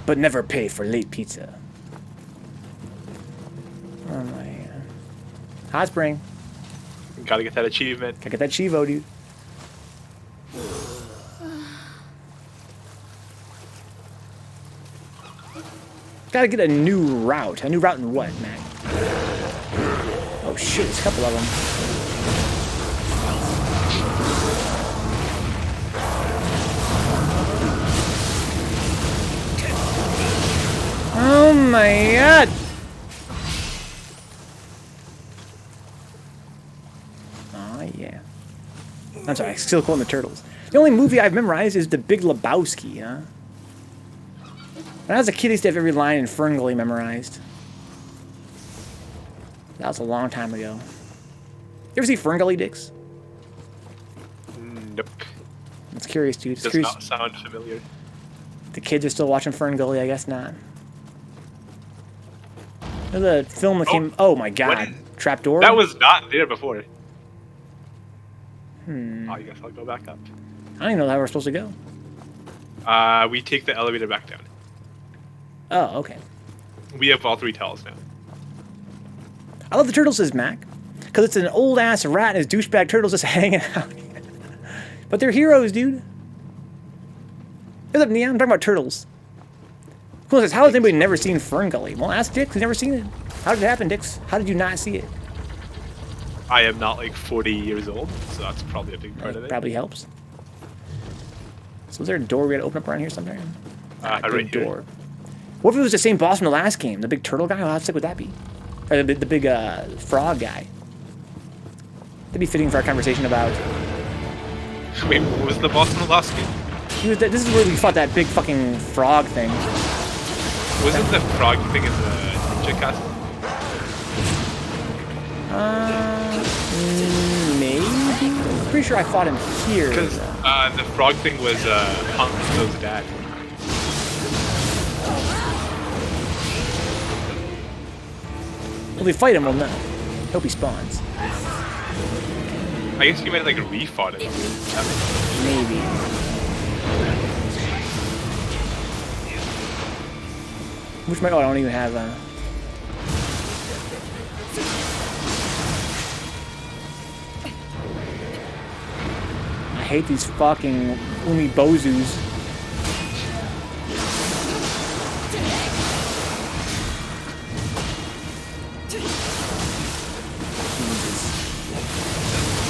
But never pay for late pizza. Oh my god. Hot spring. Gotta get that achievement. Gotta get that Chivo, dude. Gotta get a new route. A new route in what, Mac? Oh shit, there's a couple of them. Oh my god! Oh yeah. I'm sorry, I still calling the turtles. The only movie I've memorized is The Big Lebowski, huh? When I was a kid, I used to have every line in Ferngully memorized. That was a long time ago. You ever see Ferngully, Dix? Nope. It's curious, dude. It's Does curious. not sound familiar. The kids are still watching Ferngully, I guess not. There's a film that came... Oh my god. Trapdoor? That was not there before. Hmm. Oh, I guess I'll go back up. I don't even know how we're supposed to go. We take the elevator back down. Oh, okay. We have all 3 towels now. I love the turtle, says Mac. Because it's an old-ass rat and his douchebag turtle's just hanging out. But they're heroes, dude. What's up, Nioh? I'm talking about turtles. Cool says, how has anybody never seen Ferngully? Well, ask Dix. He's never seen it. How did it happen, Dix? How did you not see it? I am not like 40 years old, so that's probably a big part of it. Probably helps. So is there a door we gotta open up around here somewhere? Right big here. door. What if it was the same boss from the last game? The big turtle guy? How sick would that be? Or the big frog guy? That'd be fitting for our conversation about... Wait, what was the boss in the last game? This is where we fought that big fucking frog thing. Wasn't the frog thing in the ninja castle? Maybe? I'm pretty sure I fought him here. Because the frog thing was Hanzo's dad. If we fight him, we'll know. Hope he spawns. I guess you might have like refought it. Maybe. Which might... Oh, I don't even have I hate these fucking Umibozus.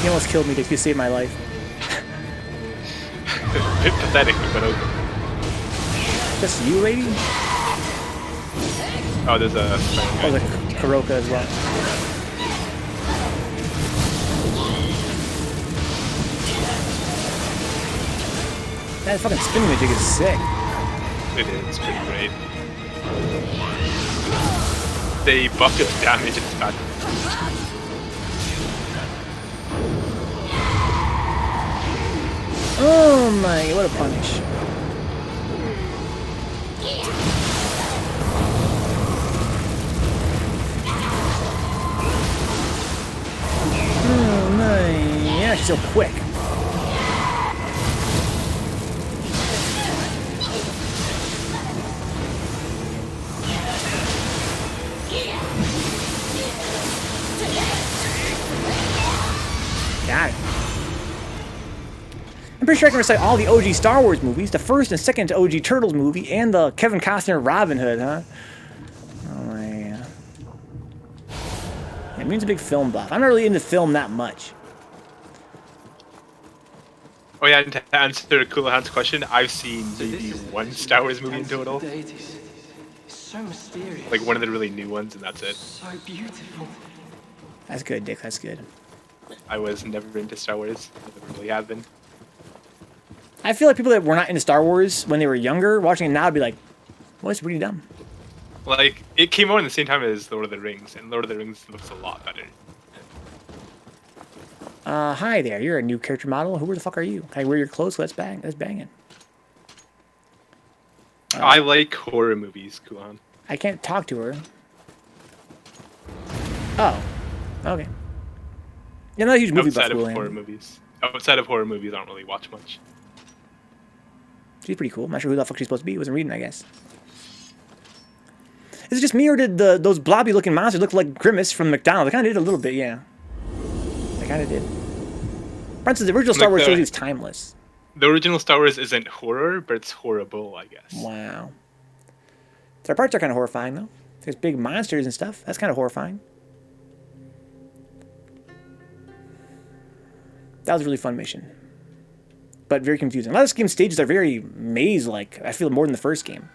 He almost killed me to save my life. A bit pathetic, but okay. Just you, lady? Oh, there's a... Oh, the Kuroka as well. That fucking spinning magic is sick. It is, it's pretty great. They buff its damage, it's bad. Oh my, what a punish. Oh my, yeah, she's so quick. Got it. I'm pretty sure I can recite all the OG Star Wars movies, the first and second OG Turtles movie, and the Kevin Costner Robin Hood, huh? Oh man. Yeah, Moon's a big film buff. I'm not really into film that much. Oh yeah, and to answer Coolahan's question, I've seen maybe one Star Wars movie in total. So mysterious. Like one of the really new ones, and that's it. So beautiful. That's good, Dick. That's good. I was never into Star Wars. Never really have been. I feel like people that were not into Star Wars when they were younger, watching it now would be like, well, it's pretty dumb. Like, it came out at the same time as Lord of the Rings, and Lord of the Rings looks a lot better. Hi there. You're a new character model. Who the fuck are you? Can I wear your clothes? Let's bang. Let's bang it. I like horror movies, Kuhan. I can't talk to her. Oh. Okay. You're not a huge movie buff, Outside of William. horror movies. Outside of horror movies, I don't really watch much. She's pretty cool. I'm not sure who the fuck she's supposed to be. Wasn't reading, I guess. Is it just me, or did those blobby-looking monsters look like Grimace from McDonald's? They kind of did a little bit, yeah. They kind of did. For instance, the original Star Wars trilogy is timeless. The original Star Wars isn't horror, but it's horrible, I guess. Wow. Their parts are kind of horrifying, though. There's big monsters and stuff. That's kind of horrifying. That was a really fun mission. But very confusing. A lot of this game's stages are very maze-like. I feel more than the first game.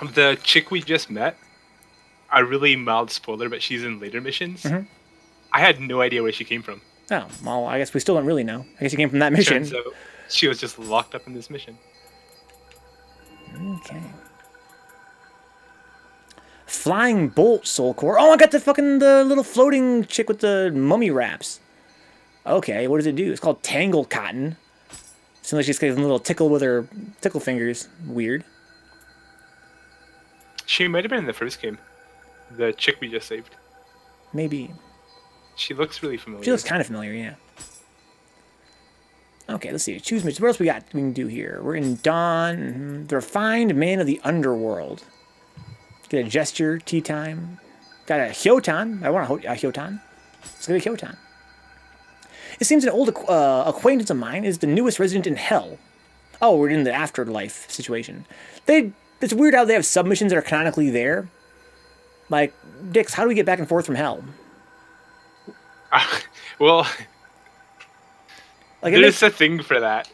The chick we just met, a really mild spoiler, but she's in later missions. Mm-hmm. I had no idea where she came from. Oh, well, I guess we still don't really know. I guess she came from that mission. Turns out she was just locked up in this mission. Okay. Flying Bolt Soul Core. Oh, I got the little floating chick with the mummy wraps. Okay, what does it do? It's called Tangle Cotton. Seems like she's getting a little tickle with her tickle fingers. Weird. She might have been in the first game. The chick we just saved. Maybe. She looks really familiar. She looks kind of familiar, yeah. Okay, let's see. Choose missions. What else we can do here? We're in Dawn. The Refined Man of the Underworld. Get a gesture. Tea time. Got a Hyotan. I want a Hyotan. Let's get a Hyotan. It seems an old acquaintance of mine is the newest resident in Hell. Oh, we're in the afterlife situation. It's weird how they have submissions that are canonically there. Like, Dix, how do we get back and forth from Hell? Well, like there's a thing for that.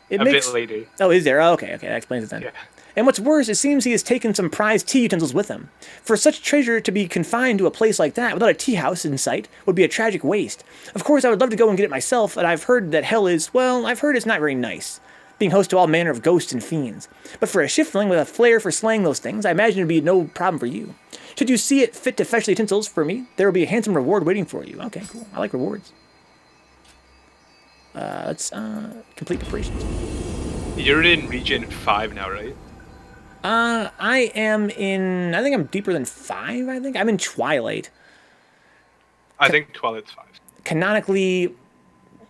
A bit later. Oh, is there? Oh, okay, that explains it then. Yeah. And what's worse, it seems he has taken some prized tea utensils with him. For such treasure to be confined to a place like that without a tea house in sight would be a tragic waste. Of course, I would love to go and get it myself, and I've heard that Hell is, well, I've heard it's not very nice, being host to all manner of ghosts and fiends. But for a shiftling with a flair for slaying those things, I imagine it'd be no problem for you. Should you see it fit to fetch the utensils for me, there will be a handsome reward waiting for you. Okay, cool. I like rewards. Let's complete preparations. You're in region 5 now, right? I am in... I think I'm deeper than 5, I think. I'm in Twilight. I think Twilight's 5. Canonically,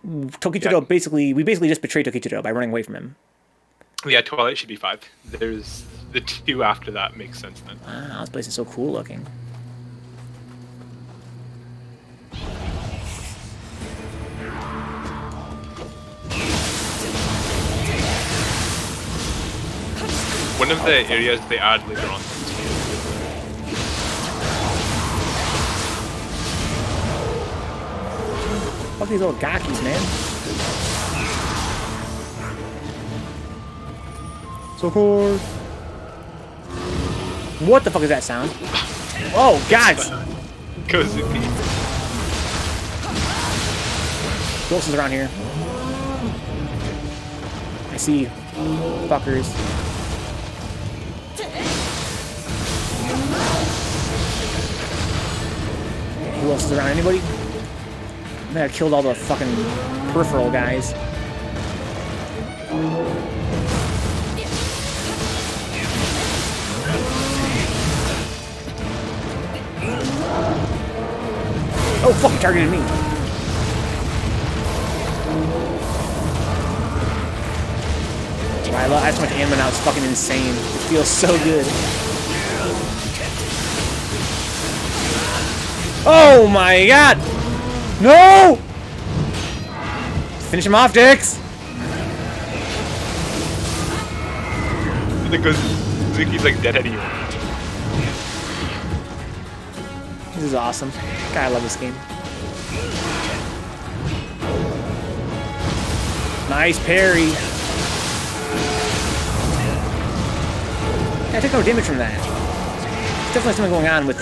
Tokitaro we basically just betrayed Tokitaro by running away from him. Yeah, Twilight should be 5. There's the 2 after that makes sense then. Wow, this place is so cool looking. One of the areas they add later on. Fuck these little gakis, man. So cool. What the fuck is that sound? Oh, God! Kozuki. Who else is around here? I see fuckers. Okay, who else is around? Anybody? I think I killed all the fucking peripheral guys. Oh, fuck, he targeted me. I have so much ammo now, it's fucking insane. It feels so good. Oh my god! No! Finish him off, Dix! Because Zuki's like dead anyway. This is awesome. God, I love this game. Nice parry. Yeah, I took no damage from that. There's definitely something going on with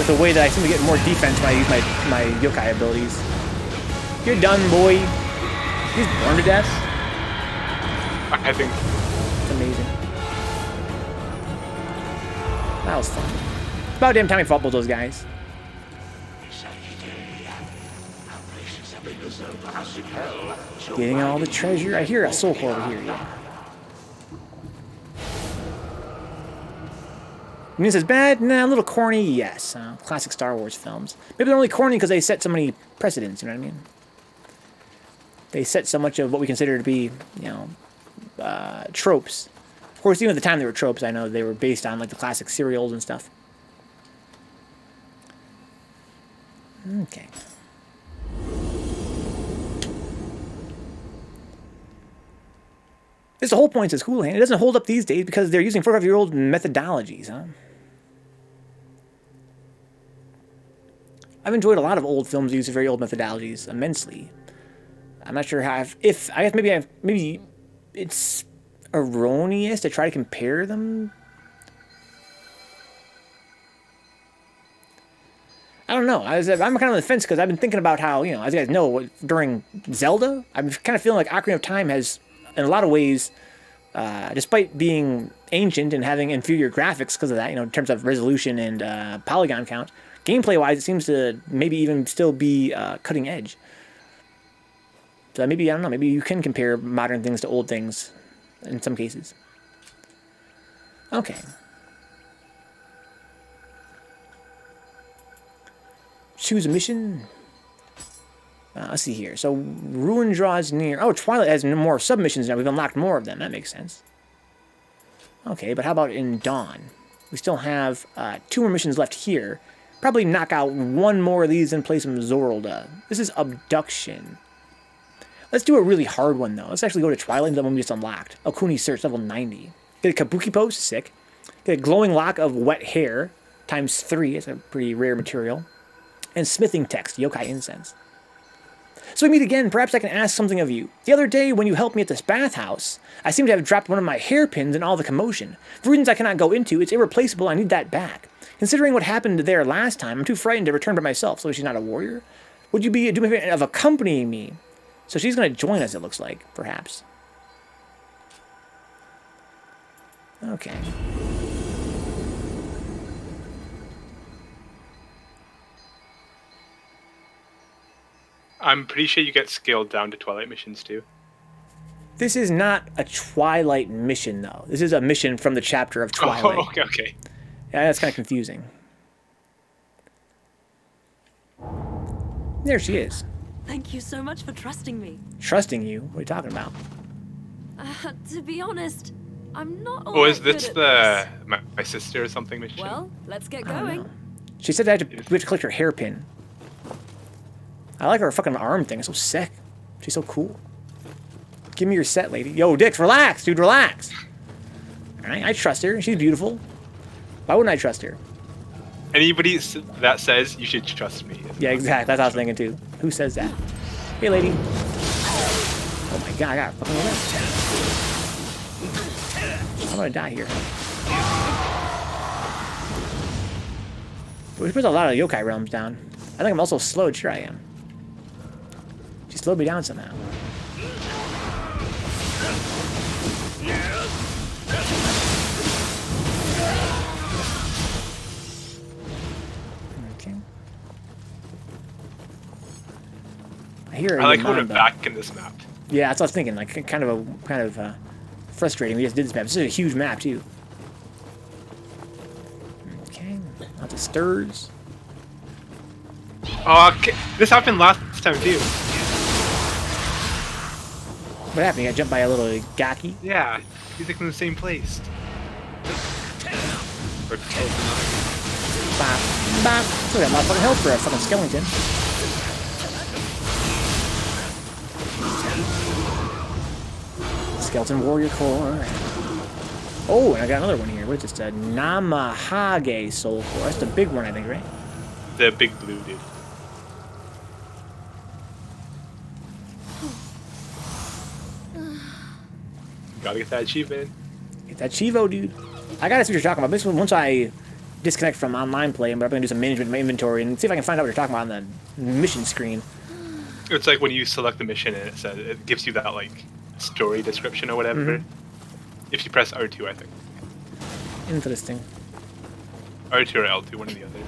the way that I seem to get more defense when I use my yokai abilities. You're done, boy. He's burned to death. I think It's amazing. That was fun. It's about damn time we fought both those guys. Getting all the treasure. I hear a soul core over here, yeah. And this is bad? Nah, a little corny, yes. Classic Star Wars films. Maybe they're only corny because they set so many precedents, you know what I mean? They set so much of what we consider to be, you know, tropes. Of course, even at the time they were tropes, I know they were based on like the classic serials and stuff. Okay. This the whole point, says Houlihan. It doesn't hold up these days because they're using 45-year-old methodologies, huh? I've enjoyed a lot of old films using very old methodologies immensely. I'm not sure how. Maybe it's erroneous to try to compare them. I don't know. I'm kind of on the fence because I've been thinking about how, you know, as you guys know, during Zelda, I'm kind of feeling like Ocarina of Time has, in a lot of ways, despite being ancient and having inferior graphics because of that, you know, in terms of resolution and polygon count, gameplay-wise, it seems to maybe even still be cutting edge. So maybe, I don't know, maybe you can compare modern things to old things in some cases. Okay. Choose a mission. Let's see here. So, Ruin draws near. Oh, Twilight has more submissions now. We've unlocked more of them. That makes sense. Okay, but how about in Dawn? We still have 2 more missions left here. Probably knock out 1 more of these and play some Zorlda. This is Abduction. Let's do a really hard one, though. Let's actually go to Twilight, the one we just unlocked. Okuni Search, level 90. Get a Kabuki Pose, sick. Get a Glowing Lock of Wet Hair, times 3. It's a pretty rare material. And Smithing Text, Yokai Incense. So we meet again. Perhaps I can ask something of you. The other day, when you helped me at this bathhouse, I seem to have dropped one of my hairpins in all the commotion. For reasons I cannot go into, it's irreplaceable. I need that back. Considering what happened there last time, I'm too frightened to return by myself. So she's not a warrior? Would you do me a favor of accompanying me? So she's going to join us, it looks like, perhaps. Okay. I'm pretty sure you get scaled down to Twilight missions too. This is not a Twilight mission, though. This is a mission from the chapter of Twilight. Oh, okay. Yeah, that's kind of confusing. There she is. Thank you so much for trusting me. Trusting you? What are you talking about? To be honest, I'm not all Oh, is that this good at the my sister or something mission? Well, let's get I don't going. know. She said we have to collect her hairpin. I like her fucking arm thing. It's so sick. She's so cool. Give me your set, lady. Yo, Dix, relax, dude, relax. All right, I trust her. She's beautiful. Why wouldn't I trust her? Anybody that says you should trust me. Yeah, exactly. That's what I was thinking too. Who says that? Hey, lady. Oh my god, I got fucking whipped. I'm gonna die here. We put a lot of yokai realms down. I think I'm also slowed. Sure I am. She slowed me down somehow. Okay. I like how we're back in this map. Yeah, that's what I was thinking. Like, kind of frustrating. We just did this map. This is a huge map too. Okay, lots of stirs. Oh, okay. This happened last time too. What happened? You got jumped by a little gaki? Yeah, he's like in the same place. Or Bop, bop. Still got a lot of fucking health for a fucking skeleton. Skeleton Warrior Core. Oh, and I got another one here. What is this? A Namahage Soul Core. That's the big one, I think, right? the big blue dude. Gotta get that achievement. Get that Chivo, dude. I gotta see what you're talking about. This one, once I disconnect from online play, I'm gonna do some management of my inventory and see if I can find out what you're talking about on the mission screen. It's like when you select the mission and it says it gives you that like story description or whatever. If you press R2, I think. Interesting. R2 or L2, one or the other.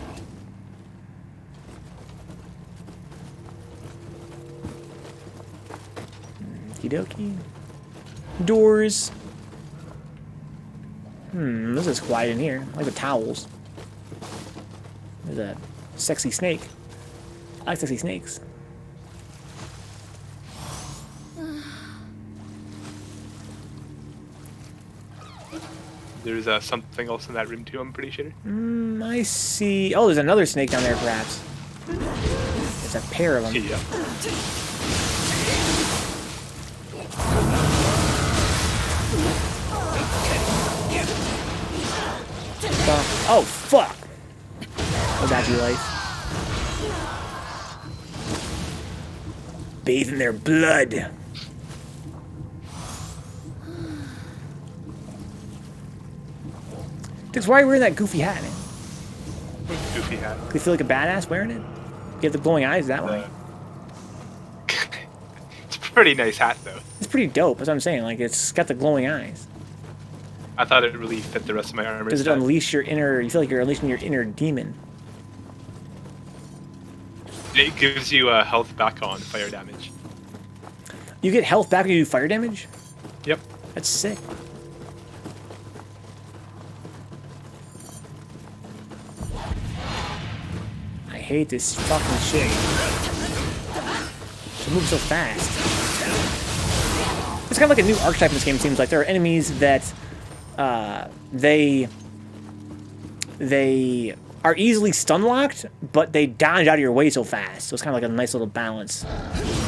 Okie dokie. Doors. This is quiet in here. I like the towels. There's a sexy snake. I like sexy snakes. There's something else in that room too, I'm pretty sure. I see. Oh, there's another snake down there, perhaps. There's a pair of them. Yeah. Oh, fuck! Oh, that's your life. Bathe in their blood. Dix, why are you wearing that goofy hat, man? Goofy hat. Do you feel like a badass wearing it? You have the glowing eyes that way. It's a pretty nice hat, though. It's pretty dope, that's what I'm saying. Like, it's got the glowing eyes. I thought it really fit the rest of my armor. Does it unleash your inner... You feel like you're unleashing your inner demon. It gives you health back on fire damage. You get health back when you do fire damage? Yep. That's sick. I hate this fucking shit. It moves so fast. It's kind of like a new archetype in this game, it seems like. There are enemies that... they are easily stun-locked, but they dodge out of your way so fast. So it's kind of like a nice little balance.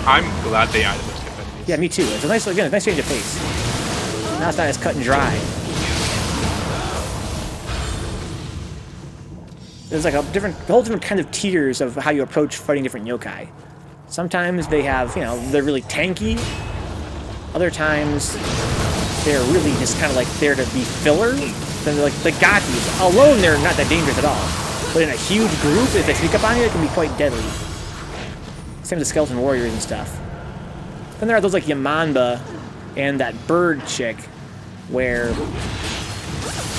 I'm glad they added those type of enemies. Yeah, me too. It's a nice, again, a nice change of pace. Now it's not as cut and dry. There's like a whole different kind of tiers of how you approach fighting different yokai. Sometimes they have, you know, they're really tanky. Other times they're really just kind of like there to be filler. Then they're like the Gakis. Alone, they're not that dangerous at all. But in a huge group, if they sneak up on you, it can be quite deadly. Same with the skeleton warriors and stuff. Then there are those like Yamanba and that bird chick, where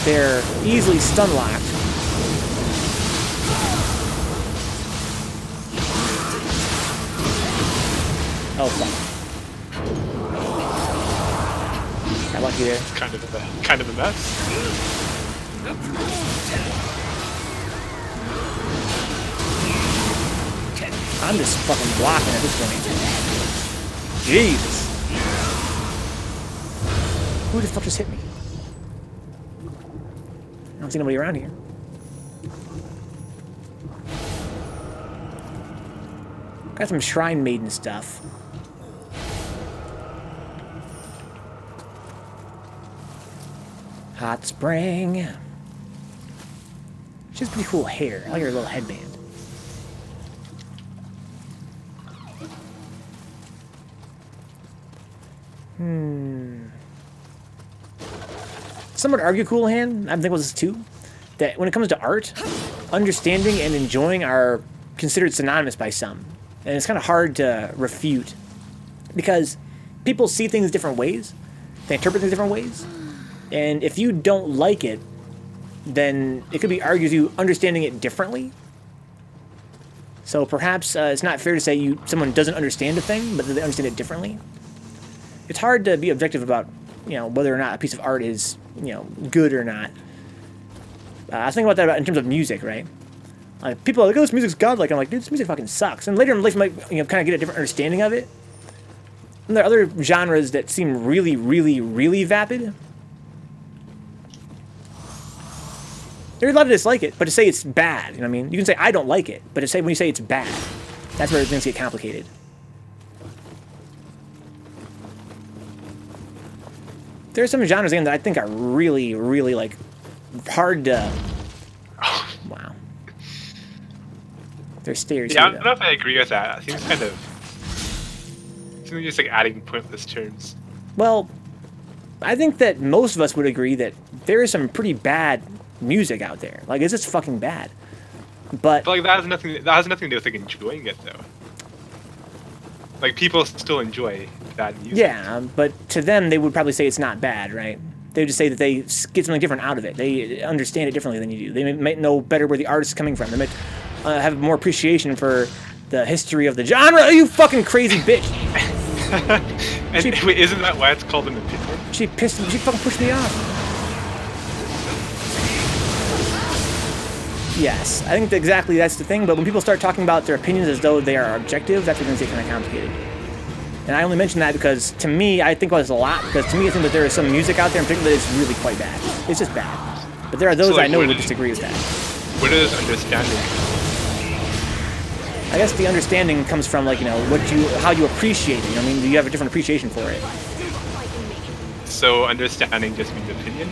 they're easily stun locked. Oh fuck. Got lucky there. It's kind of a mess. I'm just fucking blocking at this point. Jesus. Who the fuck just hit me? I don't see nobody around here. Got some Shrine Maiden stuff. Hot Spring. She has pretty cool hair. I like her little headband. Some would argue, Cool Hand, I think it was this too, that when it comes to art, understanding and enjoying are considered synonymous by some. And it's kind of hard to refute because people see things different ways. They interpret things different ways. And if you don't like it, then it could be argued you understanding it differently. So perhaps it's not fair to say someone doesn't understand a thing, but they understand it differently. It's hard to be objective about, you know, whether or not a piece of art is, you know, good or not. I was thinking about that in terms of music, right? Like, people are like, oh, this music's godlike. I'm like, dude, this music fucking sucks. And later in life, you might, you know, kind of get a different understanding of it. And there are other genres that seem really, really, really vapid. There's a lot of dislike it, but to say it's bad, you know what I mean? You can say, I don't like it, but to say when you say it's bad, that's where things get complicated. There are some genres, again, that I think are really, really, like, hard to... Wow. There's stairs Yeah, here, I don't know if I agree with that. It seems kind of... Seems just like adding pointless terms. Well, I think that most of us would agree that there is some pretty bad music out there. Like, it's just fucking bad. But like that has nothing to do with like enjoying it though. Like people still enjoy bad music. Yeah, but to them, they would probably say it's not bad, right? They would just say that they get something different out of it. They understand it differently than you do. They might know better where the artist is coming from. They might have more appreciation for the history of the genre. You fucking crazy bitch! And wait, isn't that why it's called an opinion? She fucking pushed me off. Yes, I think that exactly that's the thing, but when people start talking about their opinions as though they are objective, that's when things get kind of complicated. And I only mention that because, to me, I think about this a lot, because to me I think that there is some music out there in particular that is really quite bad. It's just bad. But there are those I know who would disagree with that. What is understanding? I guess the understanding comes from, like, you know, how you appreciate it. You know, I mean, you have a different appreciation for it. So understanding just means opinion?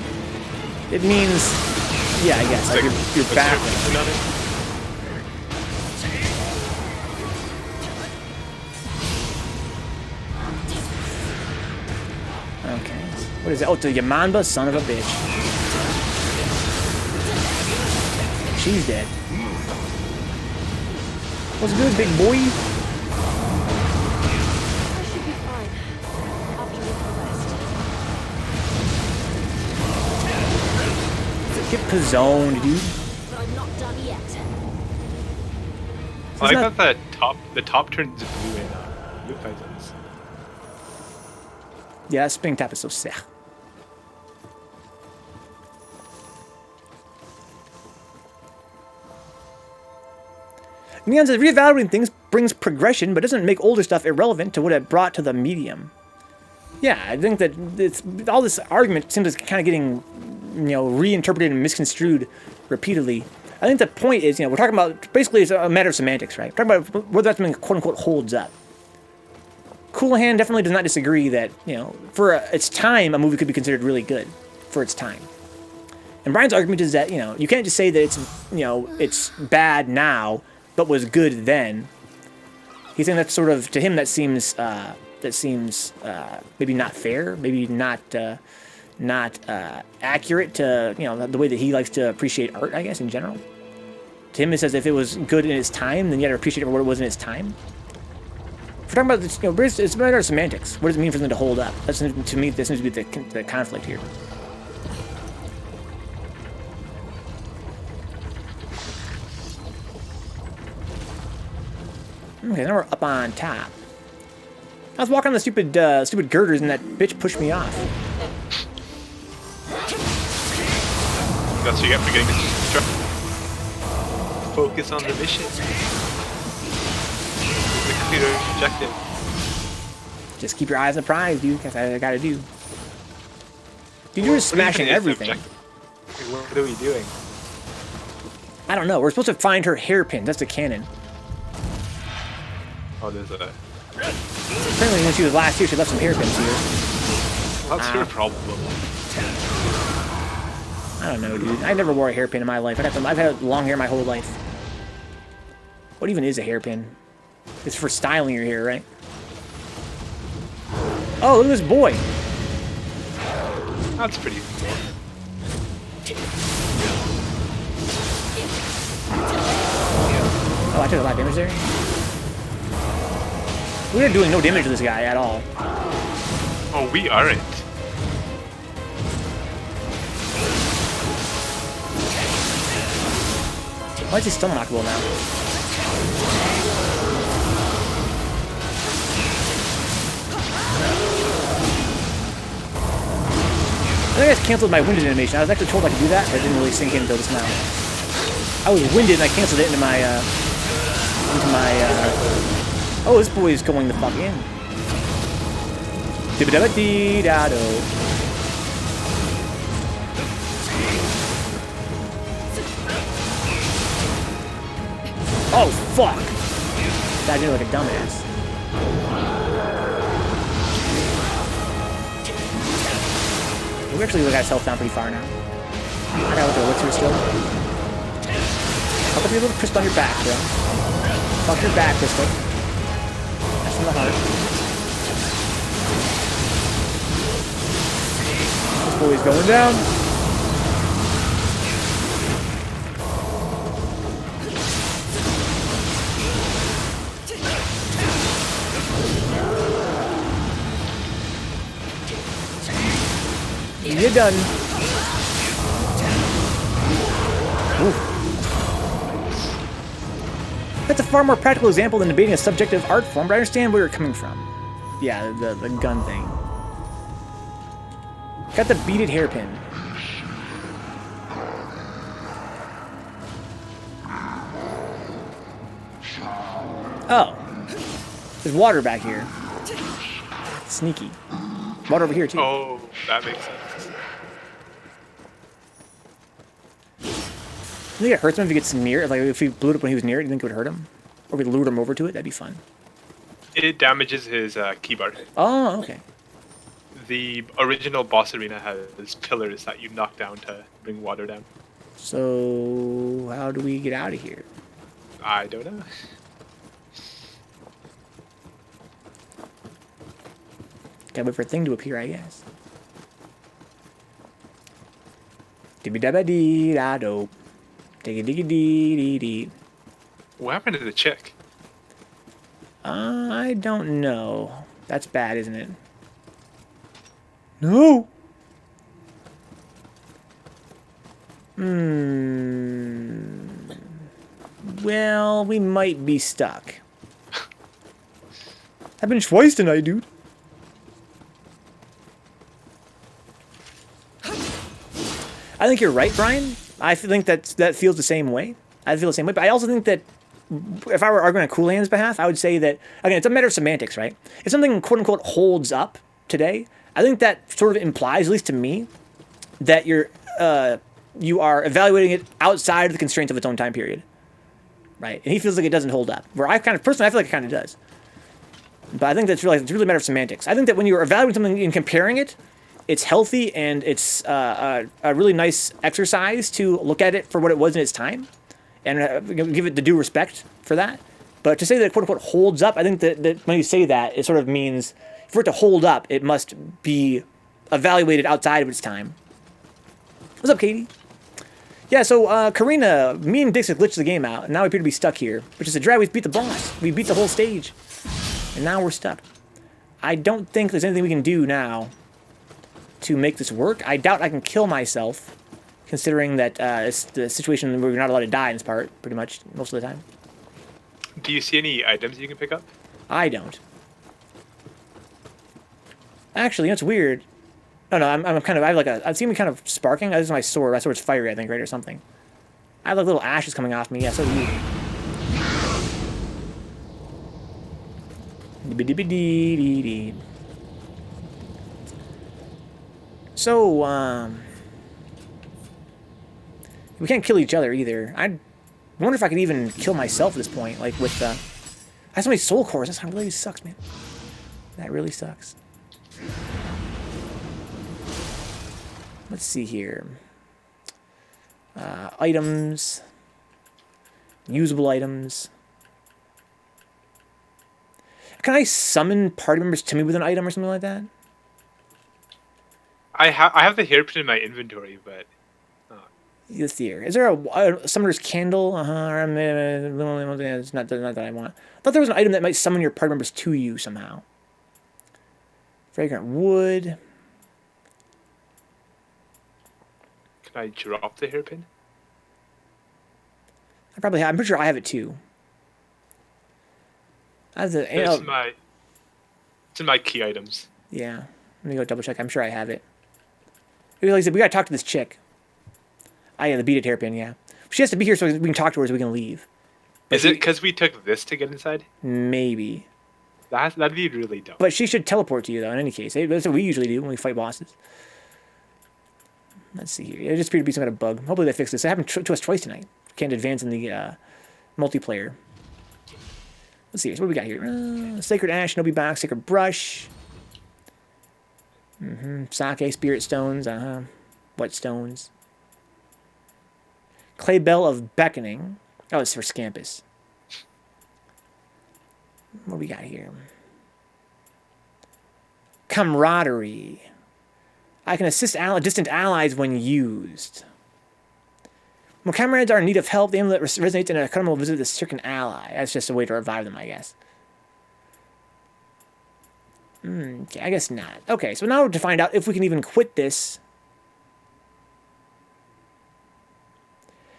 It means, yeah, I guess. Like your background. Okay. What is it? Oh, it's a Yamanba, son of a bitch. She's dead. What's good, big boy? I should be fine. After we rest. Get pizzoned, dude. But I'm not done yet. I like that the top turns blue in blue peasants. Yeah, that spring tap is so sick. Neon says, reevaluating things brings progression, but doesn't make older stuff irrelevant to what it brought to the medium. Yeah, I think that all this argument seems to kind of getting, you know, reinterpreted and misconstrued repeatedly. I think the point is, you know, we're talking about, basically it's a matter of semantics, right? We're talking about whether that something quote-unquote holds up. Cool Hand definitely does not disagree that, you know, for its time, a movie could be considered really good for its time. And Brian's argument is that, you know, you can't just say that it's, you know, it's bad now, but was good then. He's saying that's sort of, to him, that seems maybe not fair, maybe not accurate to, you know, the way that he likes to appreciate art, I guess, in general. To him, it says if it was good in its time, then you got to appreciate it for what it was in its time. If we're talking about this, you know, it's a matter of semantics. What does it mean for them to hold up? That's, to me, this seems to be the conflict here. Okay, now we're up on top. I was walking on the stupid girders and that bitch pushed me off. That's what you get for getting distracted. Focus on the mission. The clear objective. Just keep your eyes on the prize, dude. That's what I gotta do. Dude, you're just smashing everything. What are we doing? I don't know. We're supposed to find her hairpin. That's the canon. Oh, there's a... Apparently when she was last here, she left some hairpins here. That's her problem. I don't know, dude. I never wore a hairpin in my life. I've had long hair my whole life. What even is a hairpin? It's for styling your hair, right? Oh, look at this boy. That's pretty cool. Oh, I took a lot of damage there. We're doing no damage to this guy at all. Oh, we aren't. Why is he still knockable now? I think I just canceled my winded animation. I was actually told I could do that, but it didn't really sink in until just now. I was winded and I canceled it into my oh, this boy is going the fuck in. Dibba-dabba-dee-da-do. Oh, fuck! That did like a dumbass. We actually got his health down pretty far now. I got a little elixir still. How about you a little crystal on your back, bro? Fuck your back, crystal. That's from the heart. This boy's going down. You're done. Oof. That's a far more practical example than debating a subjective art form, but I understand where you're coming from. Yeah, the gun thing. Got the beaded hairpin. Oh. There's water back here. Sneaky. Water over here, too. Oh, that makes sense. You think it hurts him if he gets near? Like, if he blew it up when he was near it, you think it would hurt him? Or if we lured him over to it? That'd be fun. It damages his keyboard. Oh, okay. The original boss arena has pillars that you knock down to bring water down. So, how do we get out of here? I don't know. Gotta wait for a thing to appear, I guess. Dibby dabba dee da dope. Diggy diggy dee dee dee. What happened to the chick? I don't know. That's bad, isn't it? No! Well, we might be stuck. Happened twice tonight, dude. I think you're right, Brian. I think that feels the same way. I feel the same way. But I also think that if I were arguing on Cool Hand's behalf, I would say that, again, it's a matter of semantics, right? If something, quote-unquote, holds up today, I think that sort of implies, at least to me, that you are evaluating it outside of the constraints of its own time period, right? And he feels like it doesn't hold up. Where I personally, I feel like it kind of does. But I think it's really a matter of semantics. I think that when you're evaluating something and comparing it, it's healthy and it's a really nice exercise to look at it for what it was in its time and give it the due respect for that. But to say that it, quote-unquote, holds up, I think that when you say that, it sort of means for it to hold up, it must be evaluated outside of its time. What's up, Katie? Yeah, so Karina, me and Dix have glitched the game out, and now we appear to be stuck here. Which is a drag. We beat the boss. We beat the whole stage. And now we're stuck. I don't think there's anything we can do now to make this work. I doubt I can kill myself, considering that it's the situation where we're not allowed to die in this part, pretty much, most of the time. Do you see any items you can pick up? I don't. Actually, you know, it's weird. No, I'm kind of, I see me kind of sparking. This is my sword. My sword's fiery, I think, right, or something. I have like little ashes coming off me. Yeah, so do you. So, we can't kill each other either. I wonder if I could even kill myself at this point, like with, I have so many soul cores. That really sucks, man. That really sucks. Let's see here. Items. Usable items. Can I summon party members to me with an item or something like that? I have the hairpin in my inventory, but... Let's see here. Is there a summoner's candle? It's not that I want. I thought there was an item that might summon your party members to you somehow. Fragrant wood. Can I drop the hairpin? I probably have. I'm pretty sure I have it too. It's in my key items. Yeah. Let me go double check. I'm sure I have it. Like I said, we gotta talk to this chick. Yeah, the beaded hairpin, yeah. She has to be here so we can talk to her so we can leave. Is it because we took this to get inside? Maybe. That'd be really dumb. But she should teleport to you, though, in any case. That's what we usually do when we fight bosses. Let's see here. It just appeared to be some kind of bug. Hopefully they fix this. It happened to us twice tonight. Can't advance in the multiplayer. Let's see. So what do we got here? Sacred Ash, Shinobi Box, Sacred Brush. Sake, Spirit Stones. What stones? Clay Bell of Beckoning. Oh, it's for Scampus. What do we got here? Camaraderie. I can assist distant allies when used. When comrades are in need of help, the amulet resonates and a customer will visit a stricken ally. That's just a way to revive them, I guess. Okay, I guess not. Okay, so now to find out if we can even quit this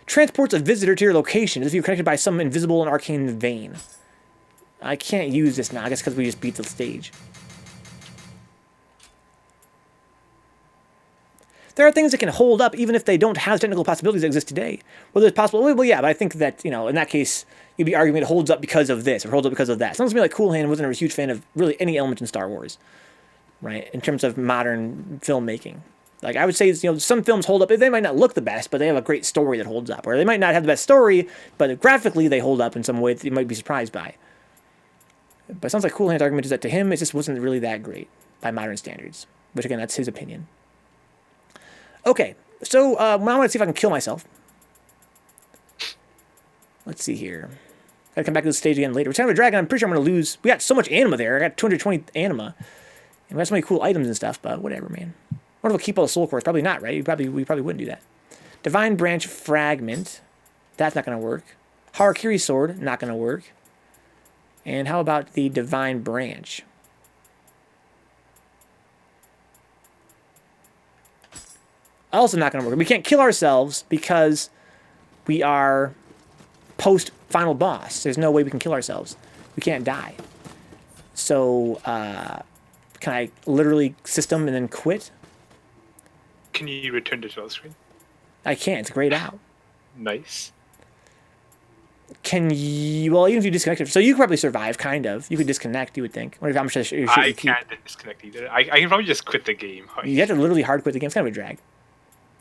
Transports a visitor to your location as if you're connected by some invisible and arcane vein. I can't use this now, I guess because we just beat the stage. There are things that can hold up even if they don't have technical possibilities that exist today. Whether it's possible, well, yeah, but I think that, you know, in that case, you'd be arguing it holds up because of this, or holds up because of that. Sounds to me like Cool Hand wasn't a huge fan of really any element in Star Wars, right, in terms of modern filmmaking. Like, I would say, you know, some films hold up. They might not look the best, but they have a great story that holds up. Or they might not have the best story, but graphically they hold up in some way that you might be surprised by. But it sounds like Cool Hand's argument is that to him, it just wasn't really that great by modern standards. Which, again, that's his opinion. Okay, so now I want to see if I can kill myself. Let's see here. Gotta come back to the stage again later. It's kind of a drag, and I'm pretty sure I'm going to lose. We got so much anima there. I got 220 anima. And we got so many cool items and stuff, but whatever, man. What if we'll keep all the soul cores? Probably not, right? We probably wouldn't do that. Divine Branch Fragment. That's not going to work. Harakiri Sword. Not going to work. And how about the Divine Branch? Also not going to work. We can't kill ourselves because we are post-final boss. There's no way we can kill ourselves. We can't die. So, can I literally system and then quit? Can you return to full screen? I can't. It's grayed out. Nice. Can you... Well, even if you disconnect it... So you could probably survive, kind of. You could disconnect, you would think. What if I'm sure I can't disconnect either. I can probably just quit the game. You have to literally hard quit the game. It's kind of a drag.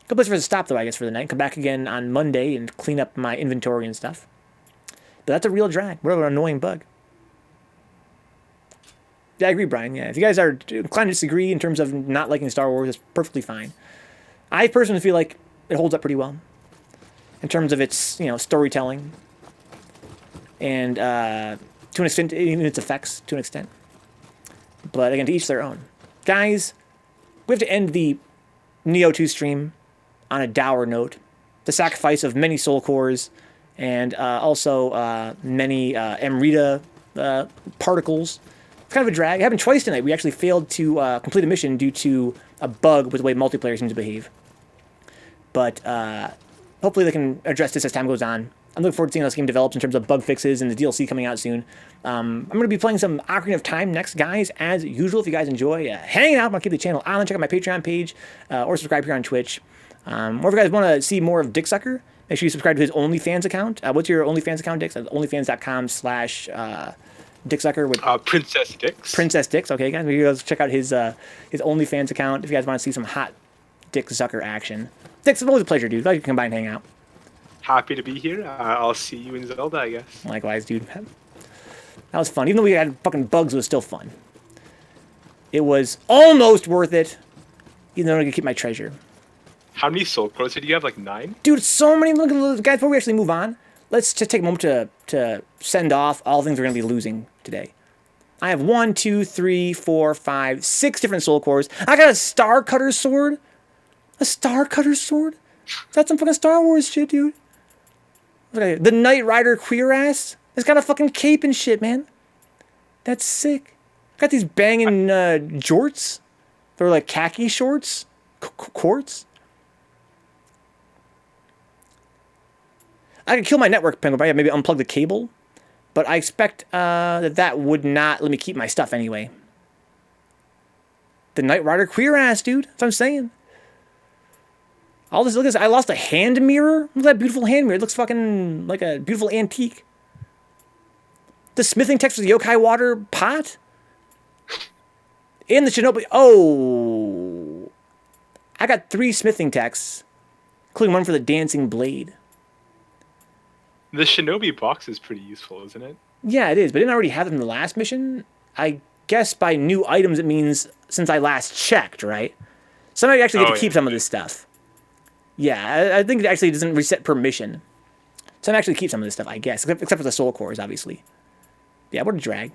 Good place for us to stop, though, I guess, for the night. Come back again on Monday and clean up my inventory and stuff. But that's a real drag. What an annoying bug. Yeah, I agree, Brian. Yeah, if you guys are inclined to disagree in terms of not liking Star Wars, it's perfectly fine. I personally feel like it holds up pretty well in terms of its, you know, storytelling and to an extent, even its effects to an extent. But again, to each their own. Guys, we have to end the Nioh 2 stream on a dour note. The sacrifice of many soul cores and also many Amrita particles. It's kind of a drag. It happened twice tonight. We actually failed to complete a mission due to a bug with the way multiplayer seems to behave. But hopefully they can address this as time goes on. I'm looking forward to seeing how this game develops in terms of bug fixes and the DLC coming out soon. I'm going to be playing some Ocarina of Time next, guys, as usual. If you guys enjoy hanging out, I'm going to keep the channel on. Check out my Patreon page or subscribe here on Twitch. Or if you guys want to see more of Dixxucker, make sure you subscribe to his OnlyFans account. What's your OnlyFans account, Dix? OnlyFans.com/Dixxucker with Princess Dix. Princess Dix. Okay, guys, you guys check out his OnlyFans account if you guys want to see some hot Dixxucker action. Dix, it's always a pleasure, dude. Glad you can come by and hang out. Happy to be here. I'll see you in Zelda, I guess. Likewise, dude. That was fun. Even though we had fucking bugs, it was still fun. It was almost worth it, even though I could keep my treasure. How many soul cores did you have? Like 9? Dude, so many. Look at those guys. Before we actually move on, let's just take a moment to send off all the things we're going to be losing today. I have 1, 2, 3, 4, 5, 6 different soul cores. I got a Star Cutter sword. A Star Cutter sword? That's some fucking Star Wars shit, dude. Okay, the Knight Rider queer ass. It's got a fucking cape and shit, man. That's sick. Got these banging jorts. They're like khaki shorts. Quartz. I could kill my network ping, right? Maybe unplug the cable. But I expect that would not let me keep my stuff anyway. The Knight Rider queer ass, dude. That's what I'm saying. All this, look at this. I lost a hand mirror. Look at that beautiful hand mirror. It looks fucking like a beautiful antique. The smithing text for the yokai water pot. And the shinobi. Oh. I got 3 smithing texts, including one for the dancing blade. The shinobi box is pretty useful, isn't it? Yeah, it is. But didn't I already have them in the last mission? I guess by new items it means since I last checked, right? Somebody actually get to keep some of this stuff. Yeah, I think it actually doesn't reset per mission. So I actually keep some of this stuff, I guess. Except for the soul cores, obviously. Yeah, what a drag.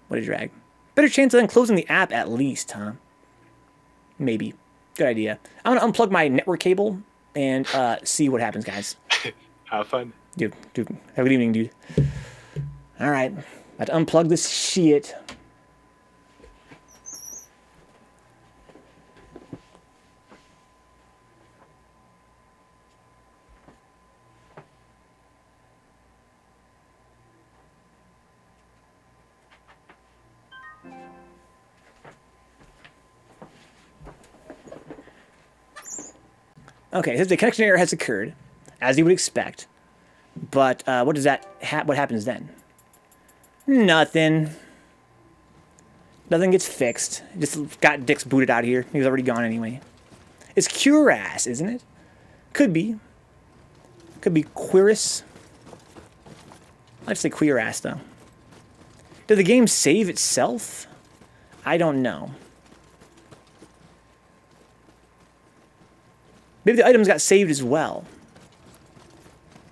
What a drag. Better chance of them closing the app at least, huh? Maybe. Good idea. I'm going to unplug my network cable and see what happens, guys. Have fun. Dude, have a good evening, dude. All right. About to unplug this shit. Okay, so the connection error has occurred, as you would expect. But what does that? What happens then? Nothing. Nothing gets fixed. Just got Dix booted out of here. He was already gone anyway. It's Cuirass, isn't it? Could be. Could be Quiris. I'd say Cuirass, though. Did the game save itself? I don't know. Maybe the items got saved as well.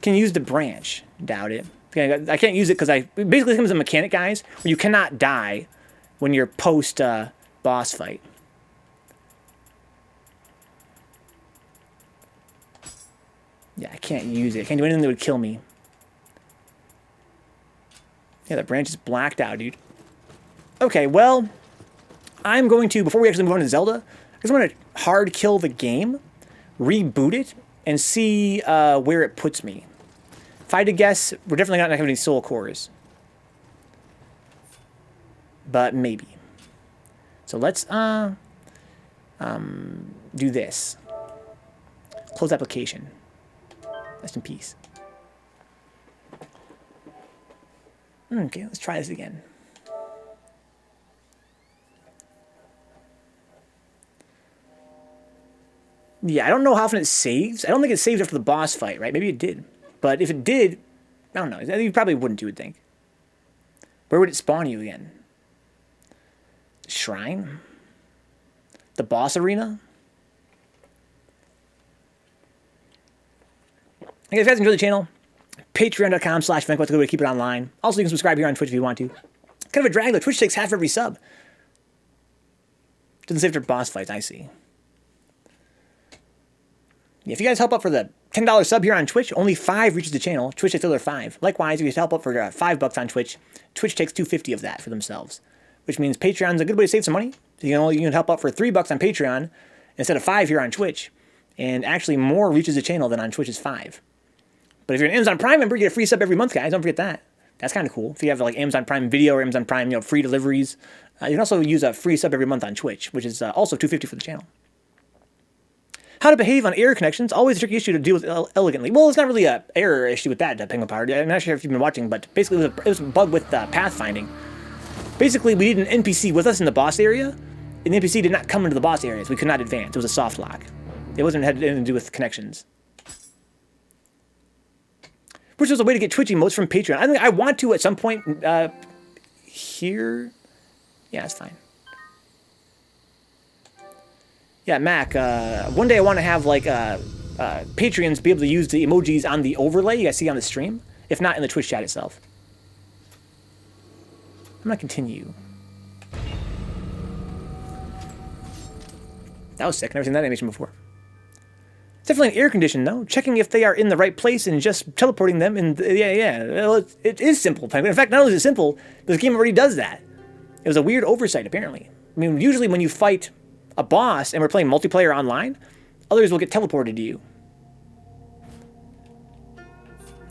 Can you use the branch? Doubt it. Okay, I can't use it because basically it comes a mechanic, guys, where you cannot die when you're post boss fight. Yeah, I can't use it. I can't do anything that would kill me. Yeah, the branch is blacked out, dude. Okay, well, I'm going to, before we actually move on to Zelda, I just want to hard kill the game, reboot it, and see where it puts me. If I had to guess, we're definitely not going to have any soul cores. But maybe. So let's do this. Close application. Rest in peace. Okay, let's try this again. Yeah, I don't know how often it saves. I don't think it saves after the boss fight, right? Maybe it did. But if it did, I don't know. You probably wouldn't, you would think. Where would it spawn you again? The shrine? The boss arena? Hey guys, if you guys enjoy the channel, patreon.com/Vencabot to go to keep it online. Also, you can subscribe here on Twitch if you want to. Kind of a drag, though. Twitch takes half every sub. Doesn't save after boss fights, I see. Yeah, if you guys help up for the $10 sub here on Twitch, only 5 reaches the channel. Twitch takes the other 5. Likewise, if you help up for $5 on Twitch, Twitch takes $2.50 of that for themselves. Which means Patreon's a good way to save some money. So you can help up for $3 on Patreon instead of 5 here on Twitch. And actually more reaches the channel than on Twitch's 5. But if you're an Amazon Prime member, you get a free sub every month, guys. Don't forget that. That's kind of cool. If you have like Amazon Prime Video or Amazon Prime, free deliveries, you can also use a free sub every month on Twitch, which is also $2.50 for the channel. How to behave on error connections, always a tricky issue to deal with elegantly. Well, it's not really an error issue with that, Penguin Power. I'm not sure if you've been watching, but basically it was a bug with pathfinding. Basically, we need an NPC with us in the boss area, and the NPC did not come into the boss areas. We could not advance. It was a soft lock. It wasn't had anything to do with connections. Which was a way to get Twitch emotes from Patreon. I think I want to at some point here. Yeah, it's fine. Yeah, Mac, one day I want to have, like, Patreons be able to use the emojis on the overlay you guys see on the stream, if not in the Twitch chat itself. I'm going to continue. That was sick. I've never seen that animation before. It's definitely an air condition, though. Checking if they are in the right place and just teleporting them. And yeah. Well, it is simple. In fact, not only is it simple, this game already does that. It was a weird oversight, apparently. I mean, usually when you fight a boss and we're playing multiplayer online, others will get teleported to you.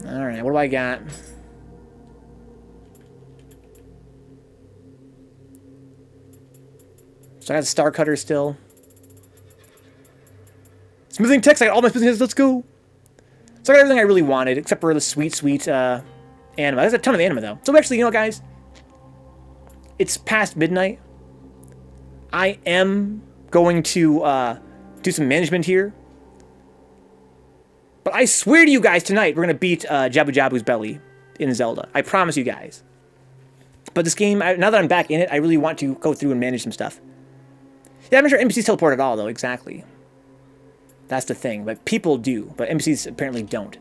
Alright, what do I got? So I got the Star Cutter still. Smoothing text, I got all my smoothing text, let's go! So I got everything I really wanted, except for the sweet anima. There's a ton of anima, though. So actually, guys, it's past midnight. I am going to do some management here. But I swear to you guys tonight, we're going to beat Jabu Jabu's belly in Zelda. I promise you guys. But this game, now that I'm back in it, I really want to go through and manage some stuff. Yeah, I'm not sure NPCs teleport at all, though, exactly. That's the thing. But people do, but NPCs apparently don't.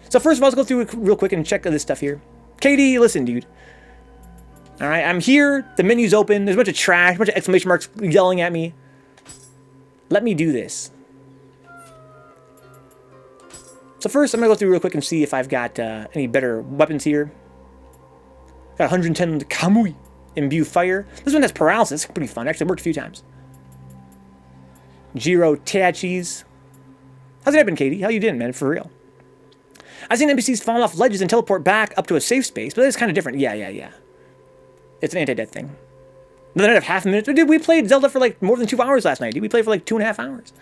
So first of all, let's go through it real quick and check this stuff here. Katie, listen, dude. Alright, I'm here, the menu's open, there's a bunch of trash, a bunch of exclamation marks yelling at me. Let me do this. So first, I'm going to go through real quick and see if I've got any better weapons here. Got 110 Kamui, Imbue Fire. This one has Paralysis, pretty fun, actually worked a few times. Jiro Tachis. How's it happen, Katie? How you doing, man, for real? I've seen NPCs fall off ledges and teleport back up to a safe space, but that's kind of different. Yeah. It's an anti-death thing. Another night of half a minute. Dude, we played Zelda for like more than 2 hours last night. Dude, we played for like 2.5 hours.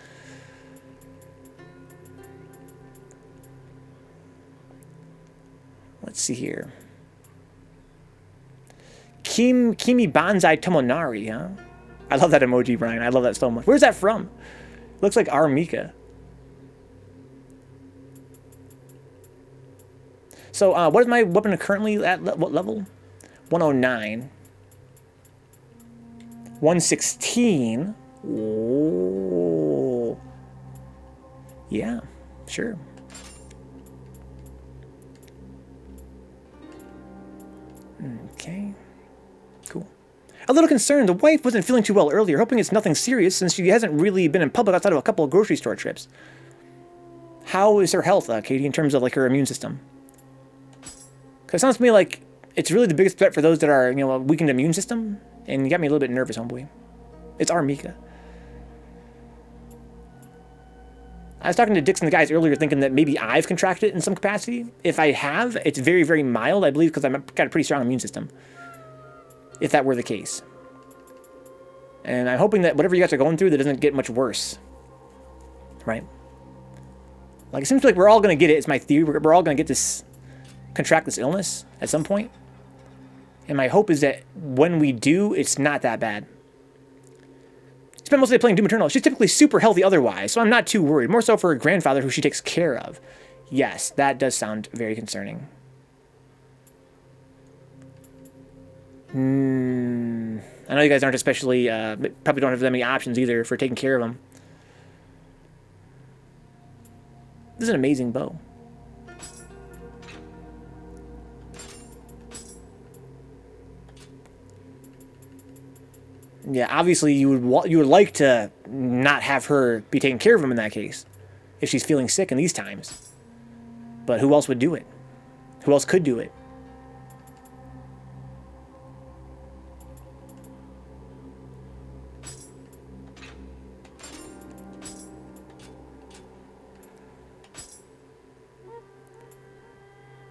Let's see here. Kimi Banzai Tomonari, huh? I love that emoji, Brian. I love that so much. Where's that from? Looks like Armika. So, what is my weapon currently at? What level? 109. 116. Oh. Yeah, sure. Okay. Cool. A little concerned. The wife wasn't feeling too well earlier, hoping it's nothing serious since she hasn't really been in public outside of a couple of grocery store trips. How is her health, Katie, in terms of like her immune system? Because it sounds to me like it's really the biggest threat for those that are, you know, a weakened immune system. And you got me a little bit nervous, homeboy. It's Armika. I was talking to Dix and the guys earlier thinking that maybe I've contracted it in some capacity. If I have, it's very, very mild, I believe, because I've got a pretty strong immune system. If that were the case. And I'm hoping that whatever you guys are going through, that doesn't get much worse. Right? Like, it seems like we're all going to get it. It's my theory. We're all going to get this... contract this illness at some point. And my hope is that when we do, it's not that bad. Spent most of the day playing Doom Eternal. She's typically super healthy otherwise, so I'm not too worried. More so for her grandfather, who she takes care of. Yes, that does sound very concerning. I know you guys aren't especially, probably don't have that many options either for taking care of them. This is an amazing bow. Yeah, obviously you would like to not have her be taking care of him in that case, if she's feeling sick in these times. But who else would do it? Who else could do it?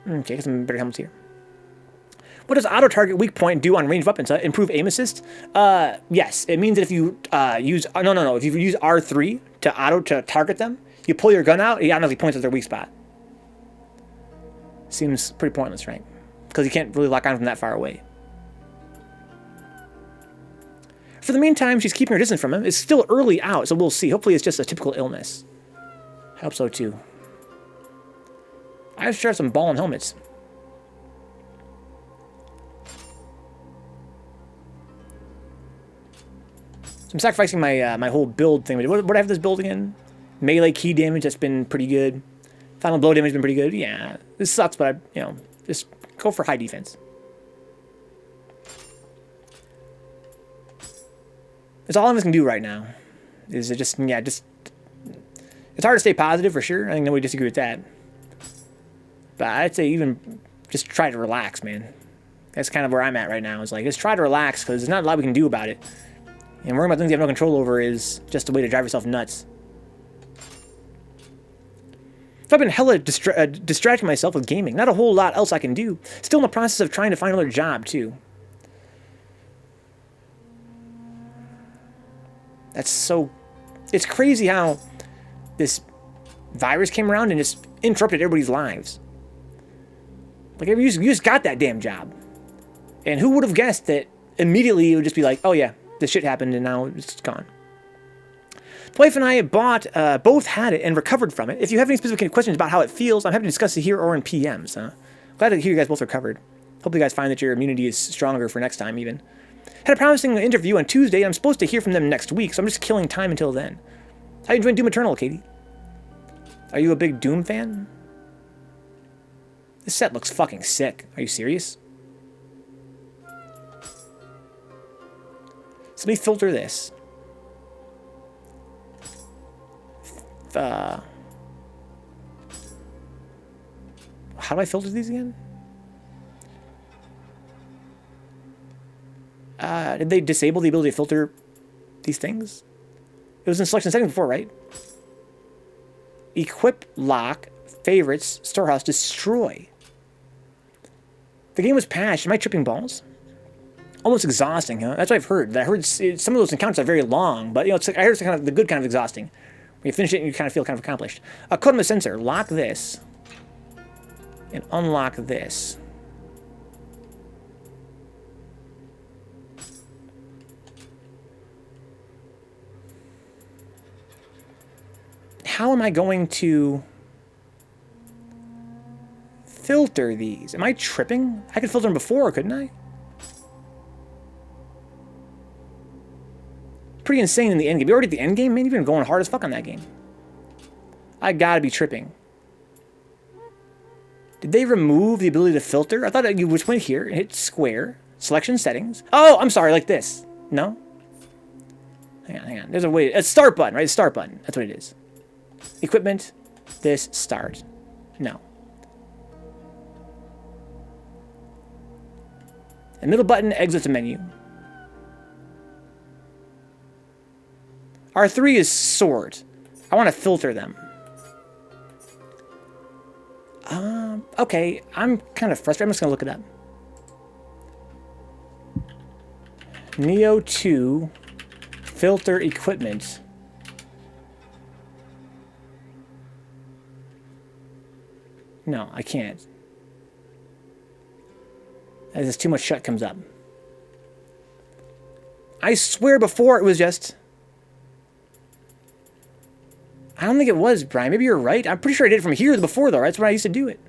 Okay, get some better helmets here. What does auto-target weak point do on ranged weapons? Improve aim assist? Yes. It means that if you use... No. If you use R3 to auto-target them, you pull your gun out, it automatically points at their weak spot. Seems pretty pointless, right? Because you can't really lock on from that far away. For the meantime, she's keeping her distance from him. It's still early out, so we'll see. Hopefully it's just a typical illness. I hope so, too. I have sure some ball and helmets. So I'm sacrificing my my whole build thing. What do I have this build again? Melee key damage, that's been pretty good. Final blow damage has been pretty good. Yeah, this sucks, but I, you know, just go for high defense. That's all I'm going to do right now. Is it just, yeah, just... It's hard to stay positive for sure. I think nobody disagree with that. But I'd say even just try to relax, man. That's kind of where I'm at right now. It's like, just try to relax, because there's not a lot we can do about it. And worrying about things you have no control over is just a way to drive yourself nuts. So I've been hella distracting myself with gaming. Not a whole lot else I can do. Still in the process of trying to find another job, too. That's so... It's crazy how this virus came around and just interrupted everybody's lives. Like, you just got that damn job. And who would have guessed that immediately it would just be like, oh yeah, this shit happened and now it's gone. The wife and I both had it and recovered from it. If you have any specific questions about how it feels, I'm happy to discuss it here or in PMs. Glad to hear you guys both recovered. Hope you guys find that your immunity is stronger for next time even. Had a promising interview on Tuesday, and I'm supposed to hear from them next week, so I'm just killing time until then. How you enjoying Doom Eternal, Katie? Are you a big Doom fan? This set looks fucking sick. Are you serious? So let me filter this. How do I filter these again? Did they disable the ability to filter these things? It was in selection settings before, right? Equip, lock, favorites, storehouse, destroy. The game was patched. Am I tripping balls? Almost exhausting, huh? That's what I've heard. I heard some of those encounters are very long, but you know, it's like, I heard it's kind of the good kind of exhausting. When you finish it, you kind of feel kind of accomplished. Code on the sensor. Lock this. and unlock this. How am I going to filter these? Am I tripping? I could filter them before, couldn't I? Pretty insane in the end game. You're already at the end game, man. You've been going hard as fuck on that game. I gotta be tripping. Did they remove the ability to filter? I thought you just went here and hit square, selection settings. Oh, I'm sorry, like this. No? Hang on, hang on. There's a way. A start button, right? A start button. That's what it is. Equipment, this, start. No. The middle button exits the menu. R3 is sort. I want to filter them. Okay, I'm kind of frustrated. I'm just going to look it up. Nioh 2, filter equipment. No, I can't. As too much shut comes up. I swear before it was just... I don't think it was, Brian. Maybe you're right. I'm pretty sure I did it from here before, though. That's when I used to do it.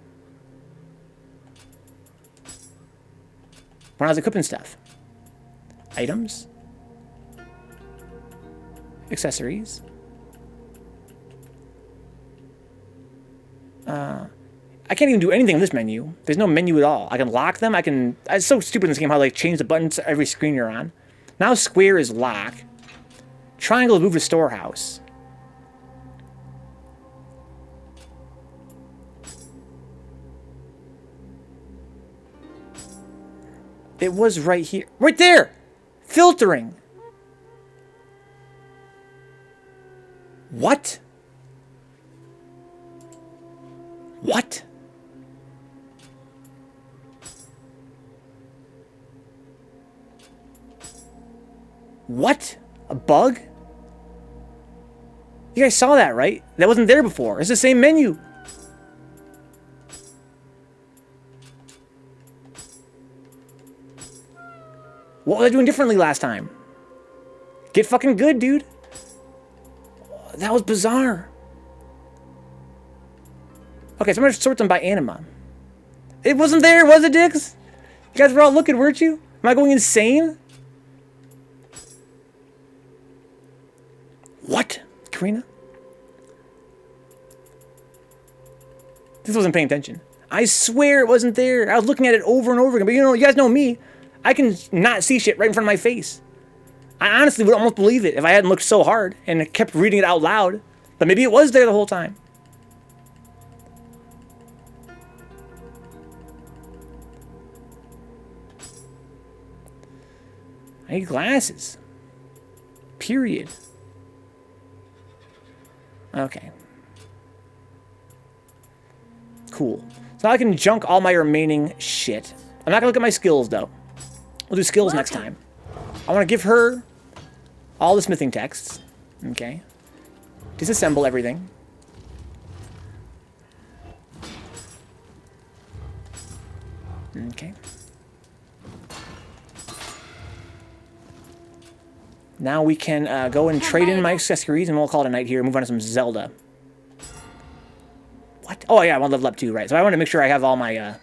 When I was equipping stuff. Items. Accessories. I can't even do anything in this menu. There's no menu at all. I can lock them. I can... It's so stupid in this game how like change the buttons to every screen you're on. Now square is lock. Triangle is move to storehouse. It was right here. Right there! Filtering! What? What? What? A bug? You guys saw that, right? That wasn't there before. It's the same menu. What was I doing differently last time? Get fucking good, dude. That was bizarre. Okay, so I'm gonna sort them by anima. It wasn't there, was it, Dix? You guys were all looking, weren't you? Am I going insane? What? Karina? This wasn't paying attention. I swear it wasn't there. I was looking at it over and over again. But you know, you guys know me. I can not see shit right in front of my face. I honestly would almost believe it if I hadn't looked so hard and kept reading it out loud. But maybe it was there the whole time. I need glasses. Period. Okay. Cool. So now I can junk all my remaining shit. I'm not gonna look at my skills though. We'll do skills next time. I want to give her all the smithing texts. Okay. Disassemble everything. Okay. Now we can go and trade in my accessories, and we'll call it a night here and move on to some Zelda. What? Oh, yeah, I want to level up too, right. So I want to make sure I have all my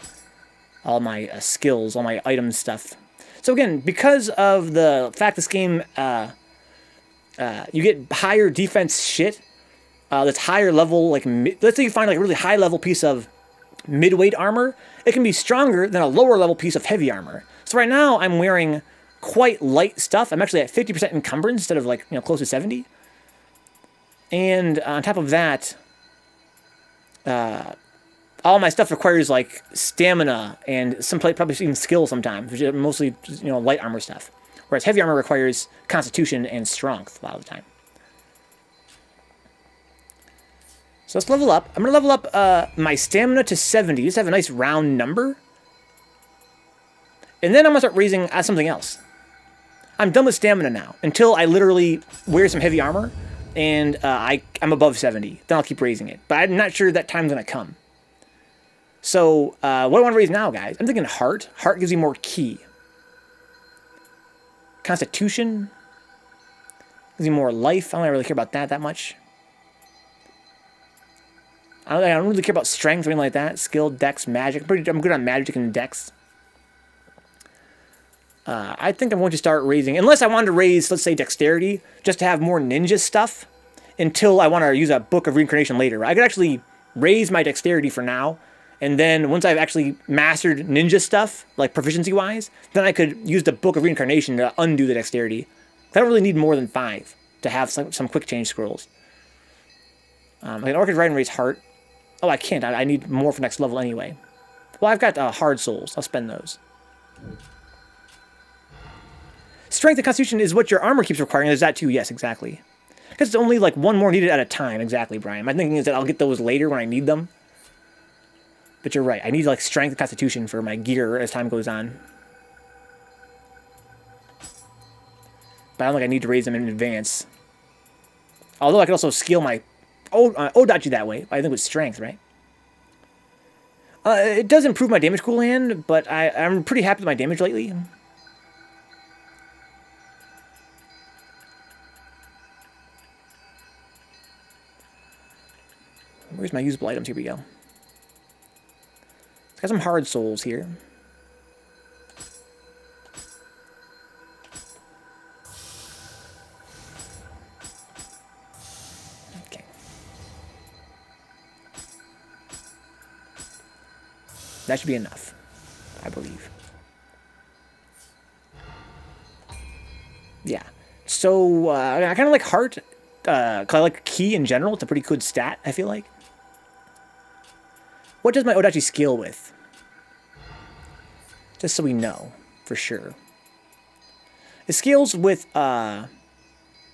skills, all my items stuff. So again, because of the fact this game, you get higher defense shit, that's higher level, like, let's say you find like a really high level piece of mid-weight armor, it can be stronger than a lower level piece of heavy armor. So right now I'm wearing quite light stuff. I'm actually at 50% encumbrance instead of like, you know, close to 70. And on top of that, all my stuff requires like stamina and some probably even skill sometimes, which is mostly, you know, light armor stuff. Whereas heavy armor requires constitution and strength a lot of the time. So let's level up. I'm going to level up my stamina to 70. Just have a nice round number. And then I'm going to start raising something else. I'm done with stamina now. Until I literally wear some heavy armor and I'm above 70. Then I'll keep raising it. But I'm not sure that time's going to come. So, what do I want to raise now, guys? I'm thinking heart. Heart gives you more ki. Constitution gives you more life. I don't really care about that much. I don't really care about strength or anything like that. Skill, dex, magic. I'm good on magic and dex. I think I'm going to start raising, unless I wanted to raise, let's say, dexterity, just to have more ninja stuff, until I want to use a book of reincarnation later. I could actually raise my dexterity for now, and then once I've actually mastered ninja stuff, like proficiency-wise, then I could use the book of reincarnation to undo the dexterity. I don't really need more than 5 to have some quick change scrolls. Like an orchid ride and raise heart. Oh, I can't. I need more for next level anyway. Well, I've got hard souls. I'll spend those. Strength and Constitution is what your armor keeps requiring. There's that too. Yes, exactly. Because it's only like one more needed at a time. Exactly, Brian. My thinking is that I'll get those later when I need them. But you're right. I need like Strength and Constitution for my gear as time goes on. But I don't think I need to raise them in advance. Although I could also scale my Odachi that way. I think with Strength, right? It does improve my damage coolhand, but I'm pretty happy with my damage lately. Where's my usable items? Here we go. It's got some hard souls here. Okay. That should be enough, I believe. Yeah. So, I kind of like heart. I like ki in general. It's a pretty good stat, I feel like. What does my Odachi scale with? Just so we know, for sure. It scales with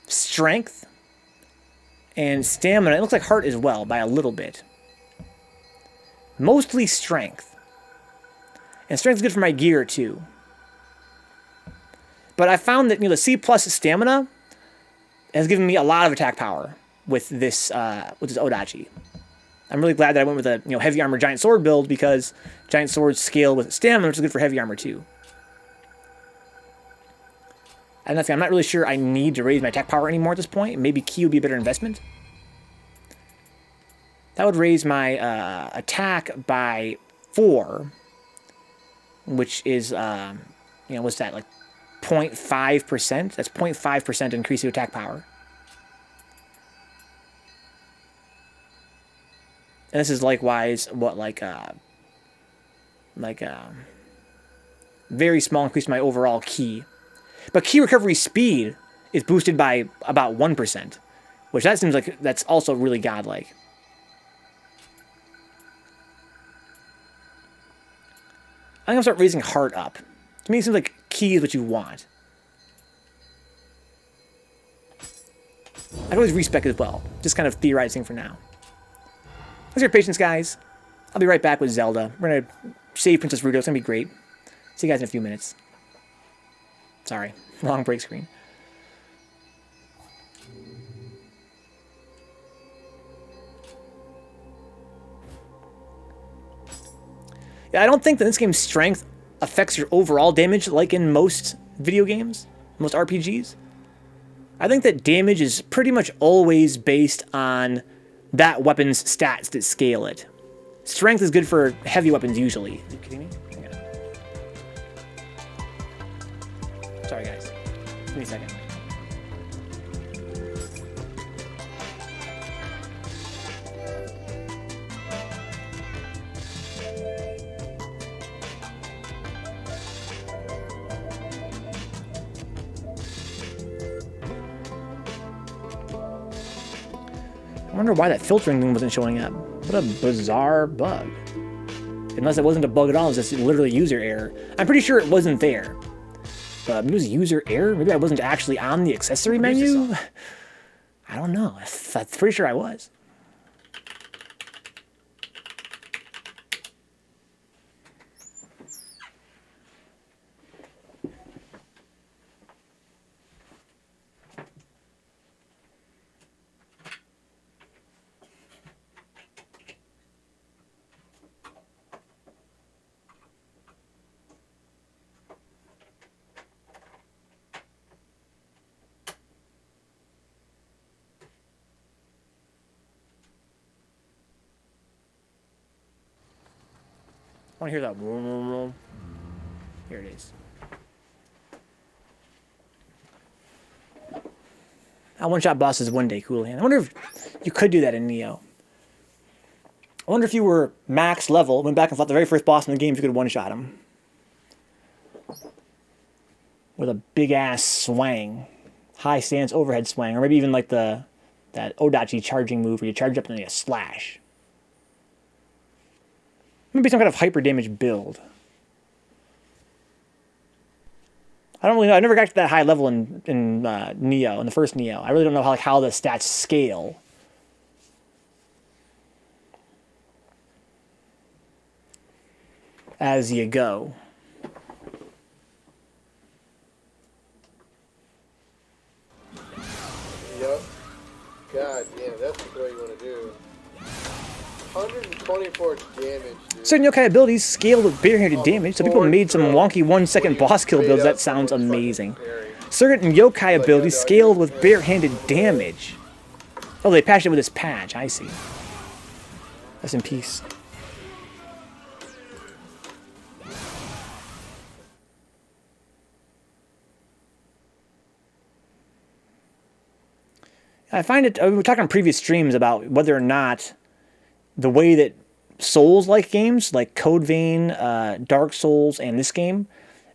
strength and stamina. It looks like heart as well, by a little bit. Mostly strength. And strength is good for my gear, too. But I found that the C plus stamina has given me a lot of attack power with this Odachi. I'm really glad that I went with a heavy armor giant sword build, because giant swords scale with stamina, which is good for heavy armor too. And I'm not really sure I need to raise my attack power anymore at this point. Maybe ki would be a better investment. That would raise my attack by 4, which is what's that, like 0.5%? That's 0.5% increase your attack power. And this is likewise what very small increase in my overall ki. But ki recovery speed is boosted by about 1%, which that seems like that's also really godlike. I'm gonna start raising heart up. To me, it seems like ki is what you want. I can always respec as well. Just kind of theorizing for now. Thanks for your patience, guys. I'll be right back with Zelda. We're going to save Princess Ruto. It's going to be great. See you guys in a few minutes. Sorry. Wrong break screen. Yeah, I don't think that this game's strength affects your overall damage like in most video games, most RPGs. I think that damage is pretty much always based on that weapon's stats that scale it. Strength is good for heavy weapons usually. Are you kidding me? Hang on. Sorry guys. Give me a second. I wonder why that filtering thing wasn't showing up. What a bizarre bug. Unless it wasn't a bug at all, it was just literally user error. I'm pretty sure it wasn't there. Maybe it was user error? Maybe I wasn't actually on the accessory menu? I don't know. I'm pretty sure I was. want to hear that. Vroom, vroom, vroom. Here it is. I one-shot bosses one day, Cool Hand. I wonder if you could do that in Nioh. I wonder if you were max level, went back and fought the very first boss in the game, if you could one-shot him. With a big-ass swang. High stance overhead swang. Or maybe even like that Odachi charging move where you charge up and then you slash. Maybe some kind of hyper damage build. I don't really know. I never got to that high level in Nioh, in the first Nioh. I really don't know how the stats scale. As you go. Yep. God damn, that's what you want to do. 124 damage, dude. Certain yokai abilities scale with barehanded damage, so people made some wonky 1-second boss kill builds. That sounds amazing. Certain yokai abilities scaled with barehanded damage. Oh, they patched it with this patch. I see. Rest in peace. I find it, we were talking on previous streams about whether or not the way that Souls-like games, like Code Vein, Dark Souls, and this game,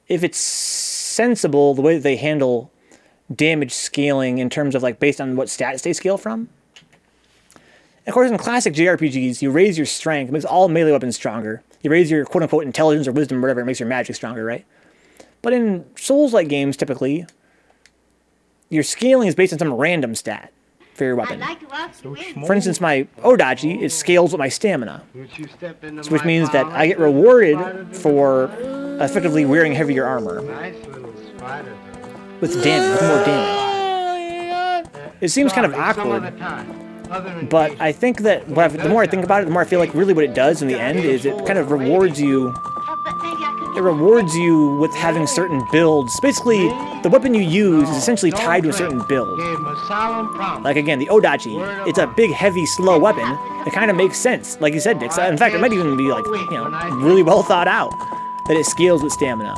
if it's sensible, the way that they handle damage scaling in terms of like based on what stats they scale from. And of course, in classic JRPGs, you raise your strength, it makes all melee weapons stronger. You raise your quote-unquote intelligence or wisdom or whatever, it makes your magic stronger, right? But in Souls-like games, typically, your scaling is based on some random stat for your weapon. For instance, my Odachi, it scales with my stamina. Which means that I get rewarded for effectively wearing heavier armor. With damage, with more damage. It seems kind of awkward, but I think that the more I think about it, the more I feel like really what it does in the end is it kind of rewards you. It rewards you with having certain builds. Basically, the weapon you use is essentially tied to a certain build. Like again, the Odachi, it's a big, heavy, slow weapon. It kind of makes sense, like you said, Dix. In fact, it might even be like, really well thought out that it scales with stamina.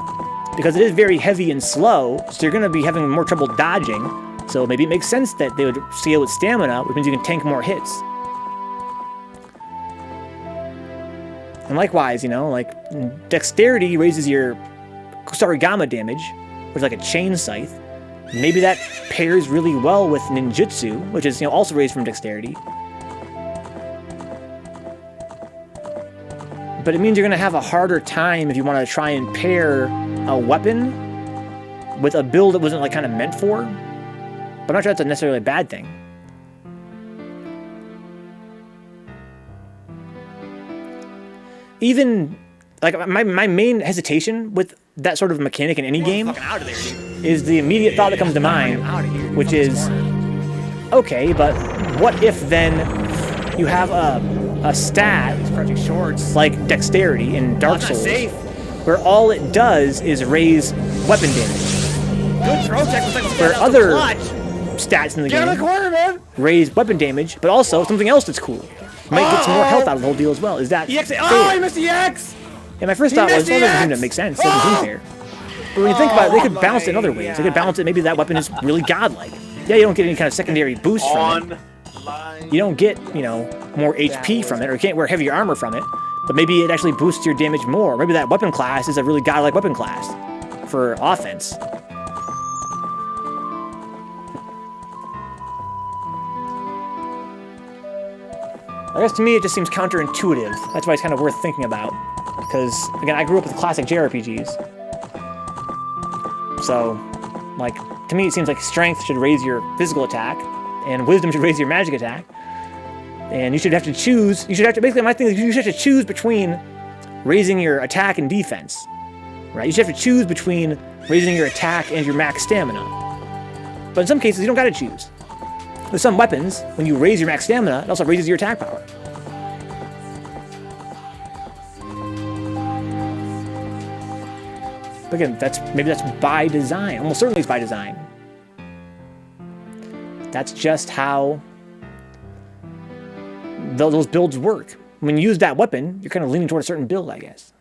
Because it is very heavy and slow, so you're going to be having more trouble dodging. So maybe it makes sense that they would scale with stamina, which means you can tank more hits. And likewise, like dexterity raises your Kusarigama damage, which is like a chain scythe. Maybe that pairs really well with ninjutsu, which is also raised from dexterity. But it means you're going to have a harder time if you want to try and pair a weapon with a build that wasn't like kind of meant for. But I'm not sure that's necessarily a bad thing. Even, like, my main hesitation with that sort of mechanic in any game is the immediate thought that comes to mind, which is, okay, but what if then you have a stat like dexterity in Dark Souls, where all it does is raise weapon damage, where other stats in the game raise weapon damage, but also something else that's cool. Might get some more health out of the whole deal as well. Is that fair? Oh, I missed the X! And my first thought was, well, that doesn't seem to make sense. It doesn't seem fair. But when you think about it, they could balance it in other ways. They could balance it, maybe that weapon is really godlike. Yeah, you don't get any kind of secondary boost from it. You don't get, more HP from it, or you can't wear heavier armor from it. But maybe it actually boosts your damage more. Maybe that weapon class is a really godlike weapon class for offense. I guess to me it just seems counterintuitive. That's why it's kind of worth thinking about. Because, again, I grew up with classic JRPGs. So, like, to me it seems like strength should raise your physical attack, and wisdom should raise your magic attack. And you should have to choose, basically my thing is you should have to choose between raising your attack and defense. Right? You should have to choose between raising your attack and your max stamina. But in some cases, you don't gotta choose. With some weapons, when you raise your max stamina, it also raises your attack power. But again, maybe that's by design. Almost certainly it's by design. That's just how those builds work. When you use that weapon, you're kind of leaning toward a certain build, I guess.